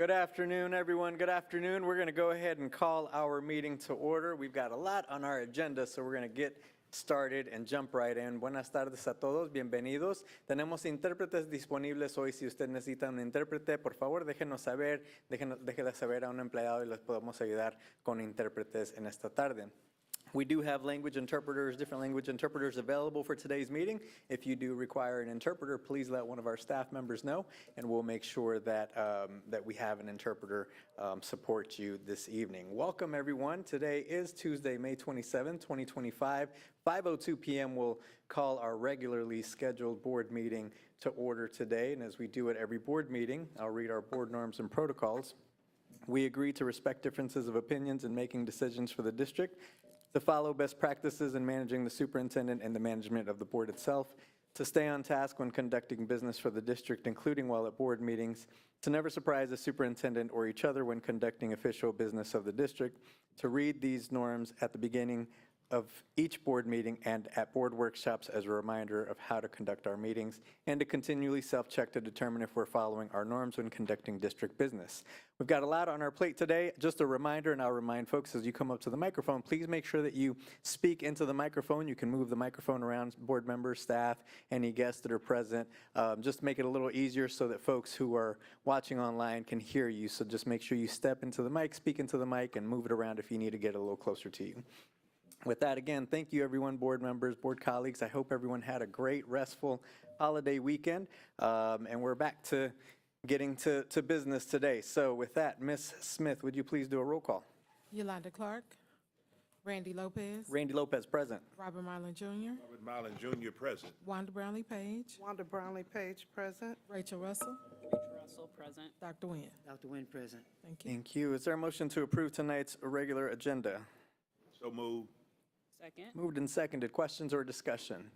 Good afternoon, everyone. Good afternoon. We're going to go ahead and call our meeting to order. We've got a lot on our agenda, so we're going to get started and jump right in. Buenas tardes a todos, bienvenidos. Tenemos intérpretes disponibles hoy. Si usted necesita un intérprete, por favor, déjenos saber, déjele saber a un empleado y les podemos ayudar con intérpretes en esta tarde. We do have language interpreters, different language interpreters available for today's meeting. If you do require an interpreter, please let one of our staff members know, and we'll make sure that, that we have an interpreter support you this evening. Welcome, everyone. Today is Tuesday, May 27, 2025. 5:02 p.m. We'll call our regularly scheduled board meeting to order today, and as we do at every board meeting, I'll read our board norms and protocols. We agree to respect differences of opinions in making decisions for the district, to follow best practices in managing the superintendent and the management of the board itself, to stay on task when conducting business for the district, including while at board meetings, to never surprise the superintendent or each other when conducting official business of the district, to read these norms at the beginning of each board meeting and at board workshops as a reminder of how to conduct our meetings, and to continually self-check to determine if we're following our norms when conducting district business. We've got a lot on our plate today. Just a reminder, and I'll remind folks as you come up to the microphone, please make sure that you speak into the microphone. You can move the microphone around, board members, staff, any guests that are present. Just make it a little easier so that folks who are watching online can hear you. So just make sure you step into the mic, speak into the mic, and move it around if you need to get a little closer to you. With that, again, thank you, everyone, board members, board colleagues. I hope everyone had a great, restful holiday weekend, and we're back to getting to business today. So with that, Ms. Smith, would you please do a roll call? Yolanda Clark, Randy Lopez, Randy Lopez, present. Robert Marlin Jr., Robert Marlin Jr. present. Wanda Brownlee Page, Wanda Brownlee Page, present. Rachel Russell, Rachel Russell, present. Dr. Nguyen. Dr. Nguyen, present. Thank you. Thank you. Is there a motion to approve tonight's regular agenda? So moved. Second. Moved and seconded. Questions or discussion?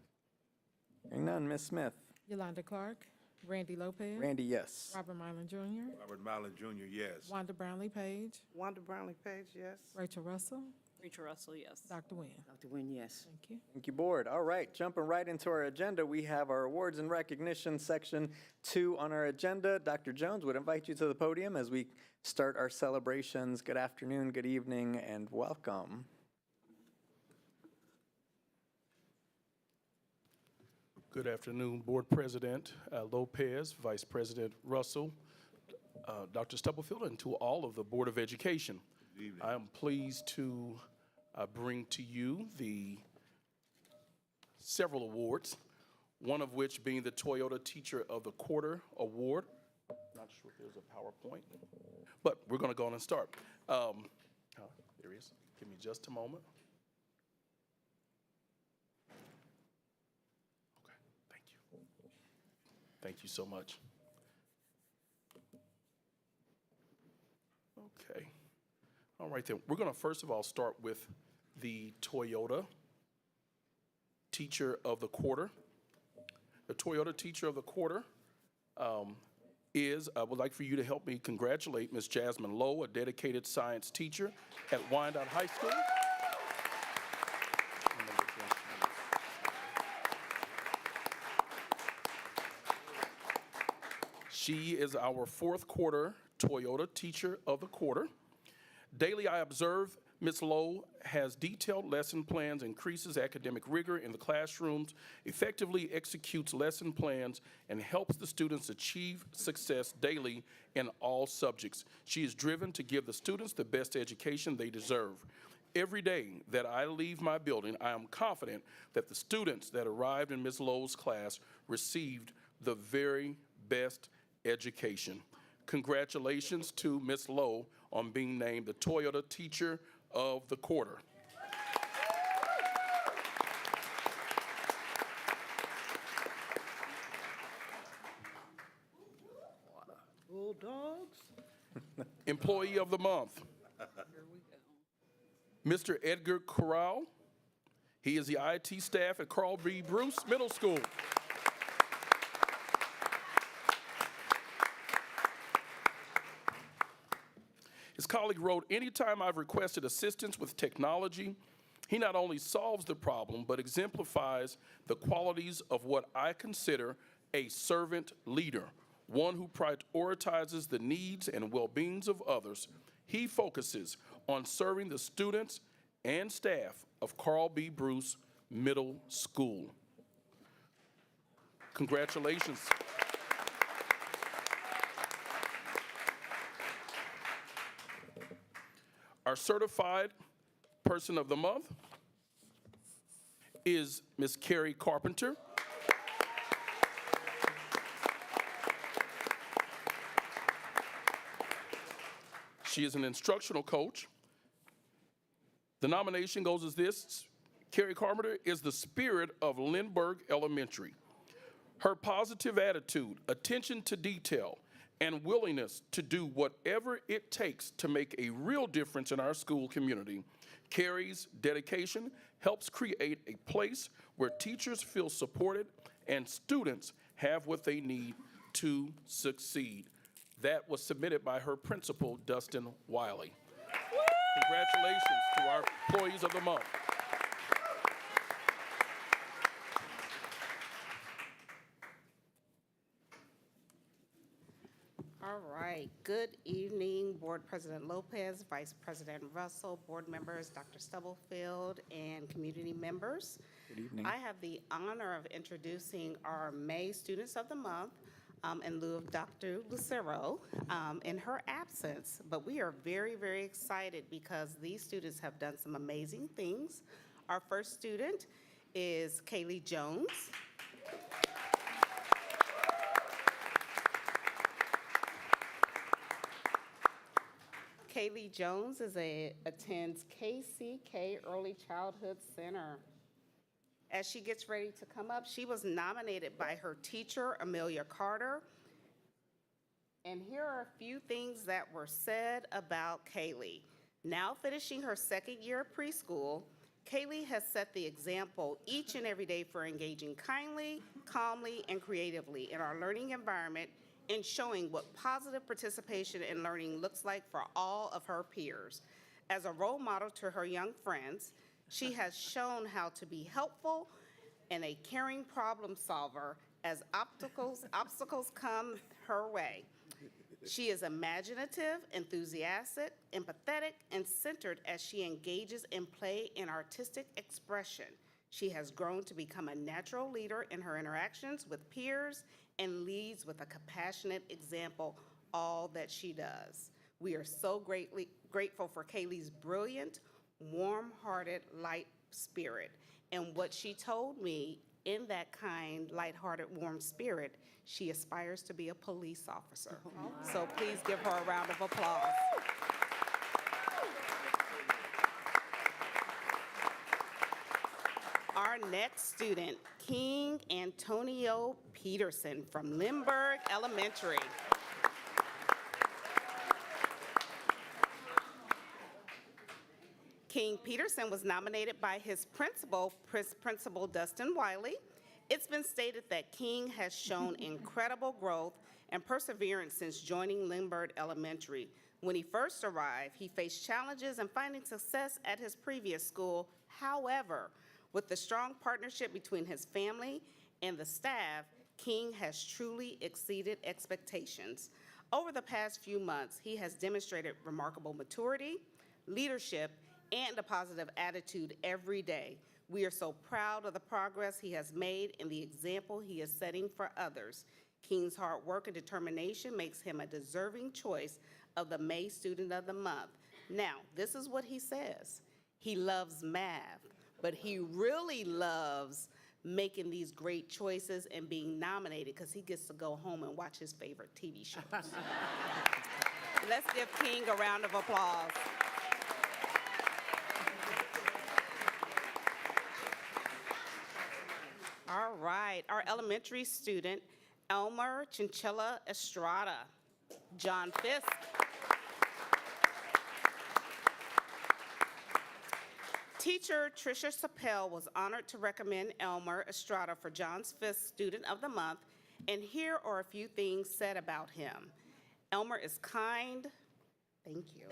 Hearing none. Ms. Smith? Yolanda Clark, Randy Lopez, Randy, yes. Robert Marlin Jr., Robert Marlin Jr., yes. Wanda Brownlee Page, Wanda Brownlee Page, yes. Rachel Russell, Rachel Russell, yes. Dr. Nguyen. Dr. Nguyen, yes. Thank you. Thank you, board. All right, jumping right into our agenda, we have our awards and recognition section 2 on our agenda. Dr. Jones would invite you to the podium as we start our celebrations. Good afternoon, good evening, and welcome. Good afternoon, Board President Lopez, Vice President Russell, Dr. Stubblefield, and to all of the Board of Education. Good evening. I am pleased to bring to you the several awards, one of which being the Toyota Teacher of the Quarter Award. Not sure if there's a PowerPoint, but we're going to go on and start. There he is. Give me just a moment. Thank you so much. Okay. All right then. We're going to first of all start with the Toyota Teacher of the Quarter. The Toyota Teacher of the Quarter is, I would like for you to help me congratulate Ms. Jasmine Lowe, a dedicated science teacher at Wyandotte High School. She is our 4th quarter Toyota Teacher of the Quarter. Daily, I observe Ms. Lowe has detailed lesson plans, increases academic rigor in the classrooms, effectively executes lesson plans, and helps the students achieve success daily in all subjects. She is driven to give the students the best education they deserve. Every day that I leave my building, I am confident that the students that arrived in Ms. Lowe's class received the very best education. Congratulations to Ms. Lowe on being named the Toyota Teacher of the Quarter. Bulldogs. Employee of the Month. Here we go. Mr. Edgar Corral. He is the IT staff at Carl B. Bruce Middle School. His colleague wrote, anytime I've requested assistance with technology, he not only solves the problem, but exemplifies the qualities of what I consider a servant leader. one who prioritizes the needs and well-beings of others. He focuses on serving the students and staff of Carl B. Bruce Middle School. Congratulations. Our certified person of the month is Ms. Carrie Carpenter. She is an instructional coach. The nomination goes as this. Carrie Carpenter is the spirit of Lindbergh Elementary. Her positive attitude, attention to detail, and willingness to do whatever it takes to make a real difference in our school community. Carrie's dedication helps create a place where teachers feel supported and students have what they need to succeed. That was submitted by her principal, Dustin Wiley. Congratulations to our employees of the month. All right. Good evening, Board President Lopez, Vice President Russell, board members, Dr. Stubblefield, and community members. Good evening. I have the honor of introducing our May Students of the Month in lieu of Dr. Lucero in her absence. But we are very, very excited because these students have done some amazing things. Our first student is Kaylee Jones. Kaylee Jones attends KCK Early Childhood Center. As she gets ready to come up, she was nominated by her teacher, Amelia Carter. And here are a few things that were said about Kaylee. Now finishing her second year of preschool, Kaylee has set the example each and every day for engaging kindly, calmly, and creatively in our learning environment and showing what positive participation in learning looks like for all of her peers. As a role model to her young friends, she has shown how to be helpful and a caring problem solver as obstacles come her way. She is imaginative, enthusiastic, empathetic, and centered as she engages in play and artistic expression. She has grown to become a natural leader in her interactions with peers and leads with a compassionate example all that she does. We are so grateful for Kaylee's brilliant, warm-hearted, light spirit. And what she told me, in that kind, light-hearted, warm spirit, she aspires to be a police officer. So please give her a round of applause. Our next student, King Antonio Peterson from Lindbergh Elementary. King Peterson was nominated by his principal, Principal Dustin Wiley. It's been stated that King has shown incredible growth and perseverance since joining Lindbergh Elementary. When he first arrived, he faced challenges in finding success at his previous school. However, with the strong partnership between his family and the staff, King has truly exceeded expectations. Over the past few months, he has demonstrated remarkable maturity, leadership, and a positive attitude every day. We are so proud of the progress he has made and the example he is setting for others. King's hard work and determination makes him a deserving choice of the May Student of the Month. Now, this is what he says. He loves math, but he really loves making these great choices and being nominated because he gets to go home and watch his favorite TV shows. Let's give King a round of applause. All right, our elementary student, Elmer Chinchilla Estrada, John Fisk. Teacher Tricia Sapel was honored to recommend Elmer Estrada for John Fisk Student of the Month, and here are a few things said about him. Elmer is kind. Thank you.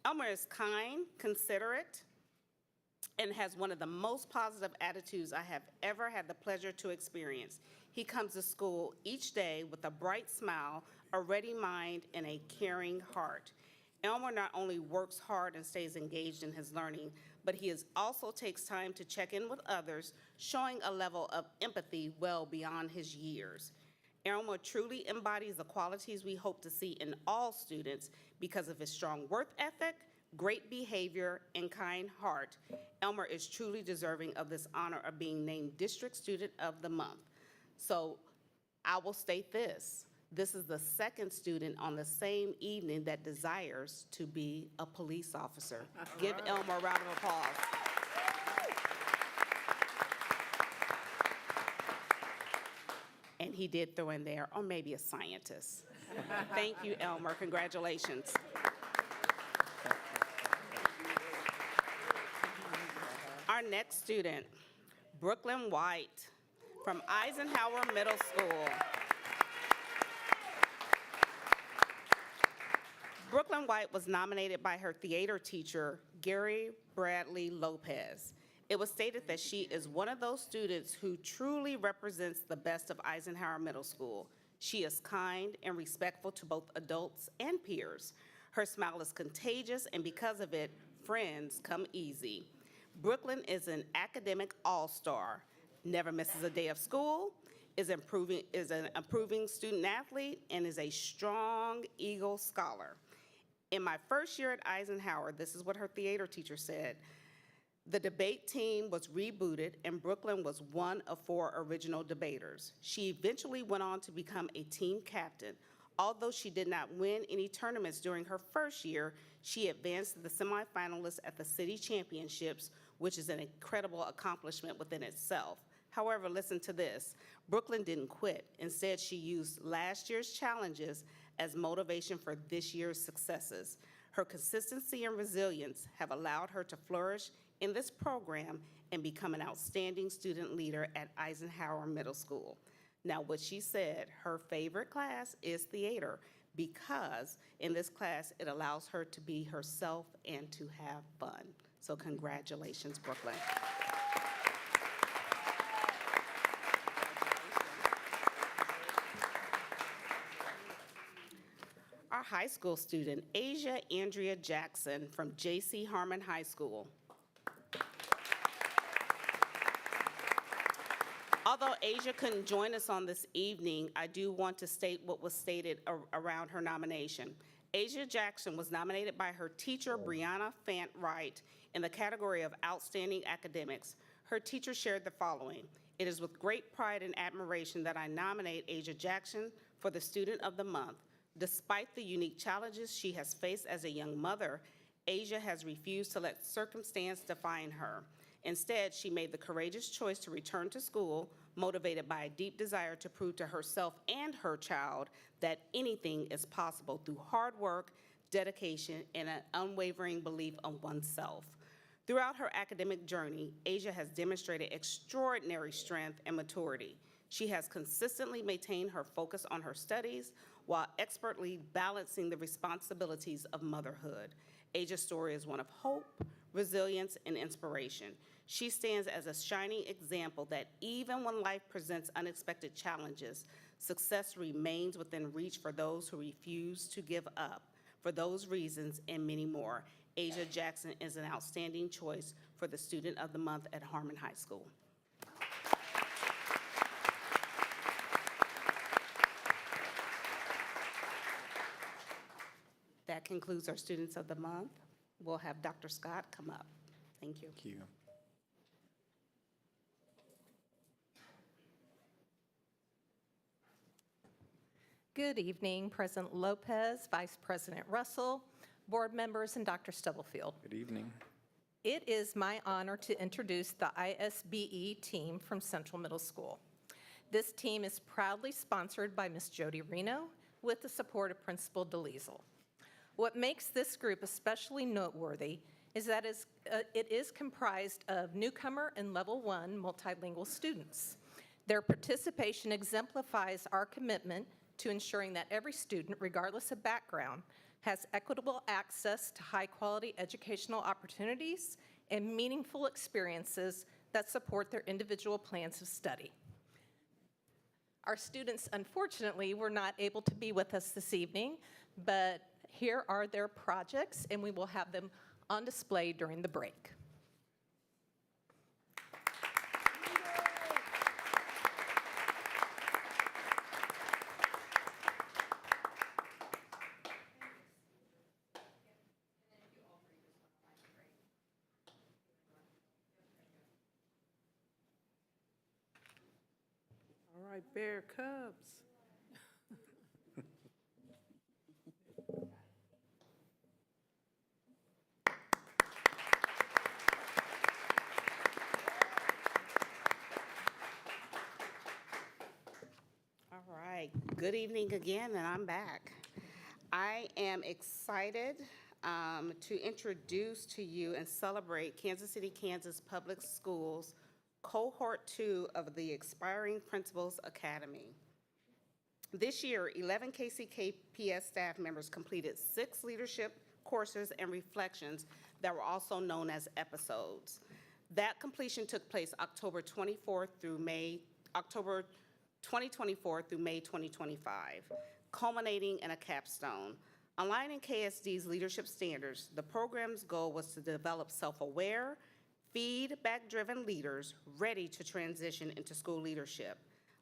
Elmer is kind, considerate, and has one of the most positive attitudes I have ever had the pleasure to experience. He comes to school each day with a bright smile, a ready mind, and a caring heart. Elmer not only works hard and stays engaged in his learning, but he also takes time to check in with others, showing a level of empathy well beyond his years. Elmer truly embodies the qualities we hope to see in all students because of his strong work ethic, great behavior, and kind heart. Elmer is truly deserving of this honor of being named District Student of the Month. So I will state this. This is the second student on the same evening that desires to be a police officer. Give Elmer a round of applause. And he did throw in there, or maybe a scientist. Thank you, Elmer. Congratulations. Our next student, Brooklyn White from Eisenhower Middle School. Brooklyn White was nominated by her theater teacher, Gary Bradley Lopez. It was stated that she is one of those students who truly represents the best of Eisenhower Middle School. She is kind and respectful to both adults and peers. Her smile is contagious, and because of it, friends come easy. Brooklyn is an academic all-star, never misses a day of school, is an improving student athlete, and is a strong Eagle Scholar. In my first year at Eisenhower, this is what her theater teacher said, the debate team was rebooted and Brooklyn was one of 4 original debaters. She eventually went on to become a team captain. Although she did not win any tournaments during her first year, she advanced to the semifinalists at the city championships, which is an incredible accomplishment within itself. However, listen to this. Brooklyn didn't quit. Instead, she used last year's challenges as motivation for this year's successes. Her consistency and resilience have allowed her to flourish in this program and become an outstanding student leader at Eisenhower Middle School. Now, what she said, her favorite class is theater because in this class, it allows her to be herself and to have fun. So congratulations, Brooklyn. Our high school student, Asia Andrea Jackson from J.C. Harmon High School. Although Asia couldn't join us on this evening, I do want to state what was stated around her nomination. Asia Jackson was nominated by her teacher, Brianna Fant Wright, in the category of Outstanding Academics. Her teacher shared the following: "It is with great pride and admiration that I nominate Asia Jackson for the Student of the Month. Despite the unique challenges she has faced as a young mother, Asia has refused to let circumstance define her. Instead, she made the courageous choice to return to school, motivated by a deep desire to prove to herself and her child that anything is possible through hard work, dedication, and an unwavering belief in oneself. Throughout her academic journey, Asia has demonstrated extraordinary strength and maturity. She has consistently maintained her focus on her studies while expertly balancing the responsibilities of motherhood. Asia's story is one of hope, resilience, and inspiration. She stands as a shining example that even when life presents unexpected challenges, success remains within reach for those who refuse to give up. For those reasons and many more, Asia Jackson is an outstanding choice for the Student of the Month at Harmon High School." That concludes our Students of the Month. We'll have Dr. Scott come up. Thank you. Thank you. Good evening, President Lopez, Vice President Russell, board members, and Dr. Stubblefield. Good evening. It is my honor to introduce the ISBE team from Central Middle School. This team is proudly sponsored by Ms. Jody Reno with the support of Principal DeLiesel. What makes this group especially noteworthy is that it is comprised of newcomer and level 1 multilingual students. Their participation exemplifies our commitment to ensuring that every student, regardless of background, has equitable access to high-quality educational opportunities and meaningful experiences that support their individual plans of study. Our students, unfortunately, were not able to be with us this evening, but here are their projects, and we will have them on display during the break. All right, Bear Cubs. All right, good evening again, and I'm back. I am excited to introduce to you and celebrate Kansas City, Kansas Public Schools Cohort 2 of the Aspiring Principals Academy. This year, 11 KCKPS staff members completed 6 leadership courses and reflections that were also known as episodes. That completion took place October 2024 through May 2025, culminating in a capstone. Aligning KSD's leadership standards, the program's goal was to develop self-aware, feedback-driven leaders ready to transition into school leadership.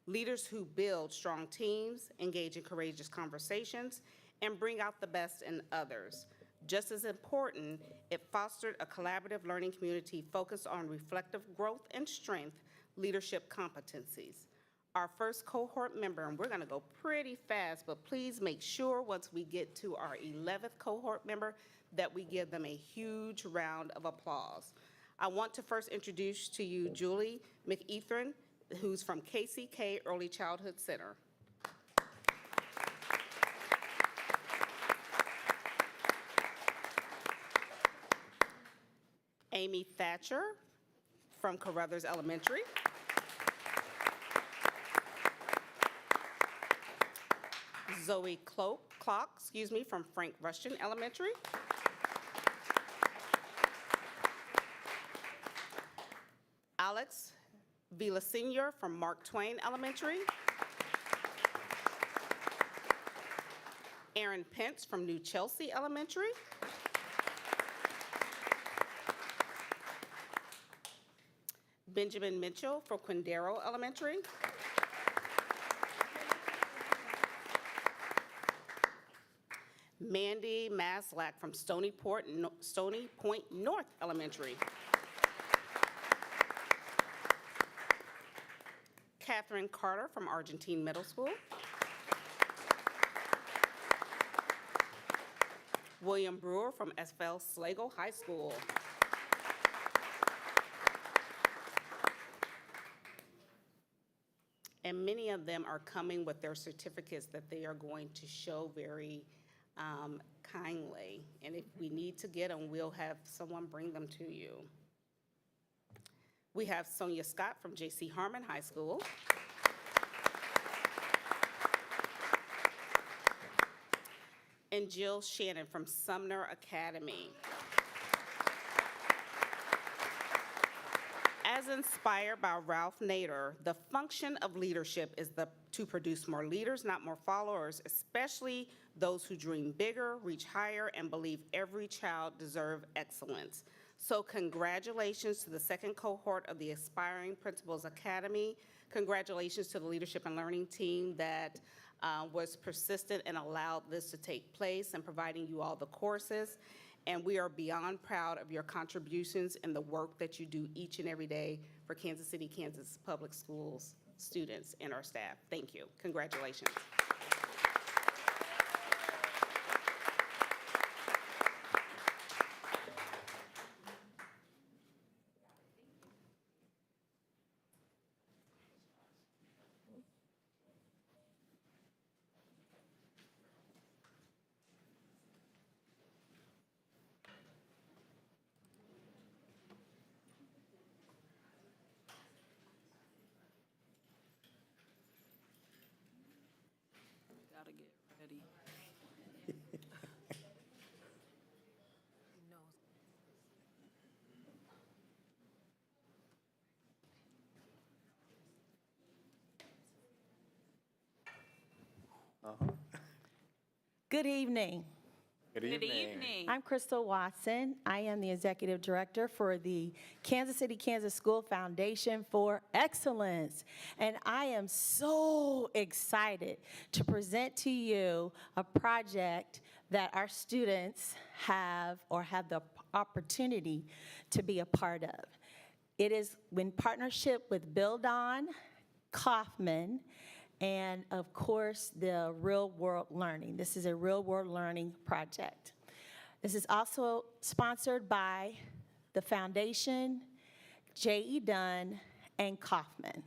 Leaders who build strong teams, engage in courageous conversations, and bring out the best in others. Just as important, it fostered a collaborative learning community focused on reflective growth and strength, leadership competencies. Our first cohort member, and we're gonna go pretty fast, but please make sure once we get to our 11th cohort member that we give them a huge round of applause. I want to first introduce to you Julie McEthron, who's from KCK Early Childhood Center. Amy Thatcher from Carruthers Elementary. Zoe Clock, from Frank Rushton Elementary. Alex Villasenor from Mark Twain Elementary. Aaron Pence from New Chelsea Elementary. Benjamin Mitchell for Quindaro Elementary. Mandy Maslak from Stony Point North Elementary. Catherine Carter from Argentine Middle School. William Brewer from SFL Sligo High School. And many of them are coming with their certificates that they are going to show very kindly. And if we need to get them, we'll have someone bring them to you. We have Sonia Scott from J.C. Harmon High School. And Jill Shannon from Sumner Academy. As inspired by Ralph Nader, the function of leadership is to produce more leaders, not more followers, especially those who dream bigger, reach higher, and believe every child deserves excellence. So congratulations to the second cohort of the Aspiring Principals Academy. Congratulations to the Leadership and Learning team that was persistent and allowed this to take place and providing you all the courses. And we are beyond proud of your contributions and the work that you do each and every day for Kansas City, Kansas Public Schools students and our staff. Thank you. Congratulations. Good evening. Good evening. I'm Crystal Watson. I am the Executive Director for the Kansas City, Kansas School Foundation for Excellence. And I am so excited to present to you a project that our students have the opportunity to be a part of. It is in partnership with Build On, Kaufman, and of course, the Real World Learning. This is a Real World Learning project. This is also sponsored by the Foundation, J.E. Dunn, and Kaufman.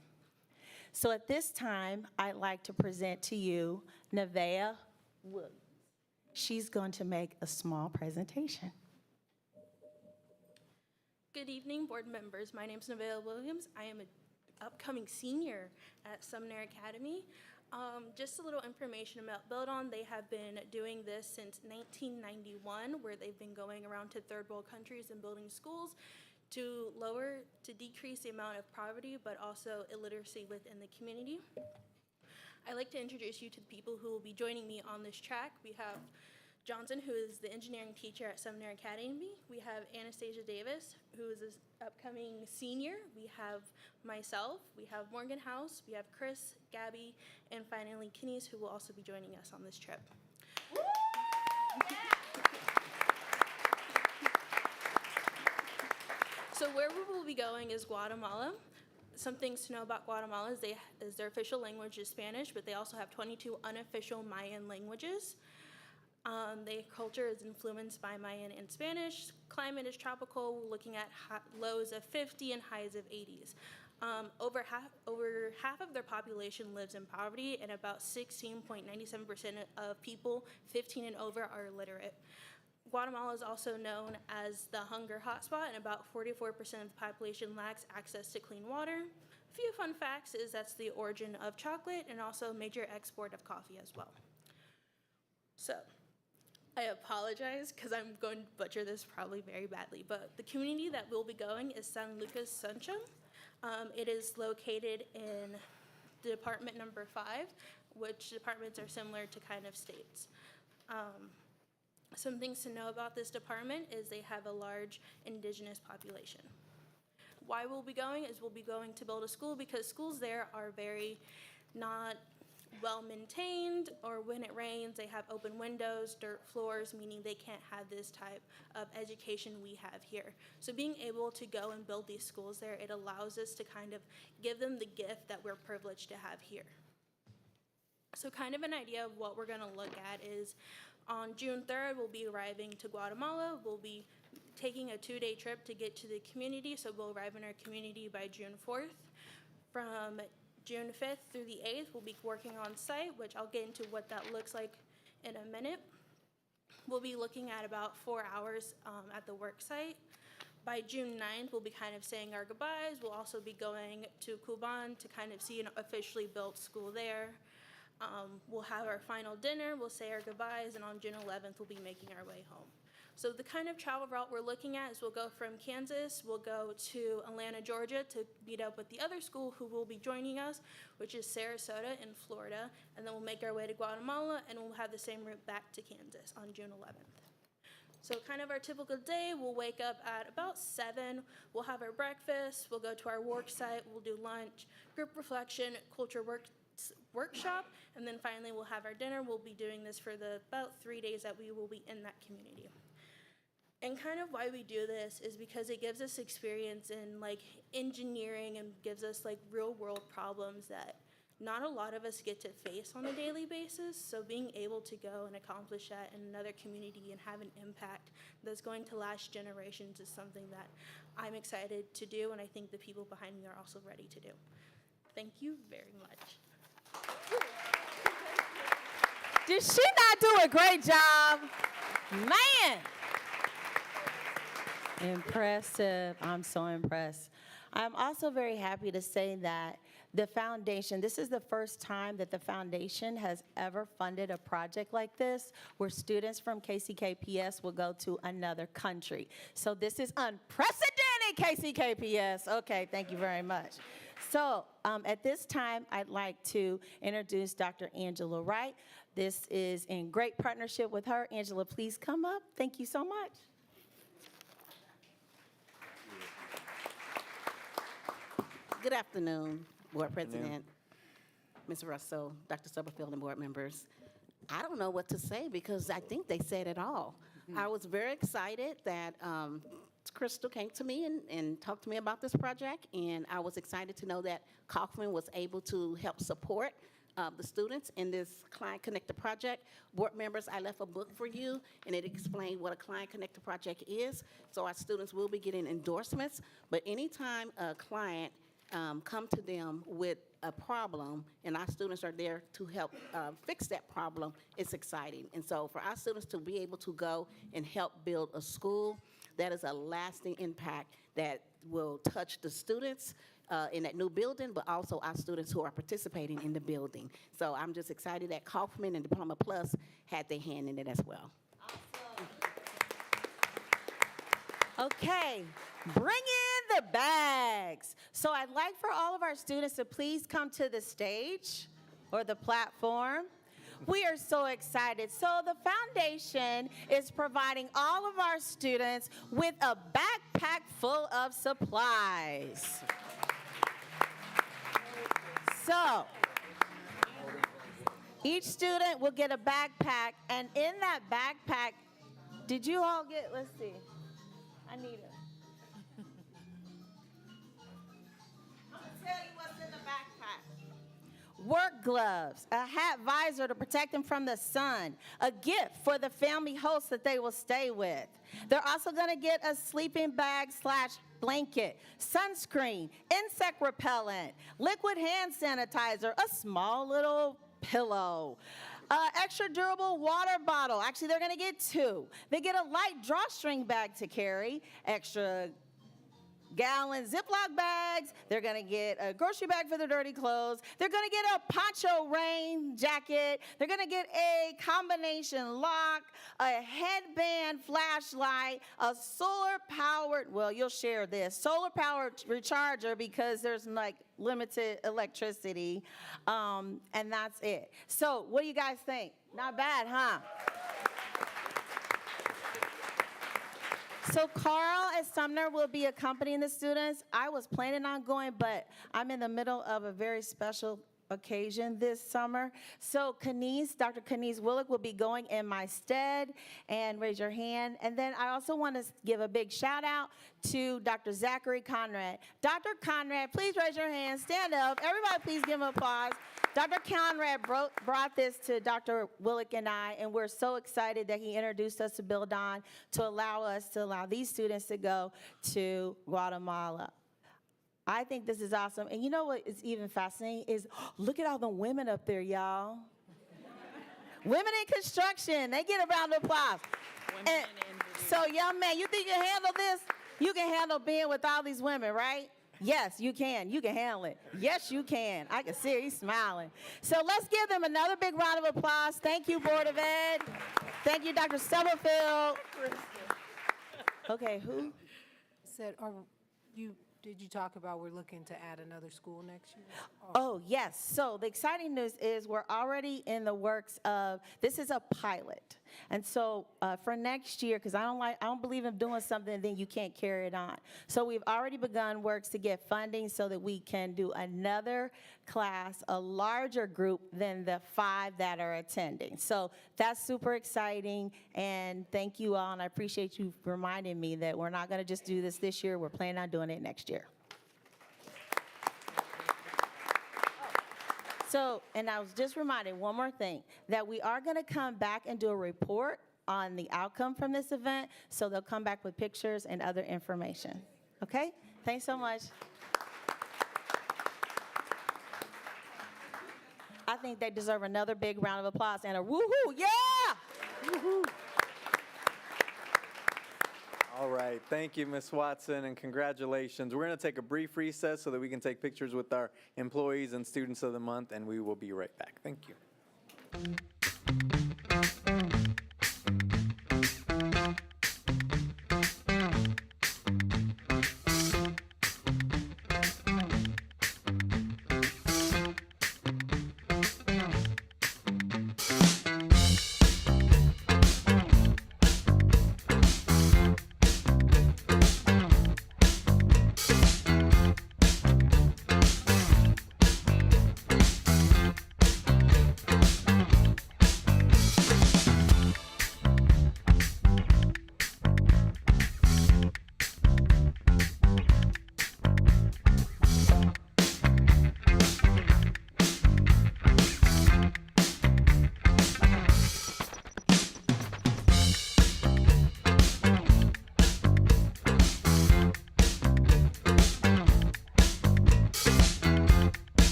So at this time, I'd like to present to you Nevaeh Williams. She's going to make a small presentation. Good evening, board members. My name is Nevaeh Williams. I am an upcoming senior at Sumner Academy. Just a little information about Build On. They have been doing this since 1991, where they've been going around to third world countries and building schools to decrease the amount of poverty, but also illiteracy within the community. I'd like to introduce you to the people who will be joining me on this track. We have Johnson, who is the engineering teacher at Sumner Academy. We have Anastasia Davis, who is an upcoming senior. We have myself, we have Morgan House, we have Chris, Gabby, and finally Kines, who will also be joining us on this trip. So where we will be going is Guatemala. Some things to know about Guatemala is their official language is Spanish, but they also have 22 unofficial Mayan languages. Their culture is influenced by Mayan and Spanish. Climate is tropical, looking at lows of 50 and highs of 80s. Over half of their population lives in poverty, and about 16.97% of people 15 and over are illiterate. Guatemala is also known as the hunger hotspot, and about 44% of the population lacks access to clean water. A few fun facts is that's the origin of chocolate and also a major export of coffee as well. So, I apologize because I'm going to butcher this probably very badly, but the community that we'll be going is San Lucas Sunshine. It is located in department number 5, which departments are similar to kind of states. Some things to know about this department is they have a large indigenous population. Why we'll be going is we'll be going to build a school because schools there are very not well maintained, or when it rains, they have open windows, dirt floors, meaning they can't have this type of education we have here. So being able to go and build these schools there, it allows us to kind of give them the gift that we're privileged to have here. So kind of an idea of what we're gonna look at is on June 3rd, we'll be arriving to Guatemala. We'll be taking a 2-day trip to get to the community, so we'll arrive in our community by June 4th. From June 5th through the 8th, we'll be working on site, which I'll get into what that looks like in a minute. We'll be looking at about 4 hours at the work site. By June 9th, we'll be kind of saying our goodbyes. We'll also be going to Cuban to kind of see an officially built school there. We'll have our final dinner, we'll say our goodbyes, and on June 11th, we'll be making our way home. So the kind of travel route we're looking at is we'll go from Kansas, we'll go to Atlanta, Georgia to meet up with the other school who will be joining us, which is Sarasota in Florida, and then we'll make our way to Guatemala, and we'll have the same route back to Kansas on June 11th. So kind of our typical day, we'll wake up at about 7, we'll have our breakfast, we'll go to our work site, we'll do lunch, group reflection, culture workshop, and then finally we'll have our dinner. We'll be doing this for the about 3 days that we will be in that community. And kind of why we do this is because it gives us experience in like engineering and gives us like real world problems that not a lot of us get to face on a daily basis. So being able to go and accomplish that in another community and have an impact that's going to last generations is something that I'm excited to do, and I think the people behind me are also ready to do. Thank you very much. Did she not do a great job? Man. Impressive. I'm so impressed. I'm also very happy to say that the foundation, this is the first time that the foundation has ever funded a project like this, where students from KCKPS will go to another country. So this is unprecedented, KCKPS. Okay, thank you very much. So at this time, I'd like to introduce Dr. Angela Wright. This is in great partnership with her. Angela, please come up. Thank you so much. Good afternoon, Board President, Ms. Russell, Dr. Stubblefield, and board members. I don't know what to say because I think they said it all. I was very excited that Crystal came to me and talked to me about this project, and I was excited to know that Kaufman was able to help support the students in this Client Connector project. Board members, I left a book for you, and it explained what a Client Connector project is. So our students will be getting endorsements, but anytime a client come to them with a problem, and our students are there to help fix that problem, it's exciting. And so for our students to be able to go and help build a school, that is a lasting impact that will touch the students in that new building, but also our students who are participating in the building. So I'm just excited that Kaufman and Diploma Plus had their hand in it as well. Okay, bring in the bags. So I'd like for all of our students to please come to the stage or the platform. We are so excited. So the foundation is providing all of our students with a backpack full of supplies. So each student will get a backpack, and in that backpack, did you all get, let's see, I need it. I'm gonna tell you what's in the backpack. Work gloves, a hat visor to protect them from the sun, a gift for the family host that they will stay with. They're also gonna get a sleeping bag / blanket, sunscreen, insect repellent, liquid hand sanitizer, a small little pillow, extra durable water bottle. Actually, they're going to get 2. They get a light drawstring bag to carry, extra gallon Ziploc bags. They're going to get a grocery bag for their dirty clothes. They're going to get a poncho rain jacket. They're going to get a combination lock, a headband flashlight, a solar-powered, well, you'll share this, solar-powered recharger because there's like limited electricity, and that's it. So what do you guys think? Not bad, huh? So Carl at Sumner will be accompanying the students. I was planning on going, but I'm in the middle of a very special occasion this summer. So Dr. Kenise Willick will be going in my stead, and raise your hand. And then I also want to give a big shout out to Dr. Zachary Conrad. Dr. Conrad, please raise your hand, stand up. Everybody please give him applause. Dr. Conrad brought this to Dr. Willick and I, and we're so excited that he introduced us to Bill Don to allow these students to go to Guatemala. I think this is awesome. And you know what is even fascinating is, look at all the women up there, y'all. Women in construction, they get a round of applause. And so young man, you think you can handle this? You can handle being with all these women, right? Yes, you can. You can handle it. Yes, you can. I can see he's smiling. So let's give them another big round of applause. Thank you, Board of Ed. Thank you, Dr. Stubblefield. Okay, who? Said, did you talk about we're looking to add another school next year? Oh, yes. So the exciting news is we're already in the works of, this is a pilot. And so for next year, because I don't believe in doing something then you can't carry it on. So we've already begun works to get funding so that we can do another class, a larger group than the 5 that are attending. So that's super exciting, and thank you all, and I appreciate you reminding me that we're not going to just do this year. We're planning on doing it next year. So, and I was just reminded one more thing, that we are going to come back and do a report on the outcome from this event, so they'll come back with pictures and other information. Okay? Thanks so much. I think they deserve another big round of applause and a woohoo, yeah! Woohoo. All right, thank you, Ms. Watson, and congratulations. We're going to take a brief recess so that we can take pictures with our employees and students of the month, and we will be right back. Thank you.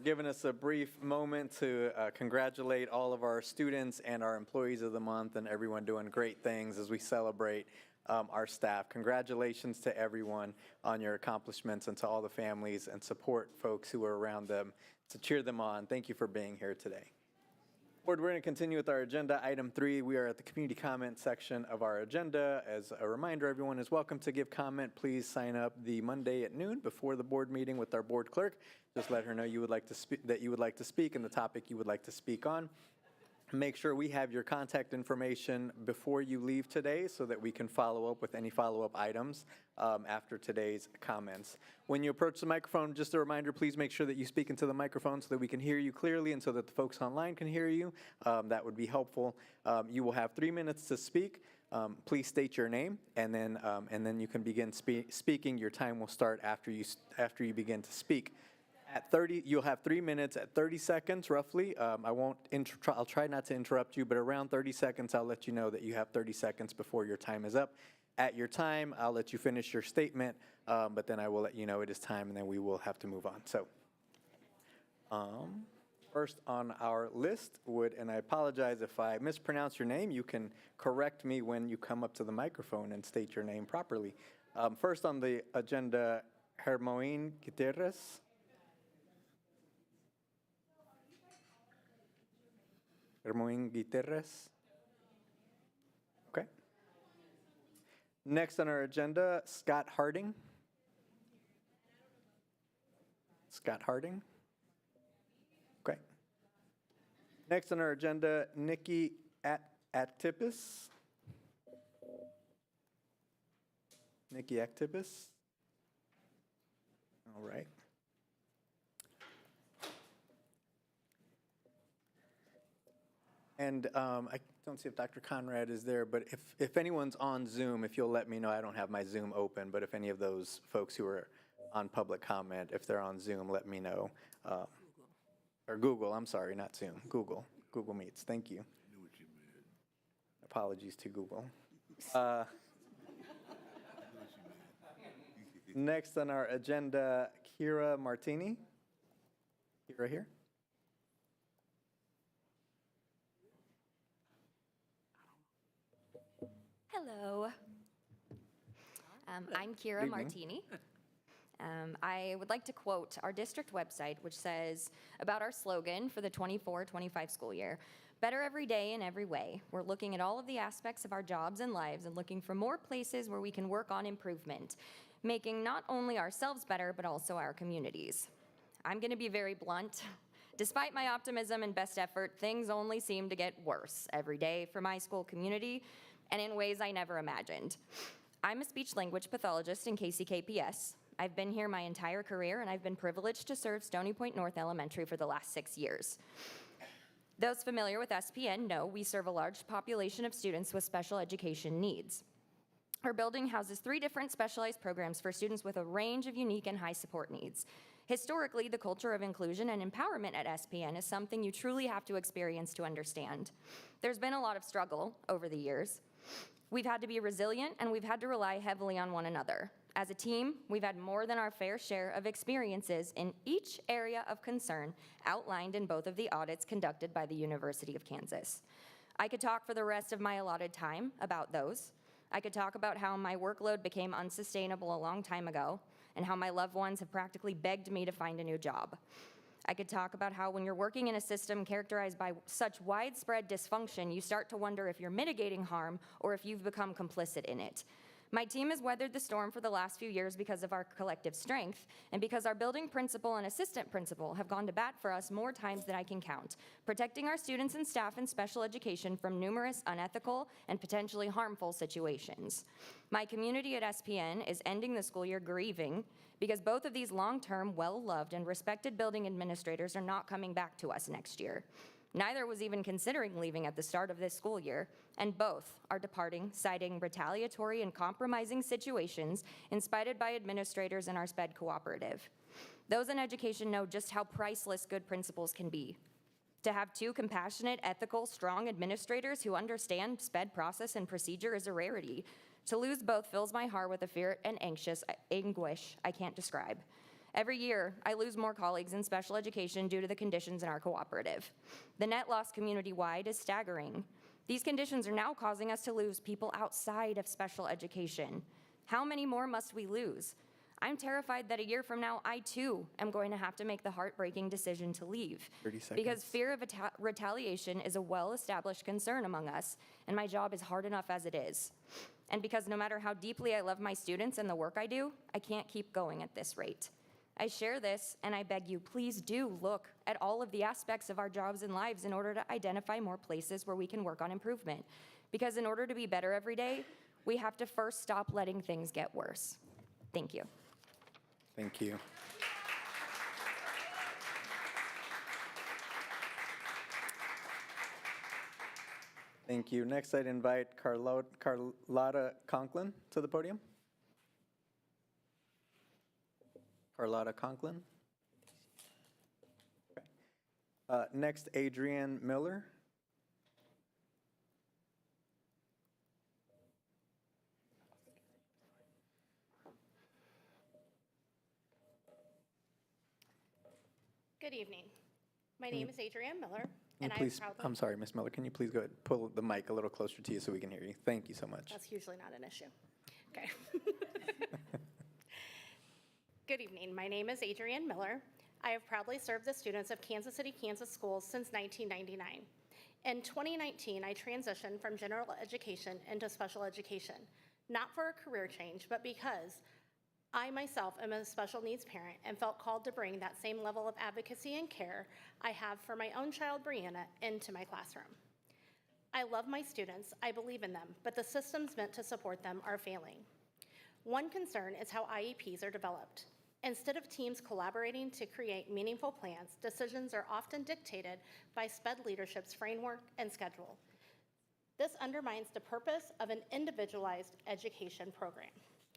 giving us a brief moment to congratulate all of our students and our employees of the month and everyone doing great things as we celebrate our staff. Congratulations to everyone on your accomplishments and to all the families and support folks who are around them to cheer them on. Thank you for being here today. Board, we're going to continue with our agenda. Item 3, we are at the community comment section of our agenda. As a reminder, everyone is welcome to give comment. Please sign up the Monday at noon before the board meeting with our board clerk. Just let her know you would like to speak, that you would like to speak and the topic you would like to speak on. Make sure we have your contact information before you leave today so that we can follow up with any follow-up items after today's comments. When you approach the microphone, just a reminder, please make sure that you speak into the microphone so that we can hear you clearly and so that the folks online can hear you. That would be helpful. You will have 3 minutes to speak. Please state your name, and then you can begin speaking. Your time will start after you begin to speak. At 30, you'll have 3 minutes. At 30 seconds, roughly, I'll try not to interrupt you, but around 30 seconds, I'll let you know that you have 30 seconds before your time is up. At your time, I'll let you finish your statement, but then I will let you know it is time, and then we will have to move on. So, first on our list and I apologize if I mispronounce your name, you can correct me when you come up to the microphone and state your name properly. First on the agenda, Hermoine Gutierrez. Hermoine Gutierrez. Okay. Next on our agenda, Scott Harding. Scott Harding. Okay. Next on our agenda, Nikki Actipis. Nikki Actipis. All right. And I don't see if Dr. Conrad is there, but if anyone's on Zoom, if you'll let me know, I don't have my Zoom open, but if any of those folks who are on public comment, if they're on Zoom, let me know. Or Google, I'm sorry, not Zoom, Google Meets, thank you. I knew what you meant. Apologies to Google. Next on our agenda, Kira Martini. Kira here. Hello. I'm Kira Martini. I would like to quote our district website, which says about our slogan for the 24-25 school year, better every day in every way. We're looking at all of the aspects of our jobs and lives and looking for more places where we can work on improvement, making not only ourselves better, but also our communities. I'm going to be very blunt. Despite my optimism and best effort, things only seem to get worse every day for my school community, and in ways I never imagined. I'm a speech-language pathologist in KCKPS. I've been here my entire career, and I've been privileged to serve Stony Point North Elementary for the last 6 years. Those familiar with SPN know we serve a large population of students with special education needs. Our building houses 3 different specialized programs for students with a range of unique and high support needs. Historically, the culture of inclusion and empowerment at SPN is something you truly have to experience to understand. There's been a lot of struggle over the years. We've had to be resilient, and we've had to rely heavily on one another. As a team, we've had more than our fair share of experiences in each area of concern outlined in both of the audits conducted by the University of Kansas. I could talk for the rest of my allotted time about those. I could talk about how my workload became unsustainable a long time ago, and how my loved ones have practically begged me to find a new job. I could talk about how when you're working in a system characterized by such widespread dysfunction, you start to wonder if you're mitigating harm or if you've become complicit in it. My team has weathered the storm for the last few years because of our collective strength, and because our building principal and assistant principal have gone to bat for us more times than I can count, protecting our students and staff in special education from numerous unethical and potentially harmful situations. My community at SPN is ending the school year grieving because both of these long-term, well-loved, and respected building administrators are not coming back to us next year. Neither was even considering leaving at the start of this school year, and both are departing, citing retaliatory and compromising situations incited by administrators in our SPED cooperative. Those in education know just how priceless good principals can be. To have 2 compassionate, ethical, strong administrators who understand SPED process and procedure is a rarity. To lose both fills my heart with a fear and anguish I can't describe. Every year, I lose more colleagues in special education due to the conditions in our cooperative. The net loss community-wide is staggering. These conditions are now causing us to lose people outside of special education. How many more must we lose? I'm terrified that a year from now, I too am going to have to make the heartbreaking decision to leave. 30 seconds. Because fear of retaliation is a well-established concern among us, and my job is hard enough as it is. And because no matter how deeply I love my students and the work I do, I can't keep going at this rate. I share this, and I beg you, please do look at all of the aspects of our jobs and lives in order to identify more places where we can work on improvement. Because in order to be better every day, we have to first stop letting things get worse. Thank you. Thank you. Thank you. Next, I'd invite Carlotta Conklin to the podium. Carlotta Conklin. Okay. Next, Adrienne Miller. Good evening. My name is Adrienne Miller, And and I please, proudly... I'm sorry, Ms. Miller, can you please go ahead and pull the mic a little closer to you so we can hear you? Thank you so much. That's usually not an issue. Okay. Good evening. My name is Adrienne Miller. I have proudly served the students of Kansas City, Kansas schools since 1999. In 2019, I transitioned from general education into special education, not for a career change, but because I myself am a special needs parent and felt called to bring that same level of advocacy and care I have for my own child, Brianna, into my classroom. I love my students, I believe in them, but the systems meant to support them are failing. One concern is how IEPs are developed. Instead of teams collaborating to create meaningful plans, decisions are often dictated by SPED leadership's framework and schedule. This undermines the purpose of an individualized education program.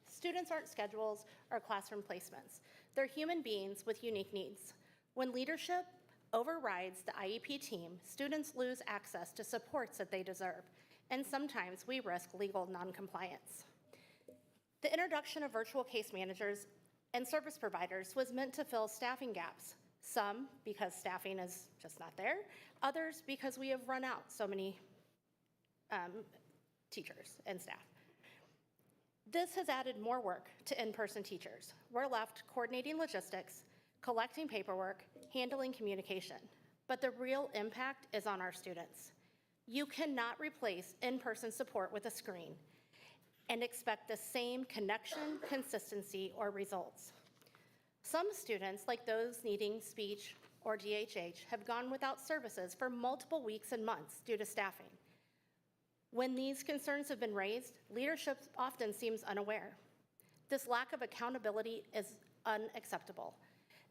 Students aren't schedules or classroom placements. They're human beings with unique needs. When leadership overrides the IEP team, students lose access to supports that they deserve, and sometimes we risk legal noncompliance. The introduction of virtual case managers and service providers was meant to fill staffing gaps, some because staffing is just not there, others because we have run out so many teachers and staff. This has added more work to in-person teachers. We're left coordinating logistics, collecting paperwork, handling communication, but the real impact is on our students. You cannot replace in-person support with a screen and expect the same connection, consistency, or results. Some students, like those needing speech or DHH, have gone without services for multiple weeks and months due to staffing. When these concerns have been raised, leadership often seems unaware. This lack of accountability is unacceptable.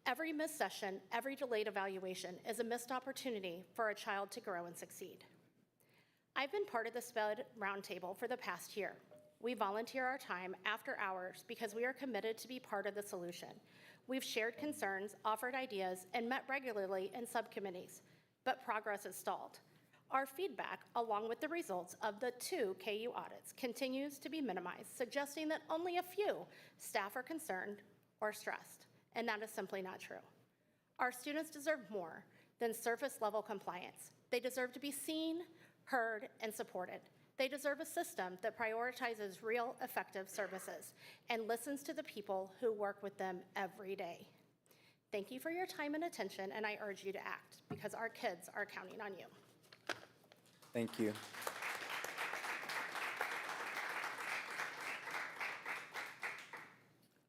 Every missed session, every delayed evaluation is a missed opportunity for a child to grow and succeed. I've been part of the SPED Roundtable for the past year. We volunteer our time after hours because we are committed to be part of the solution. We've shared concerns, offered ideas, and met regularly in subcommittees, but progress is stalled. Our feedback, along with the results of the 2 KU audits, continues to be minimized, suggesting that only a few staff are concerned or stressed, and that is simply not true. Our students deserve more than surface-level compliance. They deserve to be seen, heard, and supported. They deserve a system that prioritizes real, effective services and listens to the people who work with them every day. Thank you for your time and attention, and I urge you to act because our kids are counting on you. Thank you.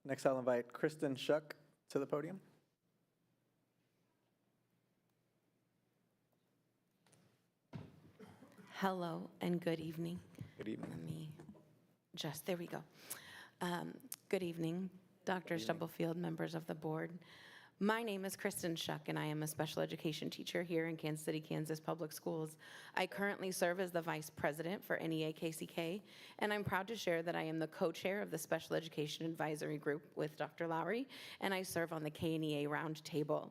Next, I'll invite Kristen Shuck to the podium. Hello and good evening. Good evening. There we go. Good evening, Dr. Stubblefield, members of the board. My name is Kristen Shuck, and I am a special education teacher here in Kansas City, Kansas Public Schools. I currently serve as the Vice President for NEA KCK, and I'm proud to share that I am the co-chair of the Special Education Advisory Group with Dr. Lowry, and I serve on the KNEA Roundtable,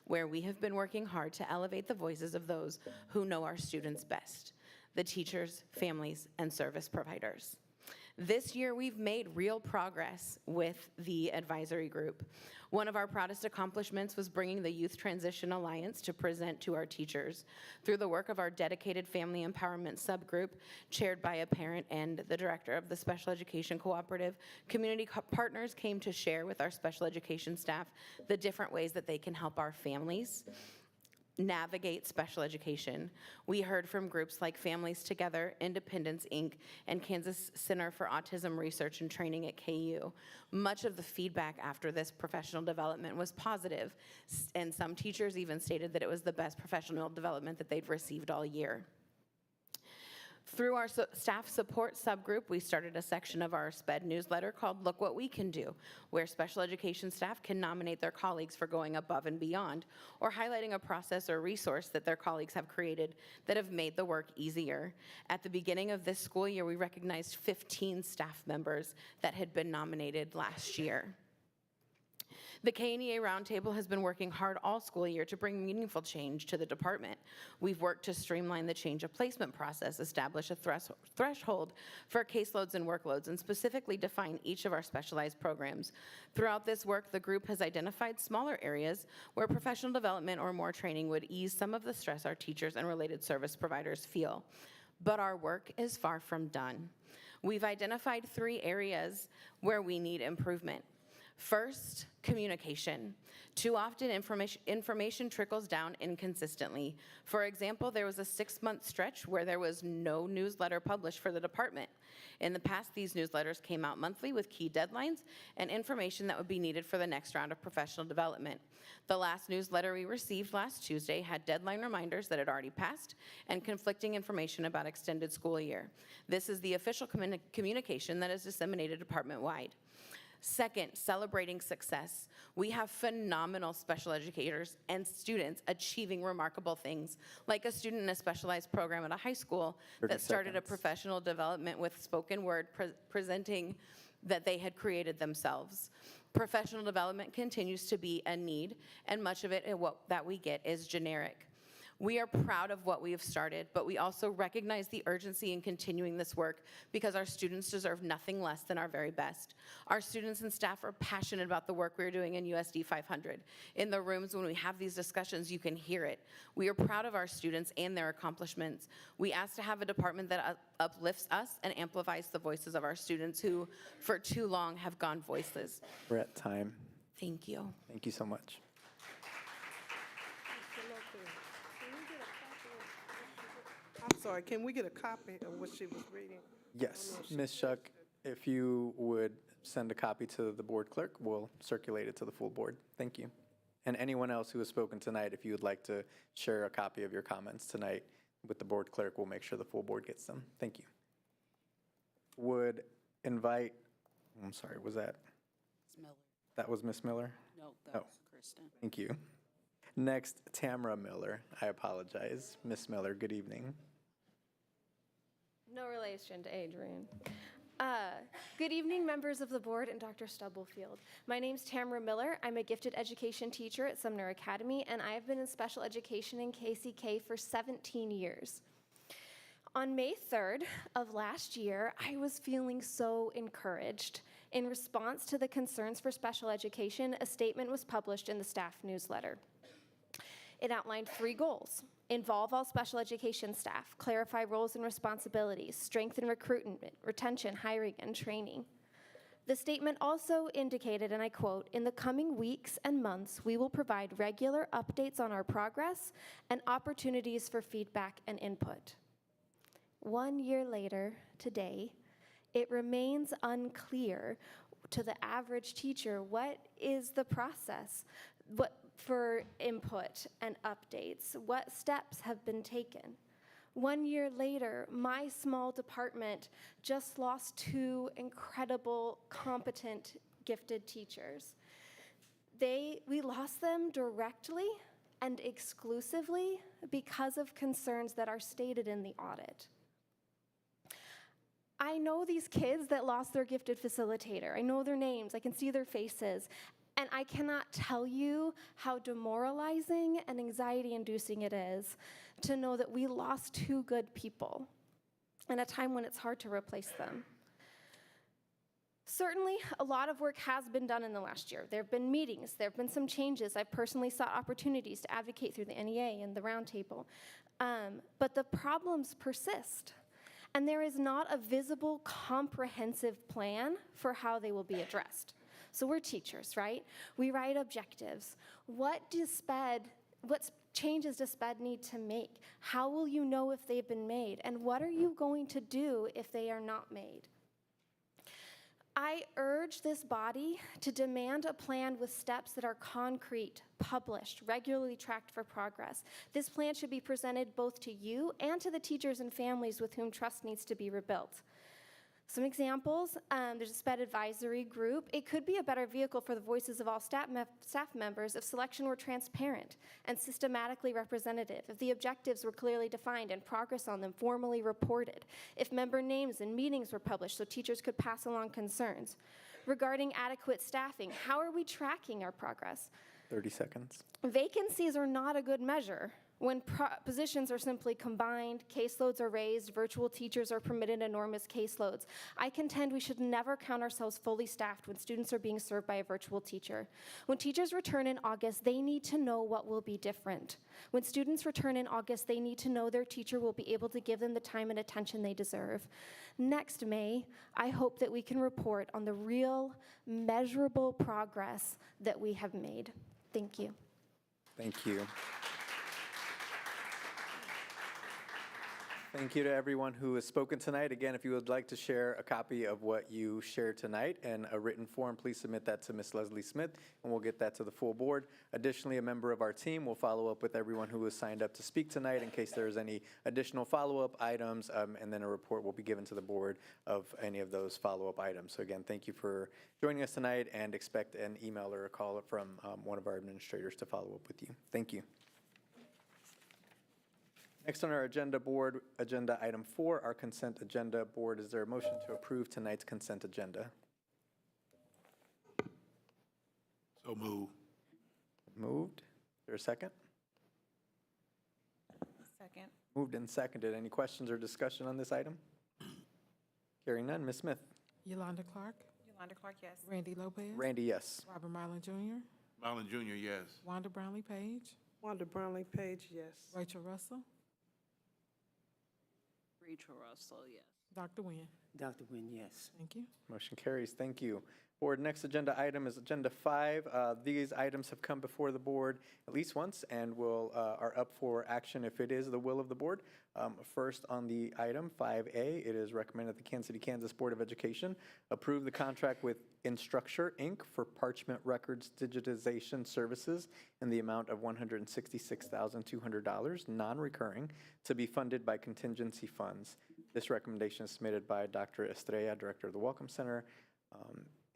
where we have been working hard to elevate the voices of those who know our students best, the teachers, families, and service providers. This year, we've made real progress with the advisory group. One of our proudest accomplishments was bringing the Youth Transition Alliance to present to our teachers. Through the work of our dedicated family empowerment subgroup, chaired by a parent and the director of the Special Education Cooperative, community partners came to share with our special education staff the different ways that they can help our families navigate special education. We heard from groups like Families Together, Independence, Inc., and Kansas Center for Autism Research and Training at KU. Much of the feedback after this professional development was positive, and some teachers even stated that it was the best professional development that they'd received all year. Through our staff support subgroup, we started a section of our SPED newsletter called Look What We Can Do, where special education staff can nominate their colleagues for going above and beyond, or highlighting a process or resource that their colleagues have created that have made the work easier. At the beginning of this school year, we recognized 15 staff members that had been nominated last year. The KNEA Roundtable has been working hard all school year to bring meaningful change to the department. We've worked to streamline the change of placement process, establish a threshold for caseloads and workloads, and specifically define each of our specialized programs. Throughout this work, the group has identified smaller areas where professional development or more training would ease some of the stress our teachers and related service providers feel. But our work is far from done. We've identified 3 areas where we need improvement. First, communication. Too often, information trickles down inconsistently. For example, there was a 6-month stretch where there was no newsletter published for the department. In the past, these newsletters came out monthly with key deadlines and information that would be needed for the next round of professional development. The last newsletter we received last Tuesday had deadline reminders that had already passed and conflicting information about extended school year. This is the official communication that is disseminated department-wide. Second, celebrating success. We have phenomenal special educators and students achieving remarkable things, like a student in a specialized program at a high school that started a professional development with spoken word presenting that they had created themselves. Professional development continues to be a need, and much of it that we get is generic. We are proud of what we have started, but we also recognize the urgency in continuing this work because our students deserve nothing less than our very best. Our students and staff are passionate about the work we're doing in USD 500. In the rooms when we have these discussions, you can hear it. We are proud of our students and their accomplishments. We ask to have a department that uplifts us and amplifies the voices of our students who, for too long, have gone voiceless. We're at time. Thank you. Thank you so much. I'm sorry, can we get a copy of what she was reading? Yes, Ms. Shuck, if you would send a copy to the board clerk, we'll circulate it to the full board. Thank you. And anyone else who has spoken tonight, if you would like to share a copy of your comments tonight with the board clerk, we'll make sure the full board gets them. Thank you. Would invite, I'm sorry, was that? Ms. Miller. That was Ms. Miller? No, that was Kristen. Thank you. Next, Tamara Miller. I apologize. Ms. Miller, good evening. No relation to Adrian. Good evening, members of the board and Dr. Stubblefield. My name's Tamara Miller. I'm a gifted education teacher at Sumner Academy, and I have been in special education in KCK for 17 years. On May 3rd of last year, I was feeling so encouraged. In response to the concerns for special education, a statement was published in the staff newsletter. It outlined 3 goals: involve all special education staff, clarify roles and responsibilities, strengthen recruitment, retention, hiring, and training. The statement also indicated, and I quote, "In the coming weeks and months, we will provide regular updates on our progress and opportunities for feedback and input." 1 year later, today, it remains unclear to the average teacher what is the process, what for input and updates, what steps have been taken. 1 year later, my small department just lost 2 incredible, competent, gifted teachers. We lost them directly and exclusively because of concerns that are stated in the audit. I know these kids that lost their gifted facilitator. I know their names, I can see their faces, and I cannot tell you how demoralizing and anxiety-inducing it is to know that we lost 2 good people in a time when it's hard to replace them. Certainly, a lot of work has been done in the last year. There have been meetings, there have been some changes. I've personally sought opportunities to advocate through the NEA and the roundtable. But the problems persist, and there is not a visible, comprehensive plan for how they will be addressed. So we're teachers, right? We write objectives. What changes does SPED need to make? How will you know if they've been made? And what are you going to do if they are not made? I urge this body to demand a plan with steps that are concrete, published, regularly tracked for progress. This plan should be presented both to you and to the teachers and families with whom trust needs to be rebuilt. Some examples, there's a SPED advisory group. It could be a better vehicle for the voices of all staff members if selection were transparent and systematically representative, if the objectives were clearly defined and progress on them formally reported, if member names and meetings were published so teachers could pass along concerns. Regarding adequate staffing, how are we tracking our progress? 30 seconds. Vacancies are not a good measure. When positions are simply combined, caseloads are raised, virtual teachers are permitted enormous caseloads. I contend we should never count ourselves fully staffed when students are being served by a virtual teacher. When teachers return in August, they need to know what will be different. When students return in August, they need to know their teacher will be able to give them the time and attention they deserve. Next May, I hope that we can report on the real, measurable progress that we have made. Thank you. Thank you. Thank you to everyone who has spoken tonight. Again, if you would like to share a copy of what you shared tonight in a written form, please submit that to Ms. Leslie Smith, and we'll get that to the full board. Additionally, a member of our team will follow up with everyone who has signed up to speak tonight in case there's any additional follow-up items, and then a report will be given to the board of any of those follow-up items. So again, thank you for joining us tonight, and expect an email or a call from one of our administrators to follow up with you. Thank you. Next on our agenda board, agenda item 4, our consent agenda. Board, is there a motion to approve tonight's consent agenda? So move. Moved. Is there a second? Second. Moved and seconded. Any questions or discussion on this item? Hearing none. Ms. Smith? Yolanda Clark, Yolanda Clark, yes. Randy Lopez. Randy, yes. Robert Marlin Jr., Marlon Jr., yes. Wanda Brownlee Page, Wanda Brownlee Page, yes. Rachel Russell, Rachel Russell, yes. Dr. Nguyen. Dr. Nguyen, yes. Thank you. Motion carries. Thank you. Board, next agenda item is agenda 5. These items have come before the board at least once and are up for action if it is the will of the board. First on the item 5A, it is recommended the Kansas City, Kansas Board of Education approve the contract with Instructure, Inc. for parchment records digitization services in the amount of $166,200, non-recurring, to be funded by contingency funds. This recommendation is submitted by Dr. Estrella, Director of the Welcome Center,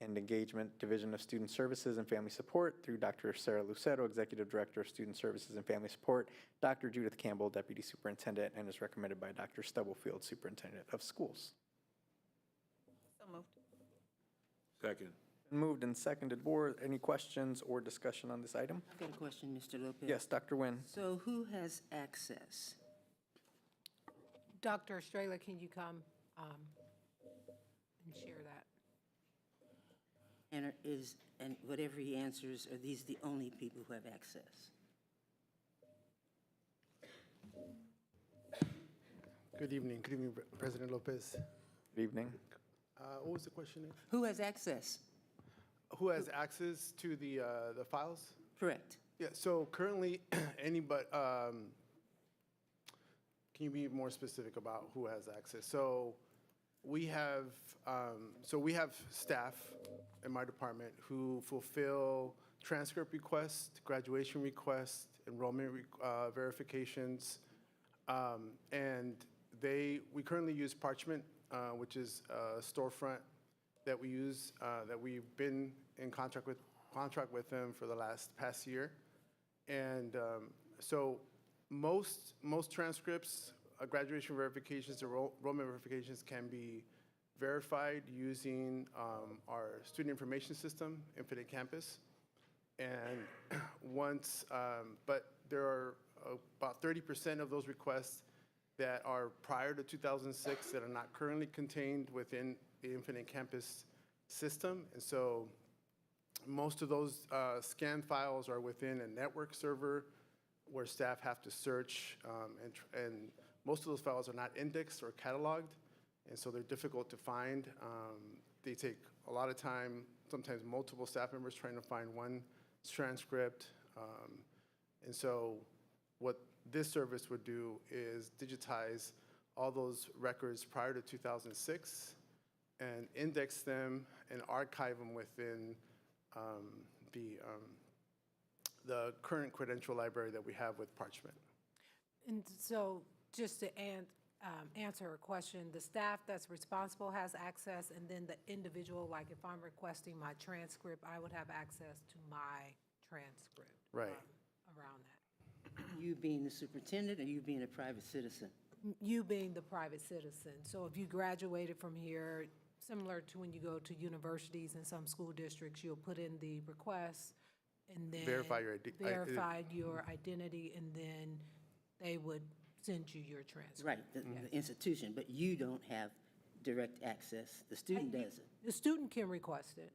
and Engagement Division of Student Services and Family Support, through Dr. Sarah Lucero, Executive Director of Student Services and Family Support, Dr. Judith Campbell, Deputy Superintendent, and is recommended by Dr. Stubblefield, Superintendent of Schools. So moved. Second. Moved and seconded. Board, any questions or discussion on this item? I've got a question, Mr. Lopez. Yes, Dr. Nguyen. So who has access? Dr. Estrella, can you come and share that? And whatever he answers, are these the only people who have access? Good evening, President Lopez. Good evening. What was the question? Who has access? Who has access to the files? Correct. Yeah, so currently, anybody, can you be more specific about who has access? So we have staff in my department who fulfill transcript requests, graduation requests, enrollment verifications, and we currently use Parchment, which is a storefront that we use, that we've been in contract with them for the past year. And so most transcripts, graduation verifications, enrollment verifications can be verified using our student information system, Infinite Campus. And but there are about 30% of those requests that are prior to 2006 that are not currently contained within the Infinite Campus system. And so most of those scanned files are within a network server where staff have to search, and most of those files are not indexed or cataloged, and so they're difficult to find. They take a lot of time, sometimes multiple staff members trying to find one transcript. And so what this service would do is digitize all those records prior to 2006 and index them and archive them within the current credential library that we have with Parchment. And so, just to answer her question, the staff that's responsible has access, and then the individual, like if I'm requesting my transcript, I would have access to my transcript. Right. Around that. You being the superintendent or you being a private citizen? You being the private citizen. So if you graduated from here, similar to when you go to universities in some school districts, you'll put in the request and then Verify your verify your identity, and then they would send you your transcript. Right, the institution, but you don't have direct access. The student doesn't. The student can request it.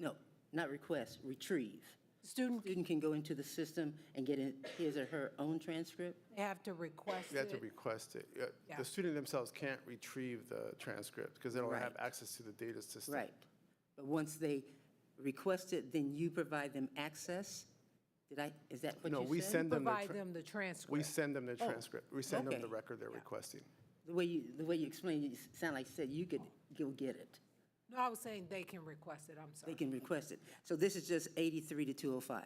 No, not request, retrieve. Student can go into the system and get his or her own transcript? They have to request They have to it. request it. Yeah. The student themselves can't retrieve the transcript because they don't Right. have access to the data system. Right. But once they request it, then you provide them access? Is that what you No, said? we send them Provide them the transcript. We send them the Oh, transcript. We send them okay. the record they're requesting. The way you explained it, you sound like you said you could go get it. No, I was saying they can request it, I'm sorry. They can request it. So this is just 83 to 205?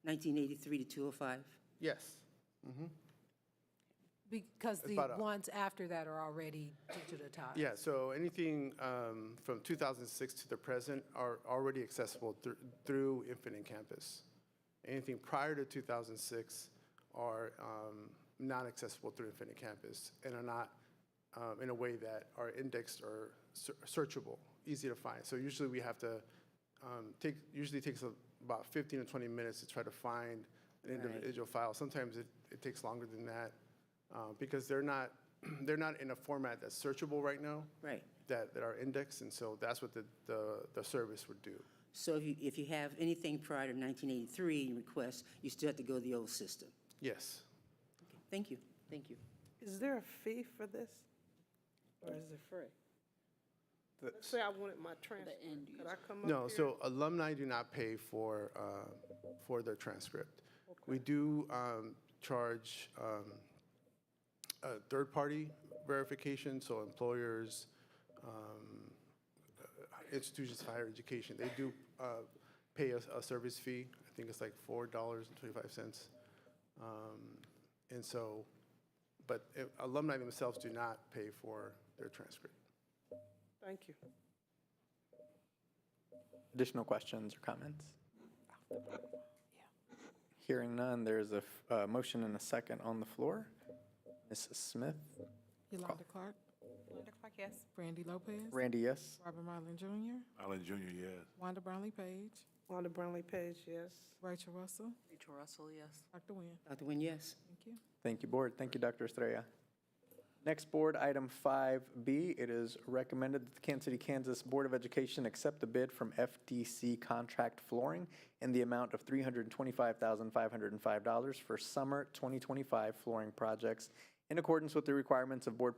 1983 to 205? Yes. Because the about a- ones after that are already digitized. Yeah, so anything from 2006 to the present are already accessible through Infinite Campus. Anything prior to 2006 are not accessible through Infinite Campus and are not in a way that are indexed or searchable, easy to find. So usually we have to usually takes about 15 to 20 minutes to try to find an individual file. Sometimes it takes longer than that because they're not in a format that's searchable right now. Right. That are indexed, and so that's what the service would do. So if you have anything prior to 1983 in request, you still have to go to the old system? Yes. Okay. Thank you. Thank you. Is there a fee for this? Or is it free? Let's say I wanted my transcript. Could I come up No, here? so alumni do not pay for their transcript. We do charge a third-party verification, so employers, institutions of higher education, they do pay a service fee. I think it's like $4.25. And so, but alumni themselves do not pay for their transcript. Thank you. Additional questions or comments? Hearing none, there's a motion and a second on the floor. Mrs. Smith? Yolanda Clark, Linda Clark, yes. Brandy Lopez. Randy, yes? Robert Marlin Jr., Marlon Jr., yes. Wanda Brownlee Page, Wanda Brownlee Page, yes. Rachel Russell, Rachel Russell, yes. Dr. Nguyen. Dr. Nguyen, yes. Thank you. Thank you, Board. Thank you, Dr. Estrella. Next, Board, item 5B. It is recommended that the Kansas City, Kansas Board of Education accept a bid from FDC Contract Flooring in the amount of $325,505 for summer 2025 flooring projects in accordance with the requirements of Board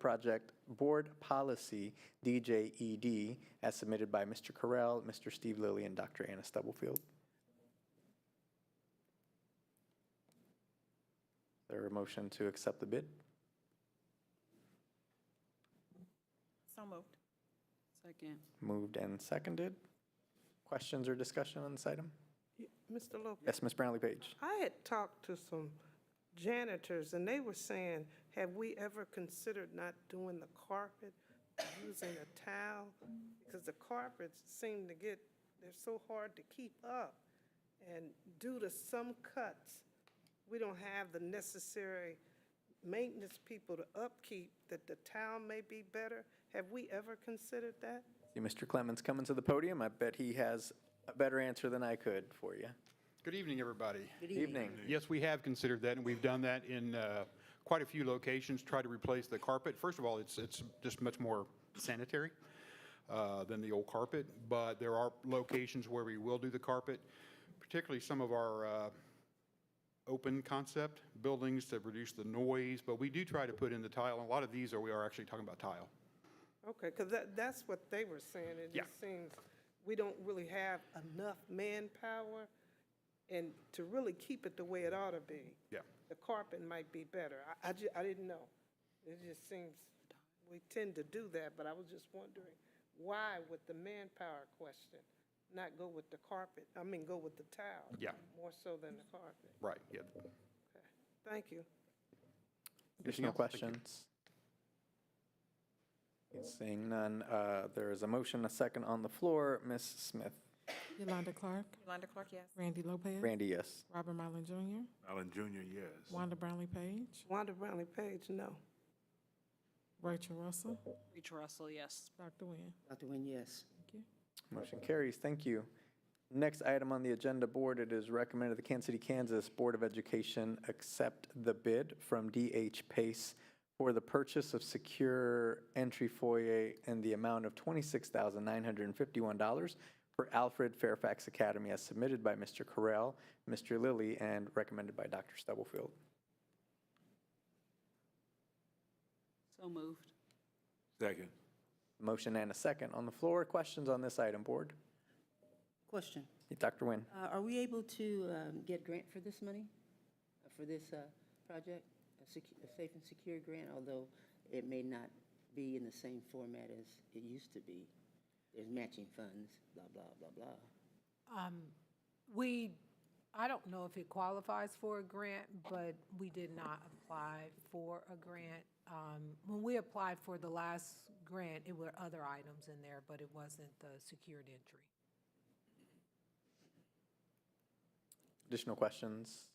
Policy DJED as submitted by Mr. Carell, Mr. Steve Lilly, and Dr. Anna Stubblefield. Is there a motion to accept the bid? So moved. Second. Moved and seconded. Questions or discussion on this item? Mr. Lopez? Yes, Ms. Brownlee Page. I had talked to some janitors, and they were saying, have we ever considered not doing the carpet, using a towel? Because the carpets seem to they're so hard to keep up. And due to some cuts, we don't have the necessary maintenance people to upkeep, that the town may be better. Have we ever considered that? See Mr. Clemens coming to the podium. I bet he has a better answer than I could for you. Good evening, everybody. Good Evening. Yes, we have considered that, and we've done that in quite a few locations, try to replace the carpet. First of all, it's just much more sanitary. than the old carpet, but there are locations where we will do the carpet, particularly some of our open concept buildings to reduce the noise, but we do try to put in the tile. And a lot of these we are actually talking about tile. Okay, because that's what they were saying. It Yeah. just seems we don't really have enough manpower and to really keep it the way it ought to be. Yeah. The carpet might be better. I didn't know. It just seems we tend to do that, but I was just wondering why with the manpower question, not go with the carpet, go with the tile. Yeah. More so than the carpet. Right, yeah. Thank you. Additional questions? Seeing none, there is a motion, a second on the floor. Ms. Smith? Yolanda Clark, Yolanda Clark, yes. Randy Lopez. Randy, yes. Robert Marlin Jr., Allen Jr., yes. Wanda Brownlee Page, Wanda Brownlee Page, no. Rachel Russell, Rachel Russell, yes. Dr. Nguyen. Dr. Nguyen, yes. Thank you. Motion carries. Thank you. Next item on the agenda board, it is recommended the Kansas City, Kansas Board of Education accept the bid from DH Pace for the purchase of secure entry foyer in the amount of $26,951 for Alfred Fairfax Academy as submitted by Mr. Correll, Mr. Lilly, and recommended by Dr. Stubblefield. So moved. Second. Motion and a second on the floor. Questions on this item, board? Question. Dr. Nguyen. Are we able to get grant for this money, for this project? A safe and secure grant, although it may not be in the same format as it used to be. There's matching funds, blah, blah, blah, blah. I don't know if it qualifies for a grant, but we did not apply for a grant. When we applied for the last grant, it were other items in there, but it wasn't the secured entry. Additional questions?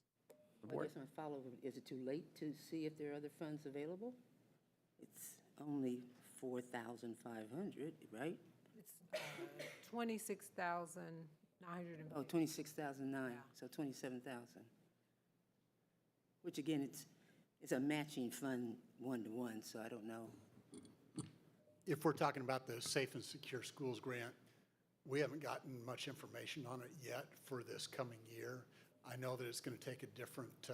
The I board? guess my follow-up, is it too late to see if there are other funds available? It's only 4,500, right? It's 26,900. Oh, 26,009, so 27,000. Which again, it's a matching fund one-to-one, so I don't know. If we're talking about the Safe and Secure Schools grant, we haven't gotten much information on it yet for this coming year. I know that it's going to take a different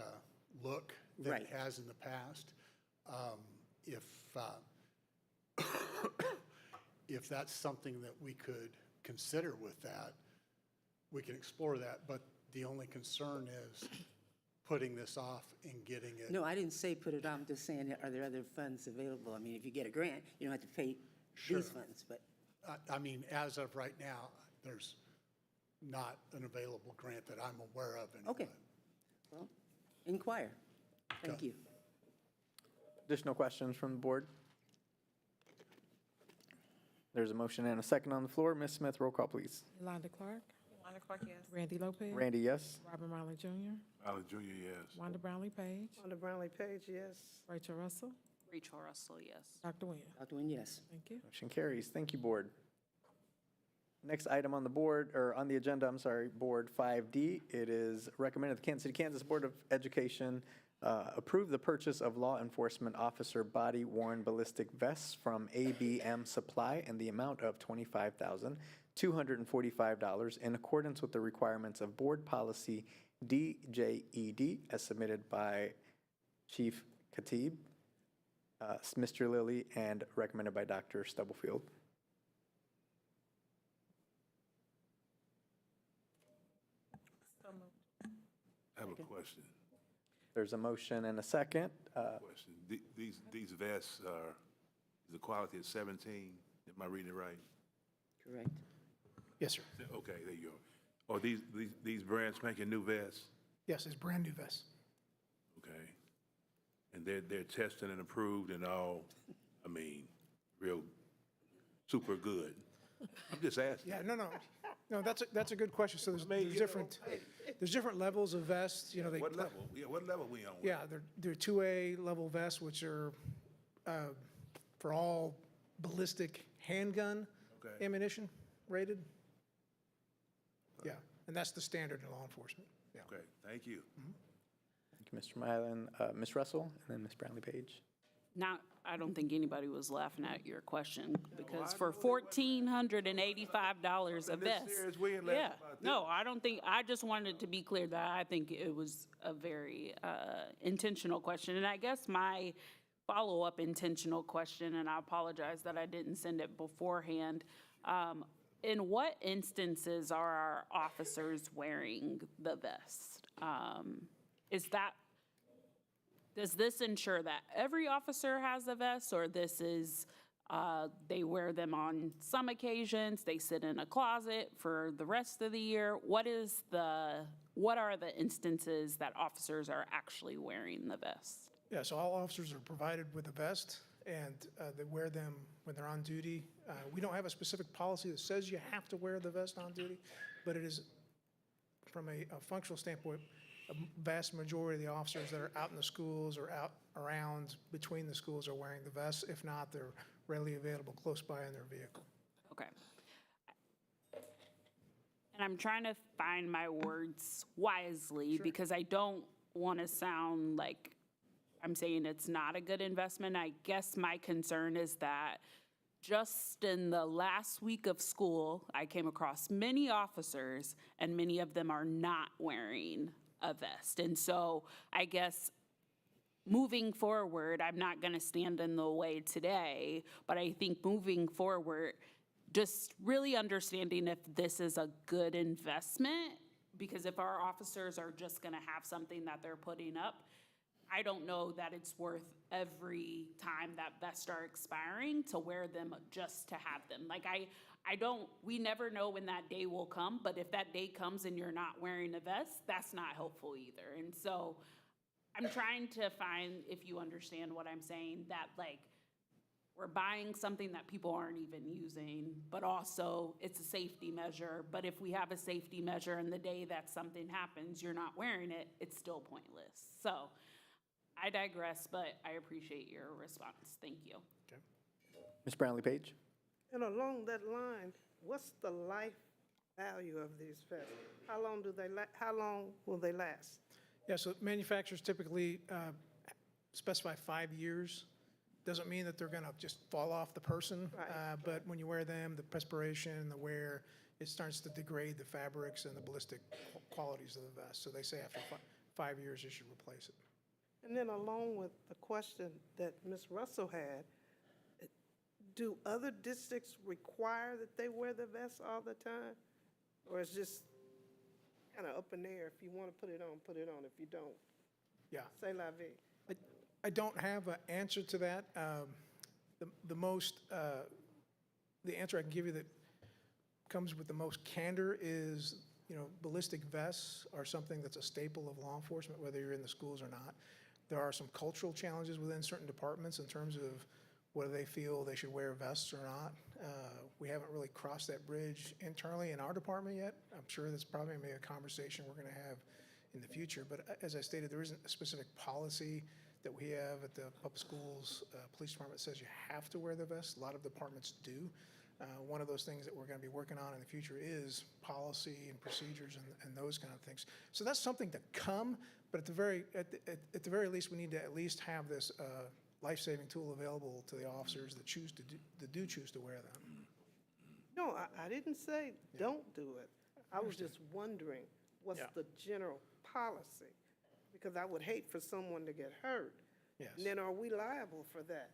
look than it has in the past. If that's something that we could consider with that, we can explore that. But the only concern is putting this off and getting it. No, I didn't say put it off. I'm just saying, are there other funds available? I mean, if you get a grant, you don't have to pay these funds, but. As of right now, there's not an available grant that I'm aware of anyway. Okay. Well, inquire. Thank you. Additional questions from the board? There's a motion and a second on the floor. Ms. Smith, roll call, please. Yolanda Clark, Yolanda Clark, yes. Randy Lopez. Randy, yes. Robert Marlin Jr., Allen Jr., yes. Wanda Brownlee Page, Wanda Brownlee Page, yes. Rachel Russell, Rachel Russell, yes. Dr. Nguyen. Dr. Nguyen, yes. Thank you. Motion carries. Thank you, board. Next item on the board, or on the agenda, I'm sorry, Board 5D. It is recommended the Kansas City, Kansas Board of Education approve the purchase of law enforcement officer body-worn ballistic vests from ABM Supply in the amount of $25,245 in accordance with the requirements of Board Policy DJED as submitted by Chief Khatib, Mr. Lilly, and recommended by Dr. Stubblefield. I have a question. There's a motion and a second. Question. These vests are, the quality is 17. Am I reading it right? Correct. Yes, sir. Okay, there you go. Are these brands making new vests? Yes, it's brand new vests. Okay. And they're tested and approved and all, real super good. I'm just asking. Yeah, no, that's a good question. So there's different levels of vests. You know, What level? Yeah, what level we on? Yeah, they're 2A level vests, which are for all ballistic handgun ammunition rated. Yeah, and that's the standard in law enforcement. Yeah. Okay, thank you. Thank you, Mr. Mylan. Ms. Russell, and then Ms. Brownlee Page. Now, I don't think anybody was laughing at your question, because for $1,485 a vest. serious, we ain't laughing Yeah, about this. no, I don't think, I just wanted to be clear that I think it was a very intentional question. And I guess my follow-up intentional question, and I apologize that I didn't send it beforehand, in what instances are our officers wearing the vest? Does this ensure that every officer has a vest, or this is, they wear them on some occasions, they sit in a closet for the rest of the year? What are the instances that officers are actually wearing the vest? Yeah, so all officers are provided with a vest, and they wear them when they're on duty. We don't have a specific policy that says you have to wear the vest on duty, but it is, from a functional standpoint, a vast majority of the officers that are out in the schools or out around between the schools are wearing the vests. If not, they're readily available close by in their vehicle. Okay. And I'm trying to find my words wisely, because I don't want to sound like I'm saying it's not a good investment. I guess my concern is that just in the last week of school, I came across many officers, and many of them are not wearing a vest. And so I guess moving forward, I'm not going to stand in the way today, but I think moving forward, just really understanding if this is a good investment, because if our officers are just going to have something that they're putting up, I don't know that it's worth every time that vests are expiring to wear them just to have them. Like we never know when that day will come, but if that day comes and you're not wearing a vest, that's not helpful either. And so I'm trying to find, if you understand what I'm saying, that like we're buying something that people aren't even using, but also it's a safety measure. But if we have a safety measure and the day that something happens, you're not wearing it, it's still pointless. So I digress, but I appreciate your response. Thank you. Ms. Brownlee-Page? And along that line, what's the life value of these vests? How long will they last? Yeah, so manufacturers typically specify 5 years. Doesn't mean that they're going to just fall off the person, but when you wear them, the perspiration, the wear, it starts to degrade the fabrics and the ballistic qualities of the vest. So they say after 5 years, you should replace it. And then along with the question that Ms. Russell had, do other districts require that they wear the vest all the time? Or is just kind of up in the air? If you want to put it on, put it on. If you don't, Yeah. say la vie. I don't have an answer to that. The answer I can give you that comes with the most candor is, ballistic vests are something that's a staple of law enforcement, whether you're in the schools or not. There are some cultural challenges within certain departments in terms of whether they feel they should wear vests or not. We haven't really crossed that bridge internally in our department yet. I'm sure that's probably going to be a conversation we're going to have in the future. But as I stated, there isn't a specific policy that we have at the public schools. Police department says you have to wear the vest. A lot of departments do. One of those things that we're going to be working on in the future is policy and procedures and those kind of things. So that's something to come, but at the very least, we need to at least have this life-saving tool available to the officers that choose to wear them. No, I didn't say don't do it. I was just wondering, what's the general policy? Because I would hate for someone to get hurt. Yes. And then are we liable for that?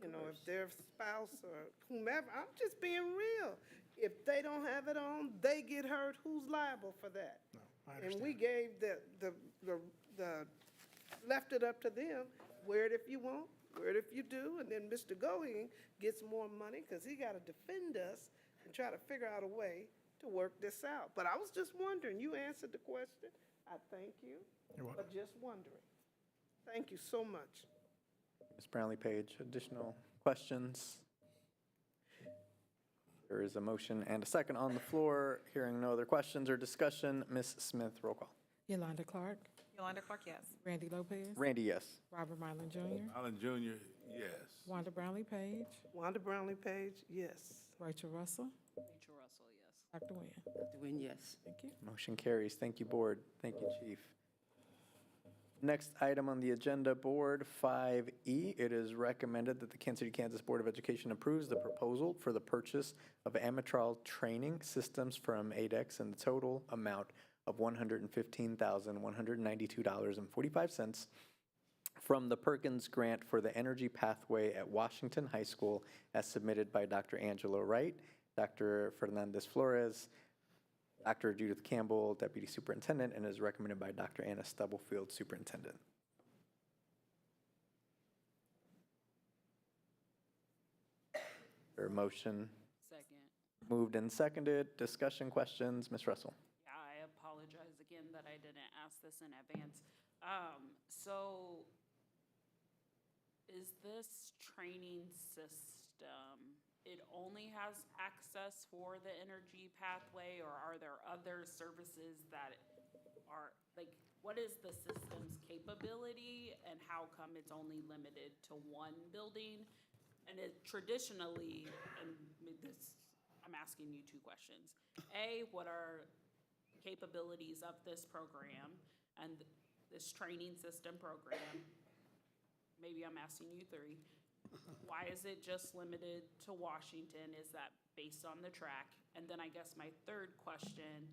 If their spouse or whomever, I'm just being real. If they don't have it on, they get hurt, who's liable for that? No, I understand. And we gave left it up to them. Wear it if you want, wear it if you do, and then Mr. Going gets more money because he got to defend us and try to figure out a way to work this out. But I was just wondering, you answered the question. I thank you. You're welcome. But just wondering. Thank you so much. Ms. Brownlee-Page, additional questions? There is a motion and a second on the floor. Hearing no other questions or discussion, Ms. Smith, roll call. Yolanda Clark, Yolanda Clark, yes. Randy Lopez. Randy, yes. Robert Mylan Jr., Allen Jr., yes. Wanda Brownlee-Page, Wanda Brownlee-Page, yes. Rachel Russell, Rachel Russell, yes. Dr. Nguyen. Dr. Nguyen, yes. Thank you. Motion carries. Thank you, board. Thank you, chief. Next item on the agenda, Board 5E, it is recommended that the Kansas City, Kansas Board of Education approves the proposal for the purchase of Amitral training systems from ADEX in the total amount of $115,192.45 from the Perkins Grant for the Energy Pathway at Washington High School as submitted by Dr. Angela Wright, Dr. Fernandez Flores, Dr. Judith Campbell, Deputy Superintendent, and is recommended by Dr. Anna Stubblefield, Superintendent. Or motion? Second. Moved and seconded. Discussion, questions? Ms. Russell? Yeah, I apologize again that I didn't ask this in advance. So is this training system, it only has access for the energy pathway, or are there other services that are, like, what is the system's capability and how come it's only limited to one building? And it traditionally, and this, I'm asking you two questions. A, what are capabilities of this program and this training system program? Maybe I'm asking you three. Why is it just limited to Washington? Is that based on the track? And then I guess my third question,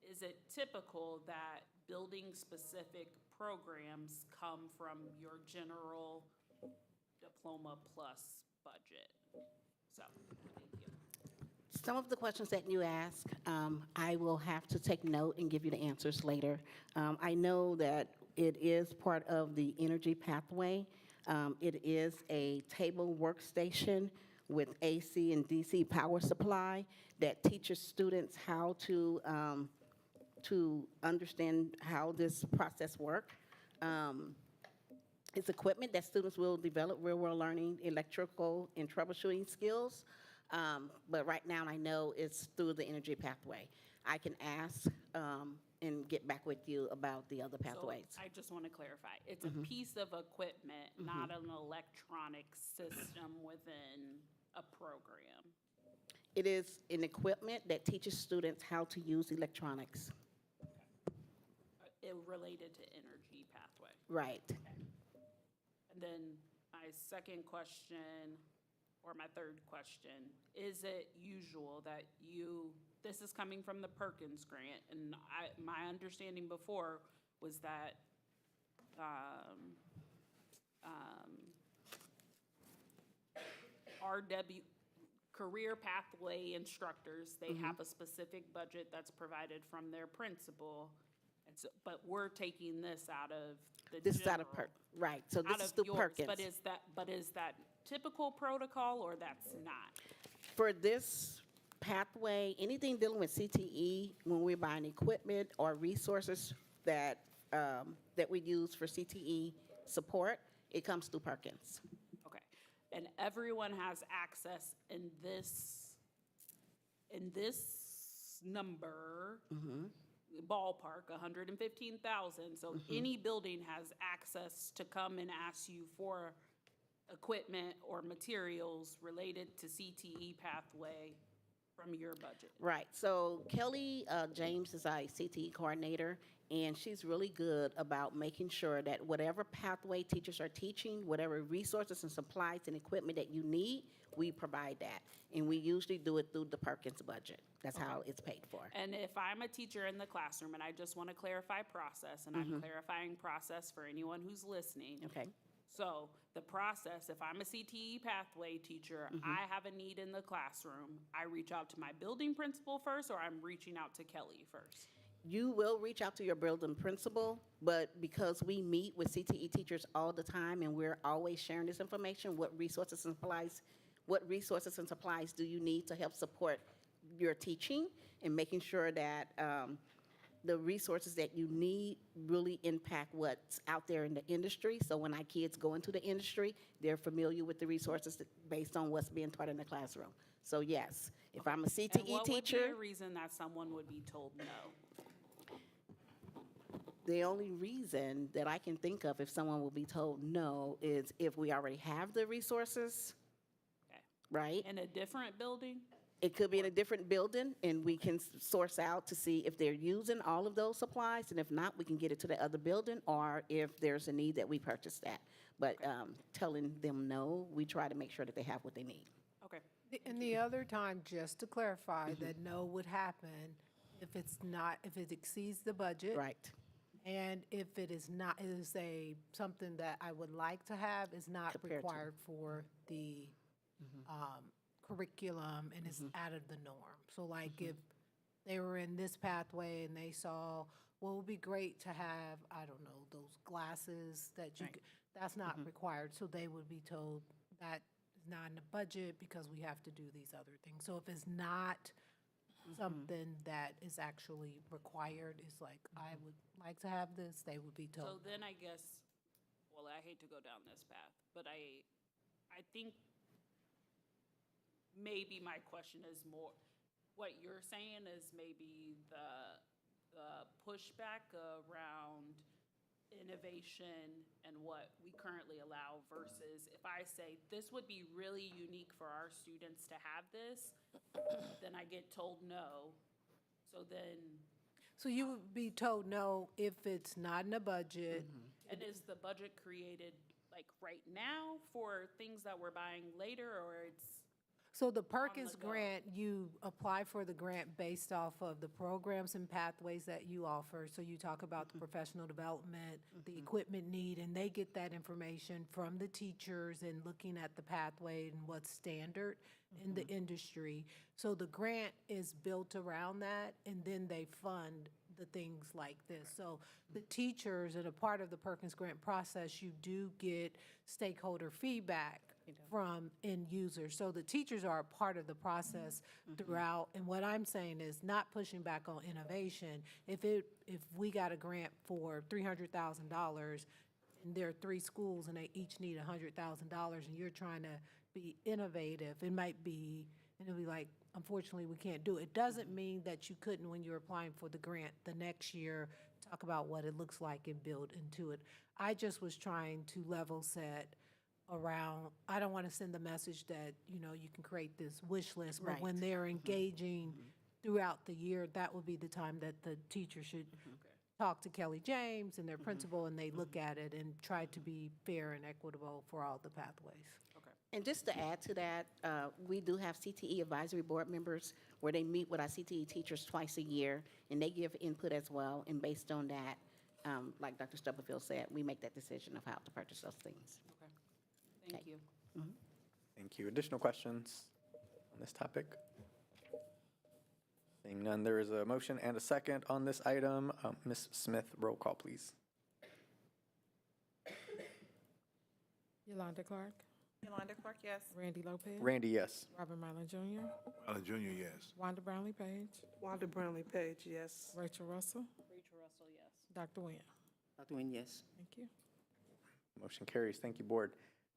is it typical that building-specific programs come from your general diploma plus budget? So, thank you. Some of the questions that you ask, I will have to take note and give you the answers later. I know that it is part of the energy pathway. It is a table workstation with AC and DC power supply that teaches students how to understand how this process works. It's equipment that students will develop real-world learning, electrical, and troubleshooting skills. But right now, I know it's through the energy pathway. I can ask and get back with you about the other pathways. So I just want to clarify. It's a piece of equipment, not an electronic system within a program. It is an equipment that teaches students how to use electronics. It related to energy pathway. Right. And then my second question, or my third question, is it usual that this is coming from the Perkins Grant, and my understanding before was that RW, career pathway instructors, they have a specific budget that's provided from their principal, and so, but we're taking this out of the This is out general. of right. So Out this is of through yours, Perkins. But is that typical protocol, or that's not? For this pathway, anything dealing with CTE, when we're buying equipment or resources that that we use for CTE support, it comes through Perkins. Okay, and everyone has access in this number, ballpark, 115,000. So any building has access to come and ask you for equipment or materials related to CTE pathway from your budget. Right. So Kelly James is our CTE coordinator, and she's really good about making sure that whatever pathway teachers are teaching, whatever resources and supplies and equipment that you need, we provide that. And we usually do it through the Perkins budget. That's how it's paid for. And if I'm a teacher in the classroom, and I just want to clarify process, and I'm clarifying process for anyone who's listening. Okay. So the process, if I'm a CTE pathway teacher, I have a need in the classroom, I reach out to my building principal first, or I'm reaching out to Kelly first? You will reach out to your building principal, but because we meet with CTE teachers all the time and we're always sharing this information, what resources and supplies do you need to help support your teaching, and making sure that the resources that you need really impact what's out there in the industry. So when our kids go into the industry, they're familiar with the resources based on what's being taught in the classroom. So yes, if I'm a CTE And what teacher. would be a reason that someone would be told no? The only reason that I can think of if someone will be told no is if we already have the resources, Okay. right? In a different building? It could be in a different building, and we can source out to see if they're using all of those supplies, and if not, we can get it to the other building, or if there's a need that we purchase that. But telling them no, we try to make sure that they have what they need. Okay. And the other time, just to clarify, that no would happen if it's not, if it exceeds the budget. Right. And if it is not, is something that I would like to have, is not Compared to- required for the curriculum and is out of the norm. So like if they were in this pathway and they saw, well, it would be great to have, I don't know, those glasses that you, that's not required. So they would be told that is not in the budget because we have to do these other things. So if it's not something that is actually required, it's like, I would like to have this, they would be told. So then I guess, well, I hate to go down this path, but I think maybe my question is more, what you're saying is maybe the pushback around innovation and what we currently allow versus if I say this would be really unique for our students to have this, then I get told no. So then, So you would be told no if it's not in the budget. and is the budget created like right now for things that we're buying later, or it's? So the Perkins grant, you apply for the grant based off of the programs and pathways that you offer. So you talk about the professional development, the equipment need, and they get that information from the teachers and looking at the pathway and what's standard in the industry. So the grant is built around that, and then they fund the things like this. So the teachers, and a part of the Perkins grant process, you do get stakeholder feedback from end users. So the teachers are a part of the process throughout. And what I'm saying is not pushing back on innovation. If we got a grant for $300,000 and there are 3 schools and they each need $100,000 and you're trying to be innovative, it might be, and it'll be like, unfortunately, we can't do it. It doesn't mean that you couldn't, when you're applying for the grant the next year, talk about what it looks like and build into it. I just was trying to level set around, I don't want to send the message that, you know, you can create this wish list, but when they're engaging throughout the year, that would be the time that the teacher should talk to Kelly James and their principal, and they look at it and try to be fair and equitable for all the pathways. And just to add to that, we do have CTE advisory board members where they meet with our CTE teachers twice a year, and they give input as well. And based on that, like Dr. Stubblefield said, we make that decision of how to purchase those things. Thank you. Thank you. Additional questions on this topic? Seeing none, there is a motion and a second on this item. Ms. Smith, roll call, please. Yolanda Clark, Yolanda Clark, yes. Randy Lopez. Randy, yes. Robert Mylan Jr., Allen Jr., yes. Wanda Brownlee Page, Wanda Brownlee Page, yes. Rachel Russell, Rachel Russell, yes. Dr. Nguyen. Dr. Nguyen, yes. Thank you. Motion carries. Thank you, Board.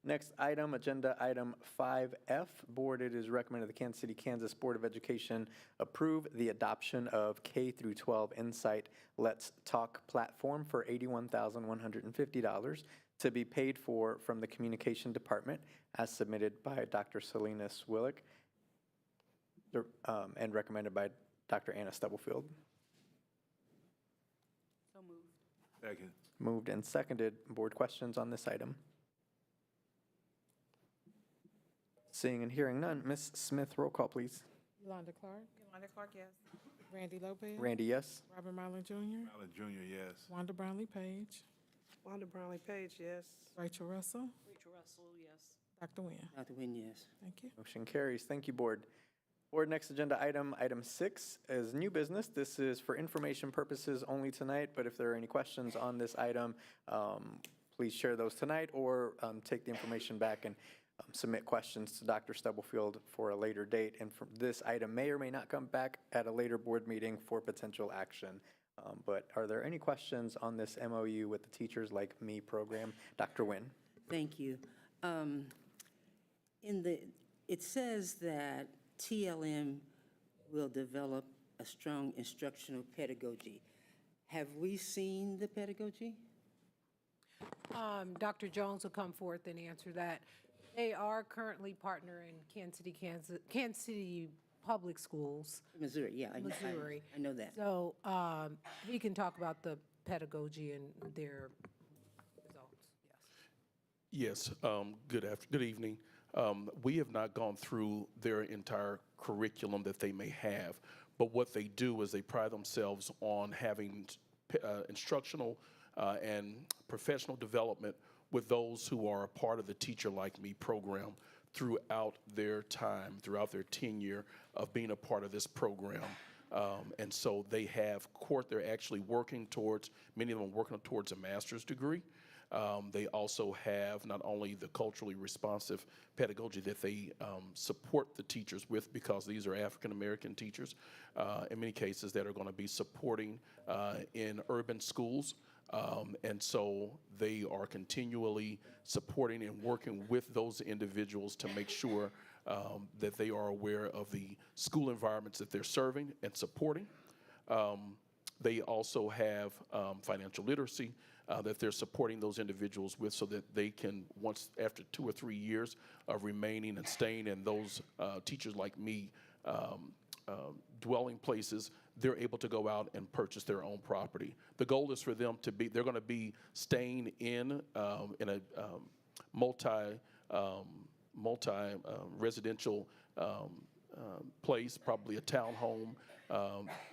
Next item, agenda item 5F. Board, it is recommended the Kansas City, Kansas Board of Education approve the adoption of K through 12 Insight Let's Talk platform for $81,150 to be paid for from the Communication Department as submitted by Dr. Salinas Willick and recommended by Dr. Anna Stubblefield. So moved. Second. Moved and seconded. Board questions on this item? Seeing and hearing none. Ms. Smith, roll call, please. Yolanda Clark, Yolanda Clark, yes. Randy Lopez. Randy, yes. Robert Mylan Jr., Allen Jr., yes. Wanda Brownlee Page, Wanda Brownlee Page, yes. Rachel Russell, Rachel Russell, yes. Dr. Nguyen. Dr. Nguyen, yes. Thank you. Motion carries. Thank you, Board. Board, next agenda item, item 6, is new business. This is for information purposes only tonight, but if there are any questions on this item, please share those tonight or take the information back and submit questions to Dr. Stubblefield for a later date. And this item may or may not come back at a later board meeting for potential action. But are there any questions on this MOU with the Teachers Like Me program? Dr. Nguyen. Thank you. It says that TLM will develop a strong instructional pedagogy. Have we seen the pedagogy? Dr. Jones will come forth and answer that. They are currently partnering Kansas City public schools. Missouri, yeah. Missouri. I know that. So he can talk about the pedagogy and their results, yes. Yes, good evening. We have not gone through their entire curriculum that they may have, but what they do is they pride themselves on having instructional and professional development with those who are a part of the Teacher Like Me program throughout their time, throughout their tenure of being a part of this program. And so they have they're actually working towards, many of them working towards a master's degree. They also have not only the culturally responsive pedagogy that they support the teachers with, because these are African-American teachers, in many cases that are going to be supporting in urban schools. And so they are continually supporting and working with those individuals to make sure that they are aware of the school environments that they're serving and supporting. They also have financial literacy that they're supporting those individuals with, so that they can, once after 2 or 3 years of remaining and staying in those Teachers Like Me dwelling places, they're able to go out and purchase their own property. The goal is for them to be, they're going to be staying in a residential place, probably a townhome,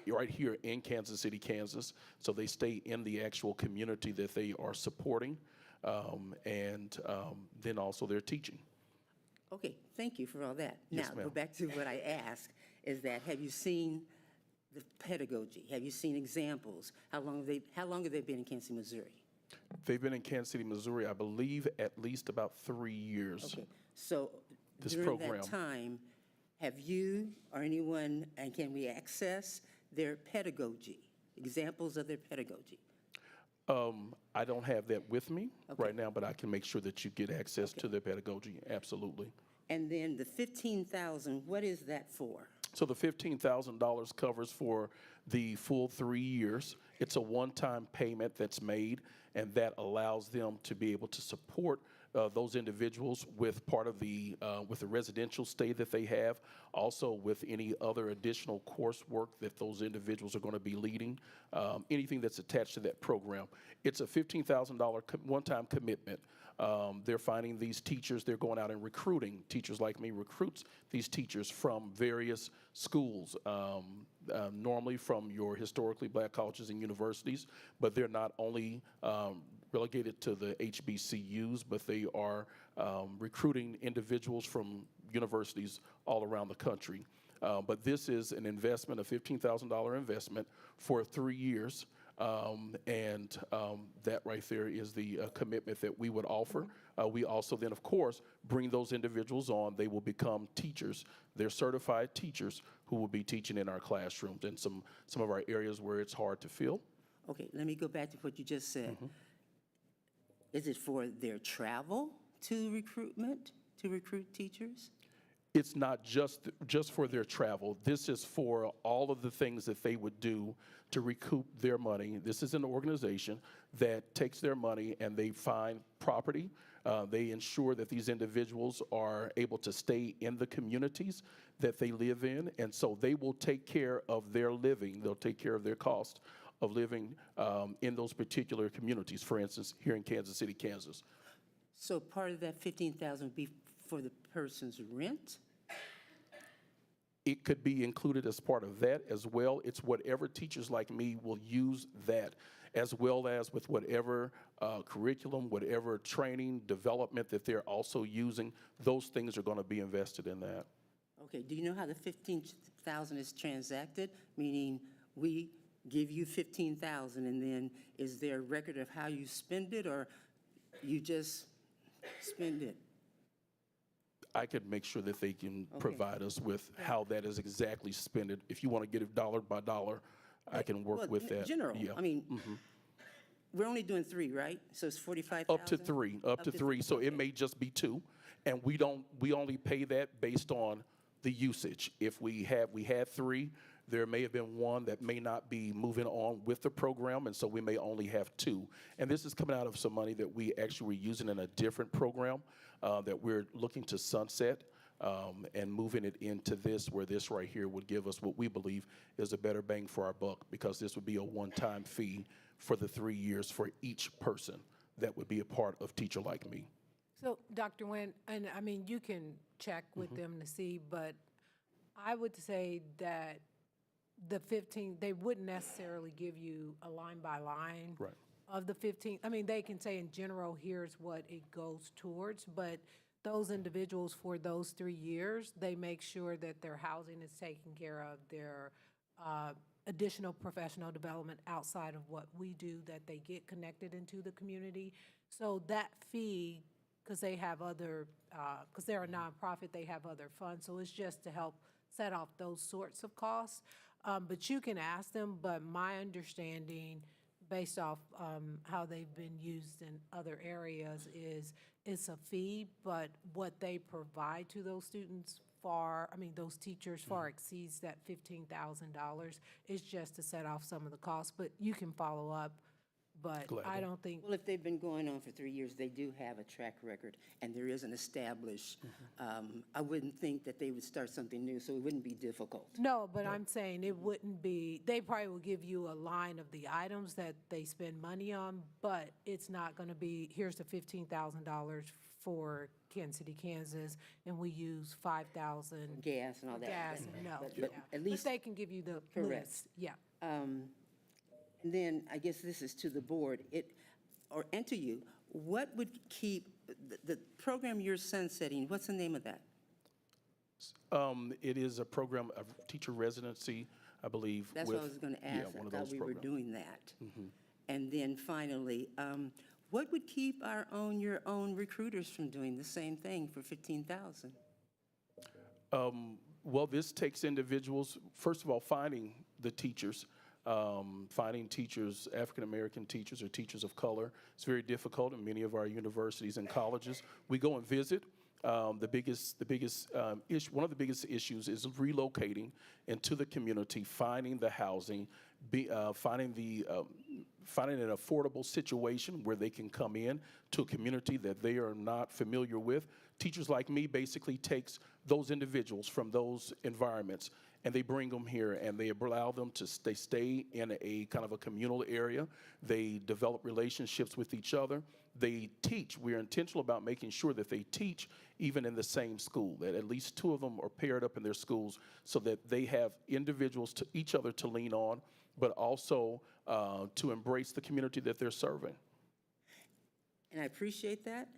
right here in Kansas City, Kansas. So they stay in the actual community that they are supporting, and then also they're teaching. Okay, thank you for all that. Yes, Now, ma'am. go back to what I asked, is that have you seen the pedagogy? Have you seen examples? How long have they been in Kansas City, Missouri? They've been in Kansas City, Missouri, I believe, at least about 3 years. Okay, so This during program. that time, have you or anyone, and can we access their pedagogy, examples of their pedagogy? I don't have that with me right now, but I can make sure that you get access to their pedagogy, absolutely. And then the $15,000, what is that for? So the $15,000 covers for the full 3 years. It's a one-time payment that's made, and that allows them to be able to support those individuals with part of the with the residential stay that they have, also with any other additional coursework that those individuals are going to be leading, anything that's attached to that program. It's a $15,000 one-time commitment. They're finding these teachers, they're going out and recruiting. Teachers Like Me recruits these teachers from various schools, normally from your historically black colleges and universities, but they're not only relegated to the HBCUs, but they are recruiting individuals from universities all around the country. But this is an investment, a $15,000 investment for 3 years. That right there is the commitment that we would offer. We also then, of course, bring those individuals on. They will become teachers. They're certified teachers who will be teaching in our classrooms in some of our areas where it's hard to fill. Okay, let me go back to what you just said. Is it for their travel to recruitment, to recruit teachers? It's not just for their travel. This is for all of the things that they would do to recoup their money. This is an organization that takes their money and they find property. They ensure that these individuals are able to stay in the communities that they live in, and so they will take care of their living. They'll take care of their cost of living in those particular communities, for instance, here in Kansas City, Kansas. So part of that $15,000 would be for the person's rent? It could be included as part of that as well. It's whatever Teachers Like Me will use that, as well as with whatever curriculum, whatever training, development that they're also using. Those things are going to be invested in that. Okay, do you know how the $15,000 is transacted? Meaning we give you $15,000 and then is there a record of how you spend it, or you just spend it? I could make sure that they can provide us with how that is exactly spent. If you want to get it dollar by dollar, I can work with that. General, Yeah. I mean, we're only doing 3, right? So it's 45,000? Up to three. So it may just be 2. And we only pay that based on the usage. If we had 3, there may have been 1 that may not be moving on with the program, and so we may only have 2. And this is coming out of some money that we actually were using in a different program that we're looking to sunset. and moving it into this, where this right here would give us what we believe is a better bang for our buck, because this would be a one-time fee for the 3 years for each person that would be a part of Teacher Like Me. So, Dr. Nguyen, and I mean, you can check with them to see, but I would say that the 15, they wouldn't necessarily give you a line by line Right. of the 15. I mean, they can say in general, here's what it goes towards, but those individuals for those 3 years, they make sure that their housing is taken care of, their additional professional development outside of what we do, that they get connected into the community. So that fee, because they have other, because they're a nonprofit, they have other funds, so it's just to help set off those sorts of costs. But you can ask them, but my understanding, based off how they've been used in other areas, is it's a fee, but what they provide to those students those teachers far exceeds that $15,000. It's just to set off some of the costs, but you can follow up. But I don't think. Well, if they've been going on for 3 years, they do have a track record, and there is an established, I wouldn't think that they would start something new, so it wouldn't be difficult. No, but I'm saying it wouldn't be, they probably will give you a line of the items that they spend money on, but it's not going to be, here's the $15,000 for Kansas City, Kansas, and we use $5,000. Gas and all that. Gas, no. But yeah. at least. But they can give you the Correct. list, yeah. And then, I guess this is to the board, and to you, what would keep, the program you're sunsetting, what's the name of that? It is a program of teacher residency, I believe. That's what I was going to ask. Yeah, one of I those thought we were programs. doing that. And then finally, what would keep your own recruiters from doing the same thing for $15,000? Well, this takes individuals, first of all, finding the teachers, finding teachers, African-American teachers or teachers of color. It's very difficult in many of our universities and colleges. We go and visit. One of the biggest issues is relocating into the community, finding the housing, finding an affordable situation where they can come in to a community that they are not familiar with. Teachers Like Me basically takes those individuals from those environments and they bring them here and they allow them to stay in a kind of a communal area. They develop relationships with each other. They teach. We're intentional about making sure that they teach even in the same school, that at least 2 of them are paired up in their schools so that they have individuals to each other to lean on, but also to embrace the community that they're serving. And I appreciate that.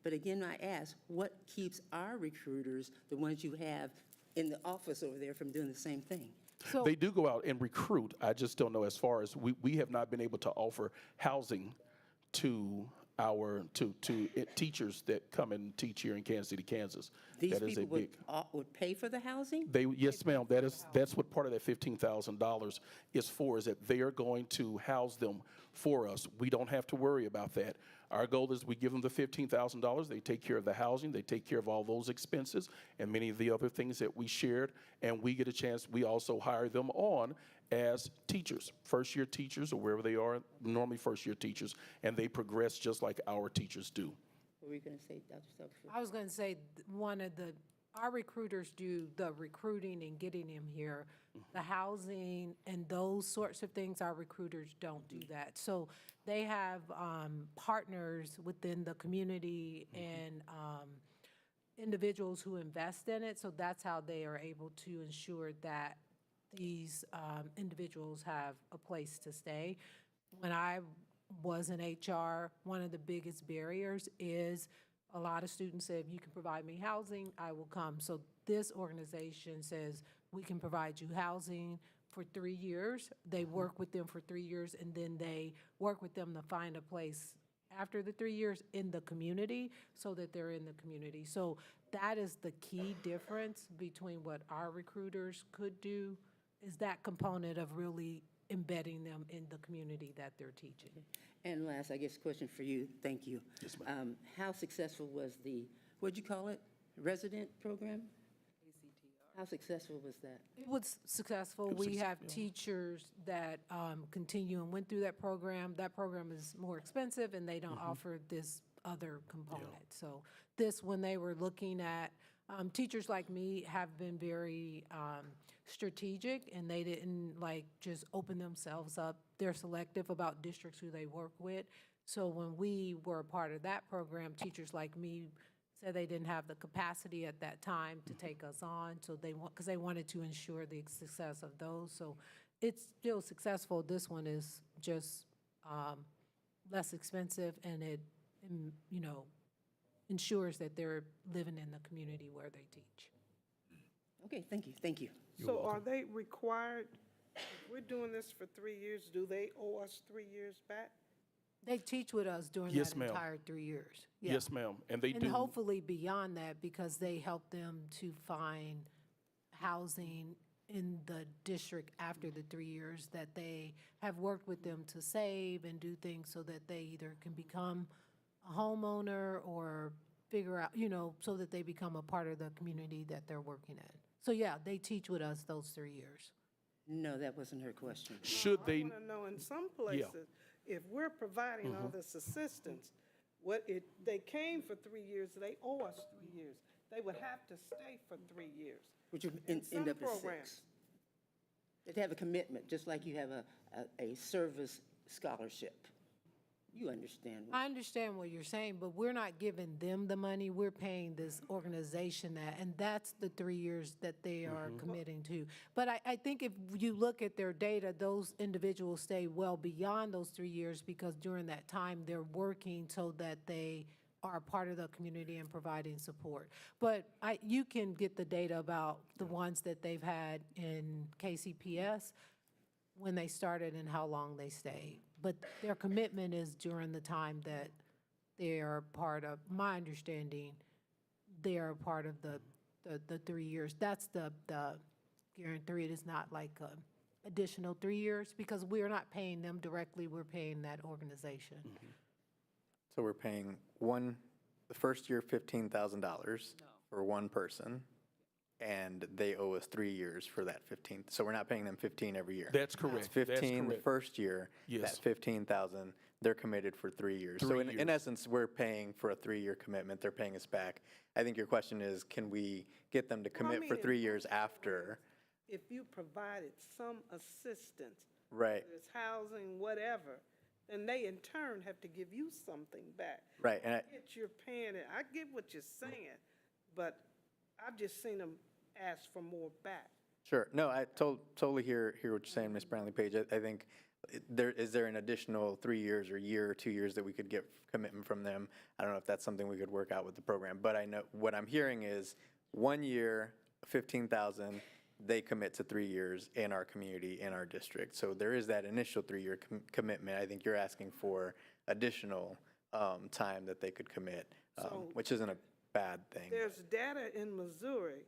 But again, I ask, what keeps our recruiters, the ones you have in the office over there, from doing the same thing? So They do go out and recruit. I just don't know, as far as we have not been able to offer housing to teachers that come and teach here in Kansas City, Kansas. These That is a people big. would pay for the housing? Yes, ma'am. That's what part of that $15,000 is for, is that they are going to house them for us. We don't have to worry about that. Our goal is we give them the $15,000. They take care of the housing. They take care of all those expenses and many of the other things that we shared. And we get a chance. We also hire them on as teachers, first-year teachers or wherever they are, normally first-year teachers, and they progress just like our teachers do. What were you going to say, Dr. Stubblefield? I was going to say, our recruiters do the recruiting and getting them here. The housing and those sorts of things, our recruiters don't do that. So they have partners within the community and individuals who invest in it. So that's how they are able to ensure that these individuals have a place to stay. When I was in HR, one of the biggest barriers is a lot of students said, if you can provide me housing, I will come. So this organization says, we can provide you housing for 3 years. They work with them for 3 years, and then they work with them to find a place after the 3 years in the community so that they're in the community. So that is the key difference between what our recruiters could do, is that component of really embedding them in the community that they're teaching. And last, I guess, question for you. Thank you. Yes, ma'am. How successful was the, what'd you call it, resident program? How successful was that? It was successful. We have teachers that continue and went through that program. That program is more expensive, and they don't offer this other component. So this, when they were looking at Teachers like me have been very strategic, and they didn't like just open themselves up. They're selective about districts who they work with. So when we were a part of that program, teachers like me said they didn't have the capacity at that time to take us on, so because they wanted to ensure the success of those. So it's still successful. This one is just less expensive, and it, ensures that they're living in the community where they teach. Okay, thank you, thank you. So are they required, if we're doing this for 3 years, do they owe us 3 years back? They teach with us during Yes, that ma'am. entire 3 years. Yeah. Yes, ma'am. And they And do. hopefully beyond that, because they help them to find housing in the district after the 3 years, that they have worked with them to save and do things so that they either can become a homeowner or figure out, so that they become a part of the community that they're working in. So yeah, they teach with us those 3 years. No, that wasn't her question. Should they? I want to know, in some places, if we're providing all this assistance, they came for 3 years, they owe us 3 years. They would have to stay for 3 years. Which would In end some up as programs. 6. They'd have a commitment, just like you have a service scholarship. You understand. I understand what you're saying, but we're not giving them the money. We're paying this organization that, and that's the 3 years that they are committing to. But I think if you look at their data, those individuals stay well beyond those 3 years, because during that time, they're working so that they are part of the community and providing support. But you can get the data about the ones that they've had in KCPS, when they started and how long they stayed. But their commitment is during the time that they are part of, my understanding, they are part of the 3 years. That's the guarantee. It is not like an additional 3 years, because we're not paying them directly, we're paying that organization. So we're paying the first year $15,000 for one person, and they owe us 3 years for that 15. So we're not paying them 15 every year. That's correct. It's 15 the correct. first year. Yes. That 15,000, they're committed for 3 years. So 3 in years. essence, we're paying for a 3-year commitment. They're paying us back. I think your question is, can we get them to commit for 3 years after? If you provided some assistance, Right. whether it's housing, whatever, then they in turn have to give you something back. Right. And Get you're paying it. I get what you're saying, but I've just seen them ask for more back. sure. No, I totally hear what you're saying, Ms. Brownlee Page. I think is there an additional 3 years or year or 2 years that we could get commitment from them? I don't know if that's something we could work out with the program, but I know what I'm hearing is 1 year, 15,000, they commit to 3 years in our community, in our district. So there is that initial 3-year commitment. I think you're asking for additional time that they could commit, which isn't a bad thing. There's data in Missouri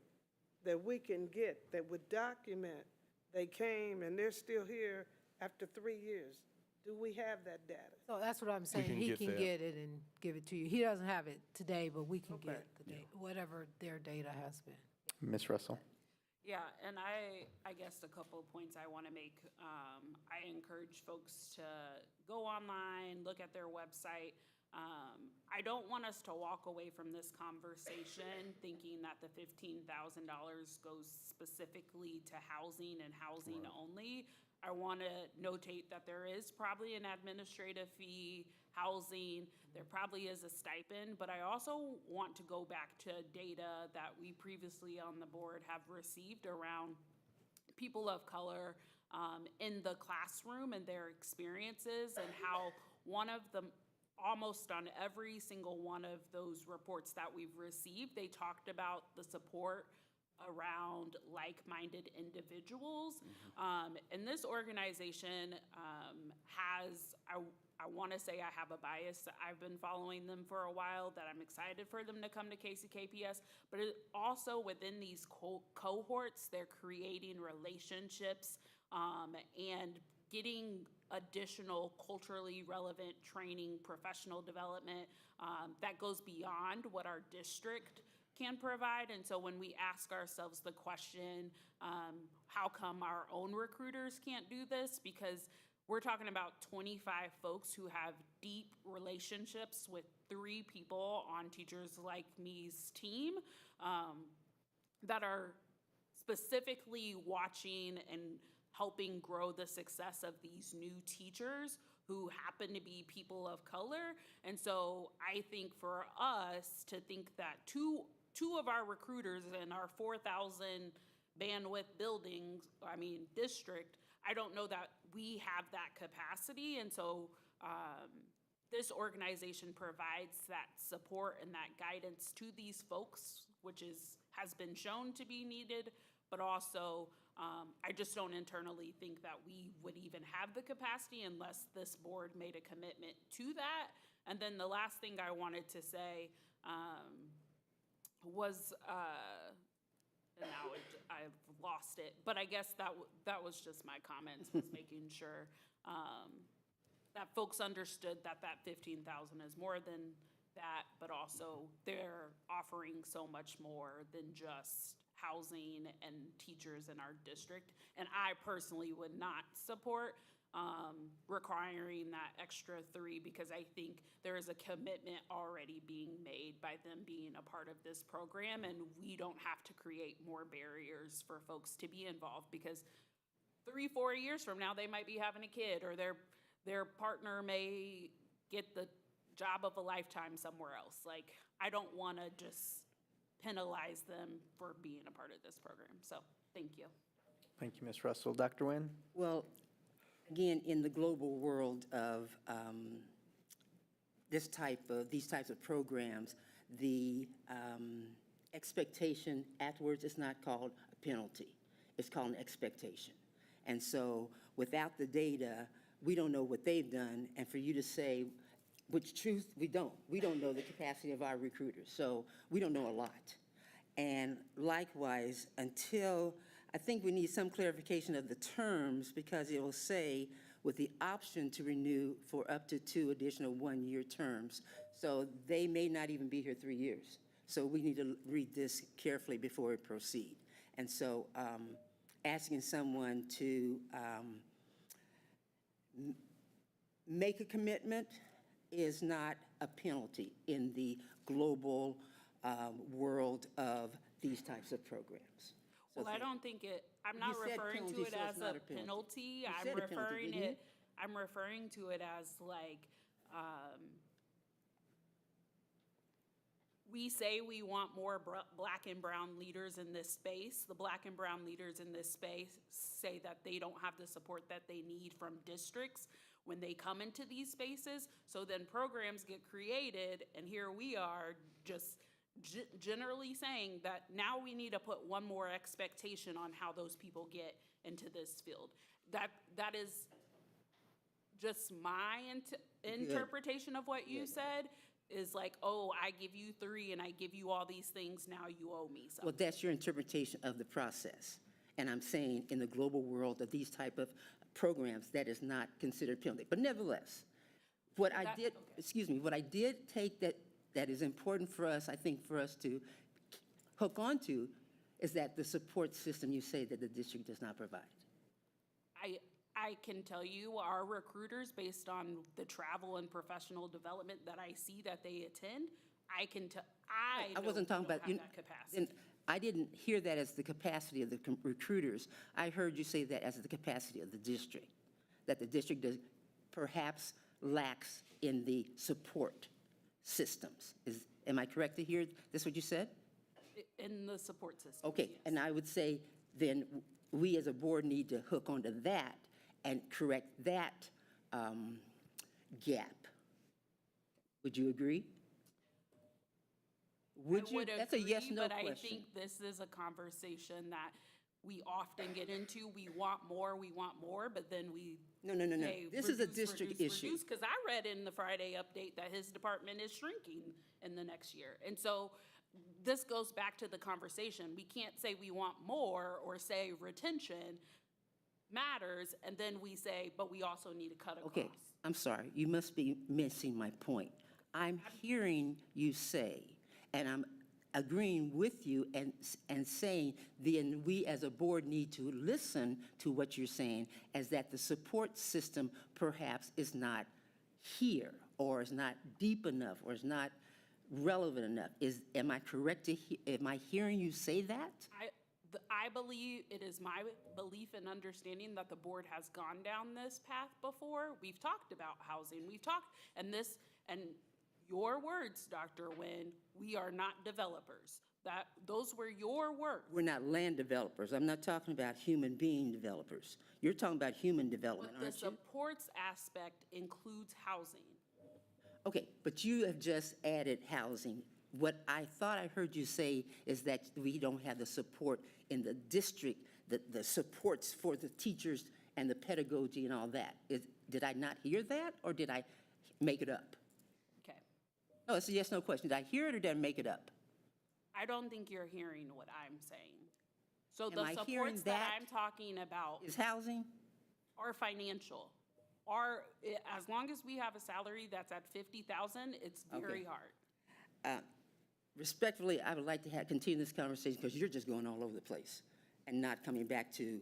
that we can get that would document they came and they're still here after 3 years. Do we have that data? So that's what I'm saying. can He get can that. get it and give it to you. He doesn't have it today, but we can Okay. get the data, whatever their data has been. Ms. Russell? Yeah, and I guess a couple of points I want to make. I encourage folks to go online, look at their website. I don't want us to walk away from this conversation thinking that the $15,000 goes specifically to housing and housing only. I want to notate that there is probably an administrative fee, housing, there probably is a stipend, but I also want to go back to data that we previously on the board have received around people of color in the classroom and their experiences, and how one of the, almost on every single one of those reports that we've received, they talked about the support around like-minded individuals. And this organization has, I want to say I have a bias. I've been following them for a while, that I'm excited for them to come to KCKPS, but it also within these cohorts, they're creating relationships and getting additional culturally relevant training, professional development that goes beyond what our district can provide. And so when we ask ourselves the question, how come our own recruiters can't do this? Because we're talking about 25 folks who have deep relationships with 3 people on Teachers Like Me's team that are specifically watching and helping grow the success of these new teachers who happen to be people of color. And so I think for us to think that two of our recruiters in our 4,000 bandwidth district, I don't know that we have that capacity. And so this organization provides that support and that guidance to these folks, which has been shown to be needed, but also I just don't internally think that we would even have the capacity unless this board made a commitment to that. And then the last thing I wanted to say was, and now I've lost it, but I guess that was just my comments, was making sure that folks understood that 15,000 is more than that, but also they're offering so much more than just housing and teachers in our district. And I personally would not support requiring that extra 3 because I think there is a commitment already being made by them being a part of this program, and we don't have to create more barriers for folks to be involved because 3-4 years from now they might be having a kid, or their partner may get the job of a lifetime somewhere else. Like, I don't want to just penalize them for being a part of this program. So thank you. Thank you, Ms. Russell. Dr. Nguyen? Well, again, in the global world of these types of programs, the expectation afterwards is not called a penalty. It's called an expectation. And so without the data, we don't know what they've done. And for you to say, which truth, we don't. We don't know the capacity of our recruiters. So we don't know a lot. And likewise, until, I think we need some clarification of the terms, because it will say with the option to renew for up to 2 additional 1-year terms. So they may not even be here 3 years. So we need to read this carefully before we proceed. And so asking someone to make a commitment is not a penalty in the global world of these types of programs. Well, I don't think I'm not referring to it as a penalty. I'm referring to it as like, we say we want more Black and brown leaders in this space. The Black and brown leaders in this space say that they don't have the support that they need from districts when they come into these spaces. So then programs get created, and here we are just generally saying that now we need to put one more expectation on how those people get into this field. That is just my interpretation of what you said, is like, oh, I give you 3 and I give you all these things, now you owe me something. Well, that's your interpretation of the process. And I'm saying in the global world of these type of programs, that is not considered penalty. But nevertheless, what I did take that is important for us, I think for us to hook onto, is that the support system you say that the district does not provide. I can tell you our recruiters, based on the travel and professional development that I see that they attend, I wasn't talking about that capacity. I didn't hear that as the capacity of the recruiters. I heard you say that as the capacity of the district, that the district perhaps lacks in the support systems. Am I correct to hear this what you said? In the support system. Okay, yes. and I would say then we as a board need to hook onto that and correct that gap. Would you agree? Would you? That's a yes/no but question. I think this is a conversation that we often get into. We want more, but then we No. This is a district issue. Because I read in the Friday update that his department is shrinking in the next year. And so this goes back to the conversation. We can't say we want more or say retention matters, and then we say, but we also need to cut across. Okay, I'm sorry. You must be missing my point. I'm hearing you say, and agreeing with you and saying, then we as a board need to listen to what you're saying, as that the support system perhaps is not here, or is not deep enough, or is not relevant enough. Am I correct am I hearing you say that? I believe, it is my belief and understanding that the board has gone down this path before. We've talked about housing, and your words, Dr. Nguyen, we are not developers. Those were your words. We're not land developers. I'm not talking about human being developers. You're talking about human development, But the aren't you? supports aspect includes housing. Okay, but you have just added housing. What I thought I heard you say is that we don't have the support in the district, the supports for the teachers and the pedagogy and all that. Did I not hear that, or did I make it up? Okay. No, it's a yes, no question. Did I hear it, or did I make it up? I don't think you're hearing what I'm saying. So Am the I hearing supports that that I'm talking about is housing? are financial. As long as we have a salary that's at 50,000, it's very hard. Respectfully, I would like to continue this conversation, because you're just going all over the place and not coming back to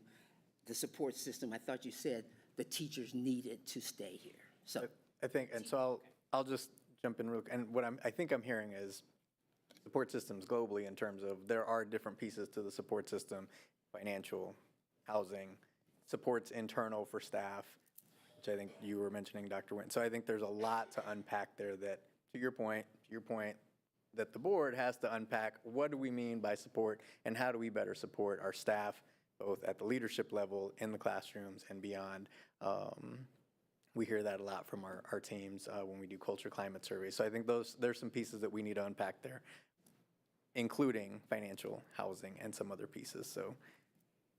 the support system. I thought you said the teachers needed to stay here. So I think, and so I'll just jump in real, and what I think I'm hearing is support systems globally, in terms of there are different pieces to the support system: financial, housing, supports internal for staff, which I think you were mentioning, Dr. Nguyen. So I think there's a lot to unpack there that, to your point, that the board has to unpack. What do we mean by support, and how do we better support our staff, both at the leadership level, in the classrooms, and beyond? We hear that a lot from our teams when we do culture climate surveys. So I think there's some pieces that we need to unpack there, including financial, housing, and some other pieces. So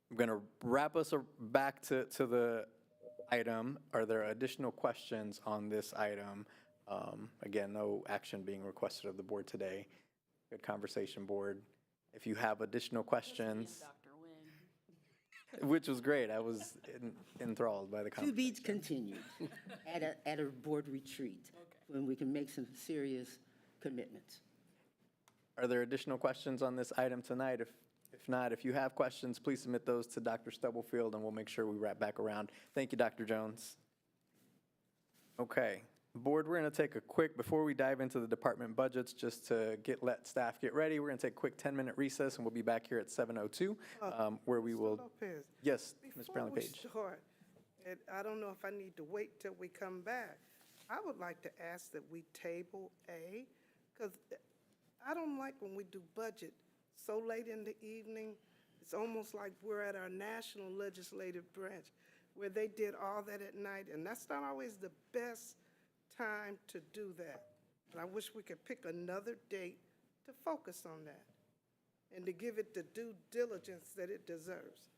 I'm going to wrap us back to the item. Are there additional questions on this item? Again, no action being requested of the board today. Good conversation, board. If you have additional questions, which was great. I was enthralled by the to conversation. be continued at a board retreat, when we can make some serious commitments. Are there additional questions on this item tonight? If not, if you have questions, please submit those to Dr. Stubblefield, and we'll make sure we wrap back around. Thank you, Dr. Jones. Okay. Board, we're going to take a quick, before we dive into the department budgets, just to let staff get ready, we're going to take a quick 10-minute recess, and we'll be back here at 7:02, where we will. Lopez, Yes, Ms. Brownlee Before we Page. start, and I don't know if I need to wait till we come back, I would like to ask that we table A, because I don't like when we do budget so late in the evening. It's almost like we're at our national legislative branch, where they did all that at night, and that's not always the best time to do that. And I wish we could pick another date to focus on that and to give it the due diligence that it deserves.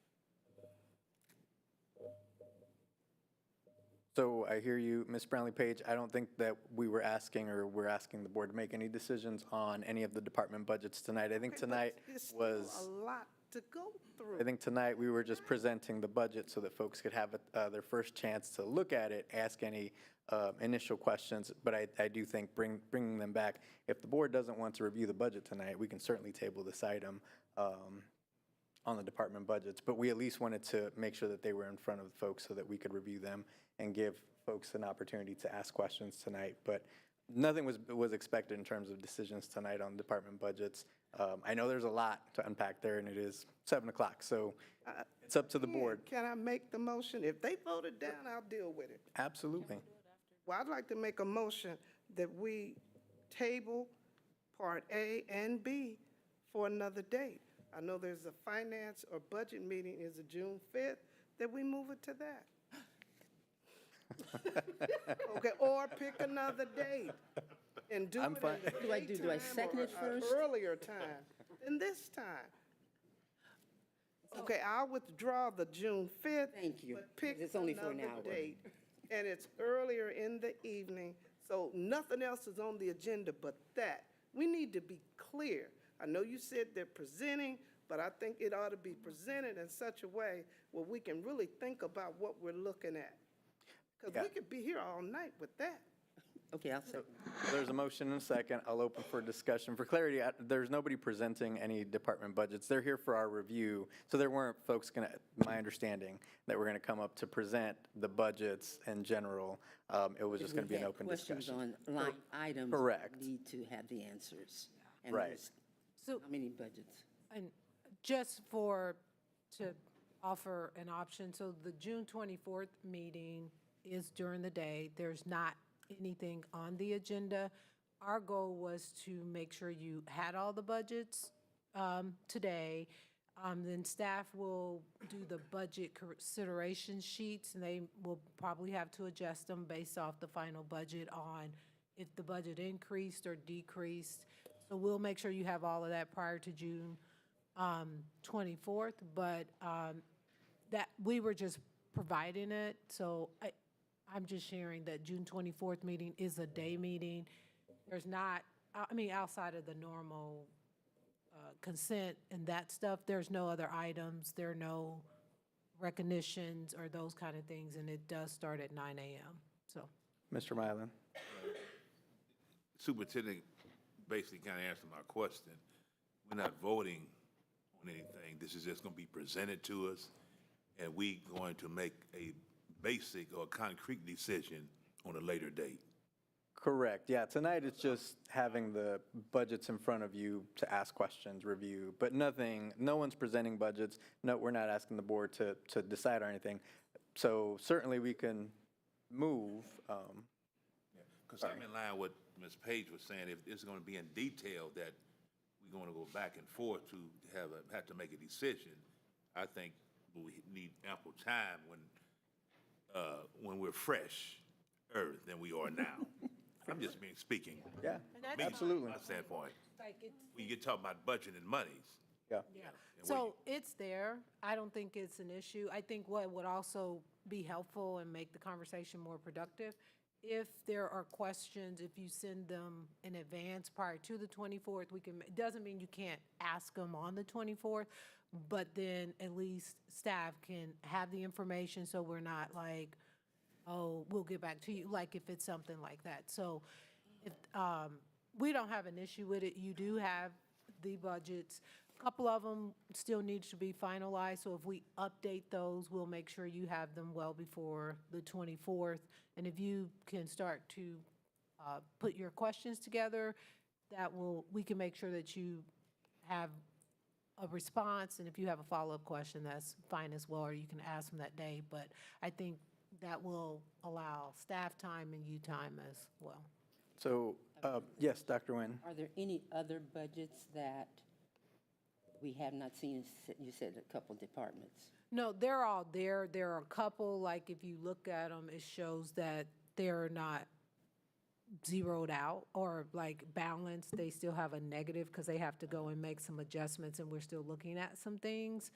So I hear you, Ms. Brownlee Page. I don't think that we're asking the board to make any decisions on any of the department budgets tonight. I think tonight It's was. still a lot to go through. I think tonight we were just presenting the budget so that folks could have their first chance to look at it, ask any initial questions. But I do think bringing them back, if the board doesn't want to review the budget tonight, we can certainly table this item on the department budgets. But we at least wanted to make sure that they were in front of the folks so that we could review them and give folks an opportunity to ask questions tonight. But nothing was expected in terms of decisions tonight on department budgets. I know there's a lot to unpack there, and it is 7 o'clock, so it's up to the board. Can I make the motion? If they vote it down, I'll deal with it. Absolutely. Well, I'd like to make a motion that we table Part A and B for another date. I know there's a finance or budget meeting is June 5th, that we move it to that. Okay, or pick another date and do I'm it fine. at a Do I do? Do I daytime second or it a first? earlier time than this time. Okay, I'll withdraw the June 5th. Thank you. But pick It's only for an another hour. date, and it's earlier in the evening, so nothing else is on the agenda but that. We need to be clear. I know you said they're presenting, but I think it ought to be presented in such a way where we can really think about what we're looking at. Because we could be here all night with that. Okay, I'll second. There's a motion and a second. I'll open for discussion. For clarity, there's nobody presenting any department budgets. They're here for our review. So there weren't folks going to, my understanding, that were going to come up to present the budgets in general. It was just going to be an open discussion. Questions on line items. Correct. We need to have the answers. And Right. there's So, how many budgets? and just to offer an option, so the June 24th meeting is during the day. There's not anything on the agenda. Our goal was to make sure you had all the budgets today. Then staff will do the budget consideration sheets, and they will probably have to adjust them based off the final budget on if the budget increased or decreased. So we'll make sure you have all of that prior to June 24th, but that we were just providing it. So I'm just sharing that June 24th meeting is a day meeting. There's not, I mean, outside of the normal consent and that stuff, there's no other items, there are no recognitions or those kind of things, and it does start at 9 a.m., so. Mr. Mylan. Superintendent basically kind of answered my question. We're not voting on anything. This is just going to be presented to us, and we going to make a basic or concrete decision on a later date. Correct, yeah. Tonight, it's just having the budgets in front of you to ask questions, review, but nothing, no one's presenting budgets. No, we're not asking the board to decide or anything. So certainly we can move. Because I'm in line with Ms. Page was saying, if it's going to be in detail that we're going to go back and forth to have to make a decision, I think we need ample time when we're fresher than we are now. I'm just speaking. Yeah, Me, absolutely. My standpoint. Like it's, When you get talking about budget and monies. Yeah. yeah. And So it's there. I don't think it's an issue. I think what would also be helpful and make the conversation more productive, if there are questions, if you send them in advance prior to the 24th, it doesn't mean you can't ask them on the 24th, but then at least staff can have the information so we're not like, oh, we'll get back to you, like if it's something like that. So if, we don't have an issue with it. You do have the budgets. A couple of them still need to be finalized, so if we update those, we'll make sure you have them well before the 24th. And if you can start to put your questions together, we can make sure that you have a response, and if you have a follow-up question, that's fine as well, or you can ask them that day. But I think that will allow staff time and you time as well. So, yes, Dr. Nguyen. Are there any other budgets that we have not seen? You said a couple departments. No, they're all there. There are a couple, like if you look at them, it shows that they're not zeroed out or like balanced. They still have a negative because they have to go and make some adjustments, and we're still looking at some things.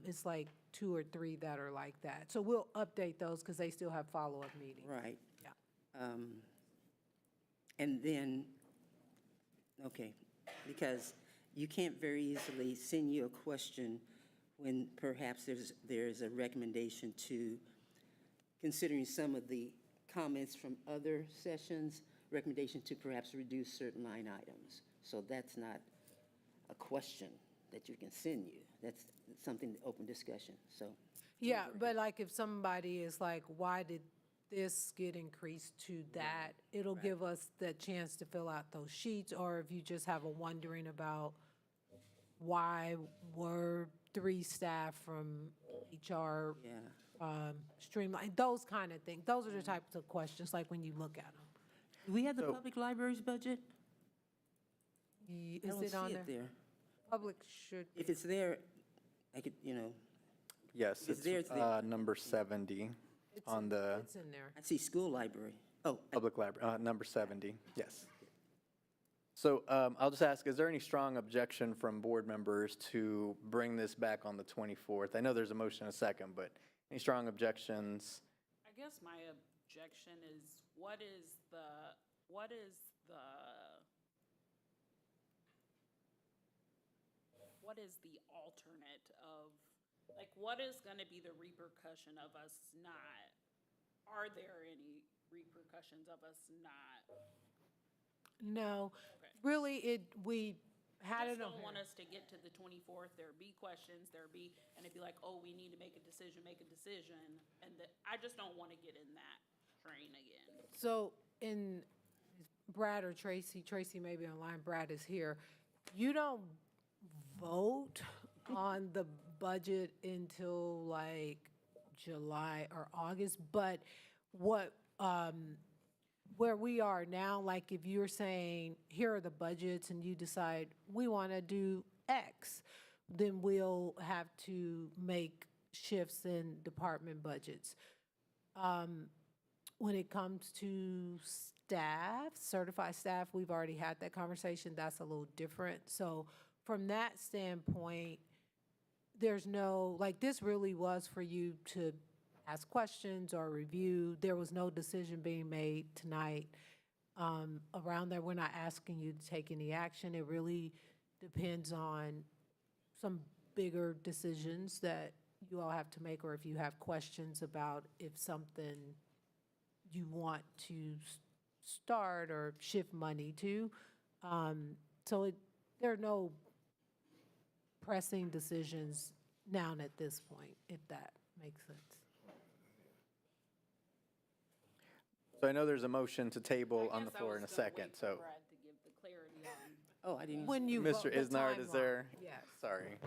It's like 2 or 3 that are like that. So we'll update those because they still have follow-up meetings. Right. Yeah. And then, okay, because you can't very easily send you a question when perhaps there's a recommendation to, considering some of the comments from other sessions, recommendation to perhaps reduce certain line items. So that's not a question that you can send you. That's something, open discussion, so. Yeah, but like if somebody is like, why did this get increased to that? It'll give us the chance to fill out those sheets, or if you just have a wondering about why were 3 staff from HR streamline, those kind of things. Those are the types of questions, like when you look at them. Do we have the public library's budget? Is I don't it on see there? it there. Public should. If it's there, I could, Yes, It's there, it's there. number 70 on the It's in there. I see school library. Oh, public library, number 70, yes. So I'll just ask, is there any strong objection from board members to bring this back on the 24th? I know there's a motion and a second, but any strong objections? I guess my objection is what is the alternate of, like, what is going to be the repercussion of us not, are there any repercussions of us not? No, Okay. really, we had Just it on don't want here. us to get to the 24th, there be questions, and it'd be like, oh, we need to make a decision, and I just don't want to get in that train again. So in Brad or Tracy may be online, Brad is here. You don't vote on the budget until like July or August, but where we are now, like if you're saying, here are the budgets and you decide we want to do X, then we'll have to make shifts in department budgets. When it comes to staff, certified staff, we've already had that conversation. That's a little different. So from that standpoint, there's no, like this really was for you to ask questions or review. There was no decision being made tonight around there. We're not asking you to take any action. It really depends on some bigger decisions that you all have to make, or if you have questions about if something you want to start or shift money to. There are no pressing decisions now at this point, if that makes sense. So I know there's a motion to table on the guess I floor was in a gonna second, wait so. for Brad to give the clarity on. Oh, I didn't. When you Mr. vote, the Isnard is timeline. there? Yes. Sorry.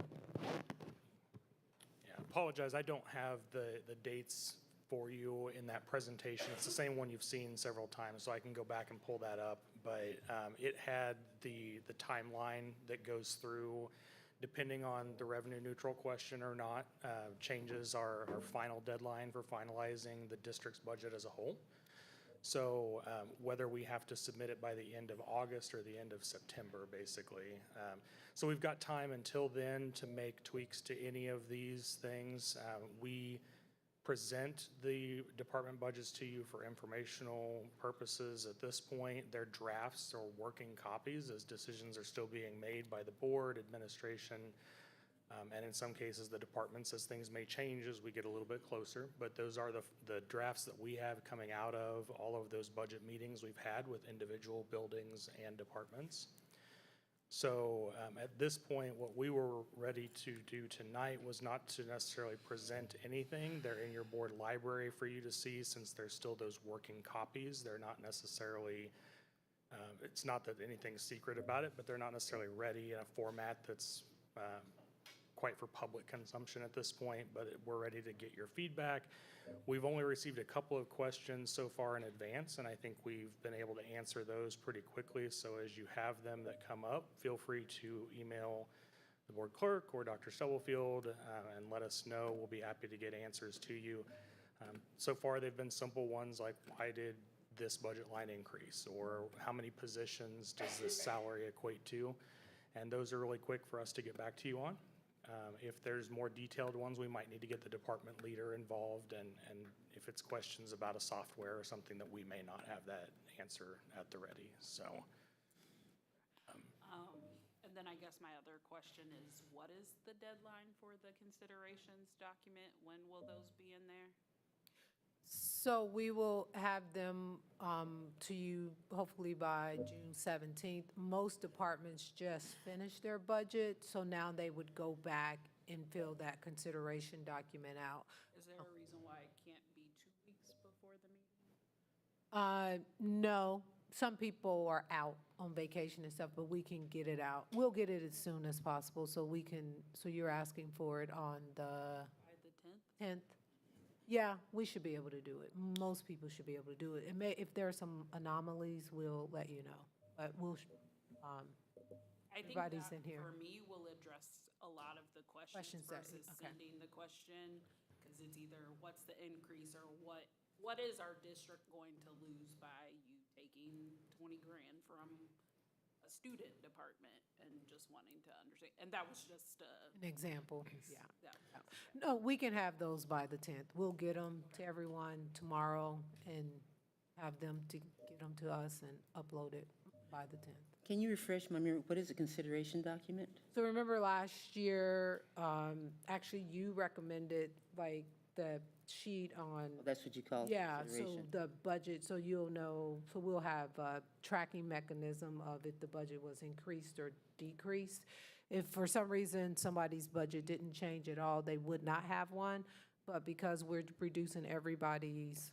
Yeah, apologize, I don't have the dates for you in that presentation. It's the same one you've seen several times, so I can go back and pull that up. But it had the timeline that goes through, depending on the revenue neutral question or not, changes our final deadline for finalizing the district's budget as a whole. So whether we have to submit it by the end of August or the end of September, basically. So we've got time until then to make tweaks to any of these things. We present the department budgets to you for informational purposes at this point. They're drafts or working copies, as decisions are still being made by the board, administration, and in some cases the departments, as things may change as we get a little bit closer. But those are the drafts that we have coming out of all of those budget meetings we've had with individual buildings and departments. So at this point, what we were ready to do tonight was not to necessarily present anything. They're in your board library for you to see, since there's still those working copies. They're not necessarily, it's not that anything's secret about it, but they're not necessarily ready in a format that's quite for public consumption at this point, but we're ready to get your feedback. We've only received a couple of questions so far in advance, and I think we've been able to answer those pretty quickly. So as you have them that come up, feel free to email the board clerk or Dr. Stubblefield and let us know. We'll be happy to get answers to you. So far, they've been simple ones like, why did this budget line increase? Or how many positions does this salary equate to? And those are really quick for us to get back to you on. If there's more detailed ones, we might need to get the department leader involved, and if it's questions about a software or something that we may not have that answer at the ready, so. And then I guess my other question is, what is the deadline for the considerations document? When will those be in there? So we will have them to you hopefully by June 17th. Most departments just finished their budget, so now they would go back and fill that consideration document out. Is there a reason why it can't be 2 weeks before the meeting? No, some people are out on vacation and stuff, but we can get it out. We'll get it as soon as possible, so you're asking for it on the By the 10th? 10th? Yeah, we should be able to do it. Most people should be able to do it. If there are some anomalies, we'll let you know. But I think everybody's that, in here. for me, will address a lot of the questions versus sending the question, because it's either what's the increase or what is our district going to lose by you taking 20 grand from a student department, and just wanting to understand. And that was just An example, yeah. that- No, we can have those by the 10th. We'll get them to everyone tomorrow and have them to get them to us and upload it by the 10th. Can you refresh my memory? What is a consideration document? So remember last year, actually you recommended like the sheet on. That's what you call Yeah, so consideration. the budget, so you'll know, so we'll have a tracking mechanism of if the budget was increased or decreased. If for some reason somebody's budget didn't change at all, they would not have one. But because we're reducing everybody's